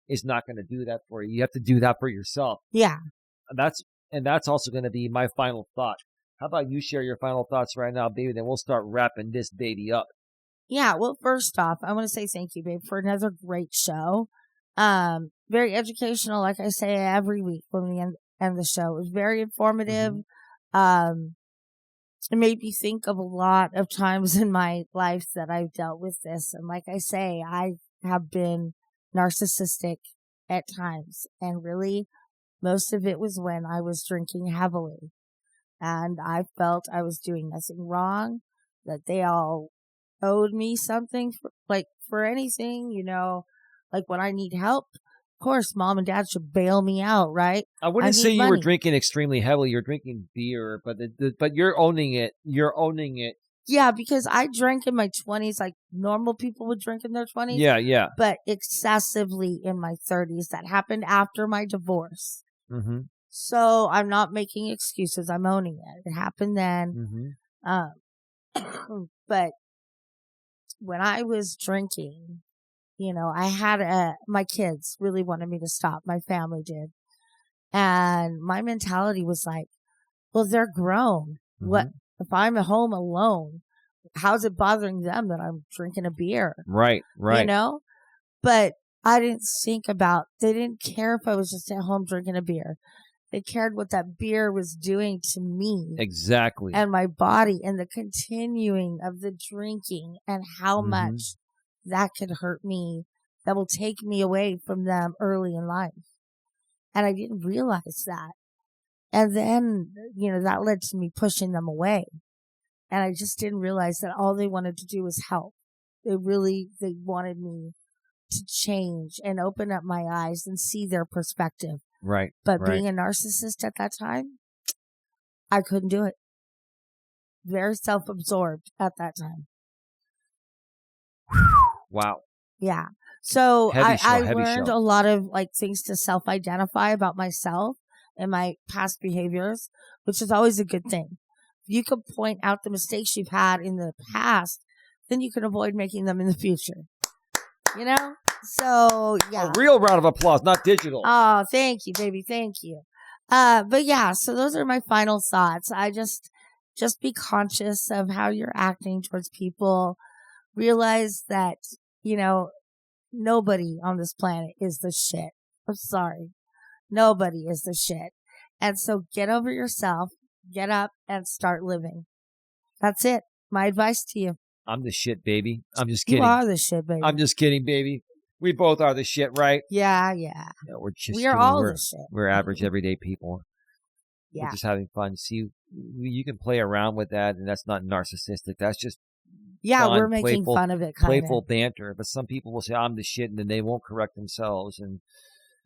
is not going to do that for you. You have to do that for yourself. Yeah. And that's also going to be my final thought. How about you share your final thoughts right now, baby? Then we'll start wrapping this baby up. Yeah. Well, first off, I want to say thank you, babe, for another great show. Very educational, like I say every week when we end the show. It was very informative. It made me think of a lot of times in my life that I've dealt with this. And like I say, I have been narcissistic at times. And really, most of it was when I was drinking heavily. And I felt I was doing nothing wrong, that they all owed me something for anything, you know, like when I need help. Of course, mom and dad should bail me out, right? I wouldn't say you were drinking extremely heavily. You're drinking beer, but you're owning it. You're owning it Yeah, because I drank in my 20s like normal people would drink in their 20s. Yeah. But excessively in my 30s. That happened after my divorce. Mm-hmm. So I'm not making excuses. I'm owning it. It happened then. Mm-hmm. But when I was drinking, I had my kids really wanted me to stop. My family did. And my mentality was like, well, they're grown. Mm-hmm. What if I'm at home alone? How's it bothering them that I'm drinking a beer? Right. But I didn't think about, they didn't care if I was just at home drinking a beer. They cared what that beer was doing to me. Exactly. And my body and the continuing of the drinking and how Mm-hmm. much that could hurt me, that will take me away from them early in life. And I didn't realize that. And then, that led to me pushing them away. And I just didn't realize that all they wanted to do was help. They wanted me to change and open up my eyes and see their perspective. Right. But being a narcissist at that time, I couldn't do it. Very self-absorbed at that time. Wow. Yeah. So I learned a lot of things to self-identify about myself and my past behaviors, which is always a good thing. If you can point out the mistakes you've had in the past, then you can avoid making them in the future. So yeah. A real round of applause, not digital. Oh, thank you, baby. Thank you. But yeah, so those are my final thoughts. I just be conscious of how you're acting towards people. Realize that, nobody on this planet is the shit. I'm sorry. Nobody is the shit. And so get over yourself, get up and start living. That's it. My advice to you. I'm the shit, baby. I'm just kidding. You are the shit, baby. I'm just kidding, baby. We both are the shit, right? Yeah. We are all the shit. We're average, everyday people. Yeah. We're just having fun. See, you can play around with that, and that's not narcissistic. That's just fun, we're making fun of it. Playful banter. But some people will say, I'm the shit, and then they won't correct themselves. And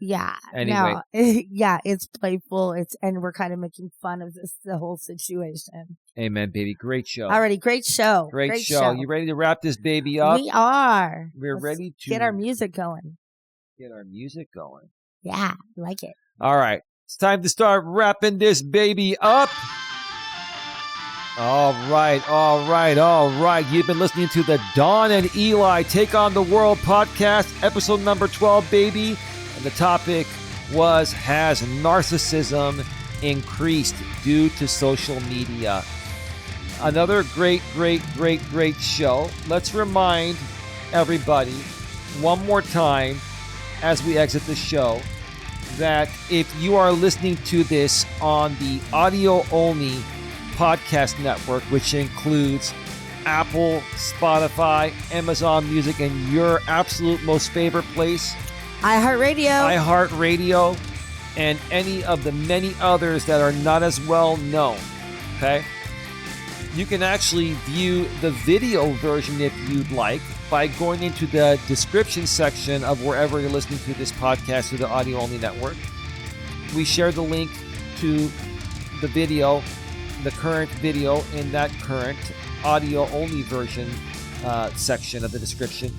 yeah. anyway. No, it's playful. And we're kind of making fun of the whole situation. Amen, baby. Great show. Alrighty, great show. Great show. You ready to wrap this baby up? We are. We're ready to get our music going. Yeah, I like it. All right. It's time to start wrapping this baby up. All right. You've been listening to the Dawn and Eli Take on the World podcast, episode number 12, baby. And the topic was, has narcissism increased due to social media? Another great show. Let's remind everybody one more time as we exit the show that if you are listening to this on the audio-only podcast network, which includes Apple, Spotify, Amazon Music, and your absolute most favorite place, iHeartRadio, and any of the many others that are not as well known, okay? You can actually view the video version if you'd like by going into the description section of wherever you're listening to this podcast through the audio-only network. We share the link to the video, the current video, in that current audio-only version section of the description.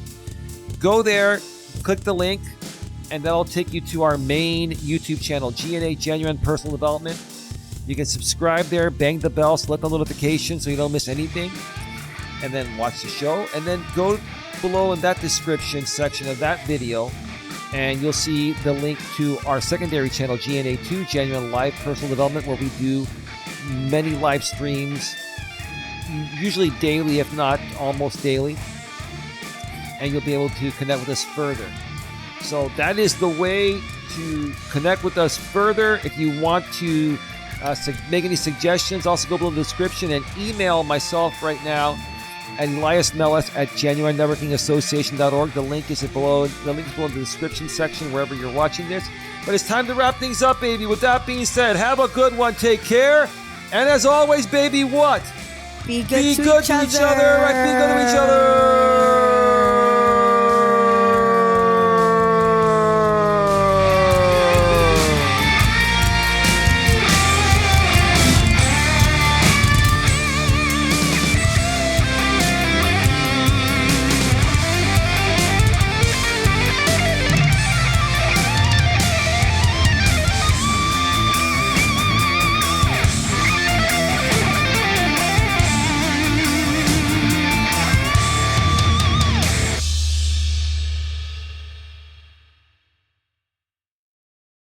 Go there, click the link, and that'll take you to our main YouTube channel, G&A Genuine Personal Development. You can subscribe there, bang the bell, select the notification so you don't miss anything, and then watch the show. And then go below in that description section of that video, and you'll see the link to our secondary channel, G&A2, Genuine Live Personal Development, where we do many live streams, usually daily, if not almost daily, and you'll be able to connect with us further. So that is the way to connect with us further. If you want to make any suggestions, also go below the description and email myself right now at eliasmelas@genuinenetworkingassociation.org. The link is below in the description section wherever you're watching this. But it's time to wrap things up, baby. With that being said, have a good one. Take care. And as always, baby, what? Be good to each other. Right? Be good to each other.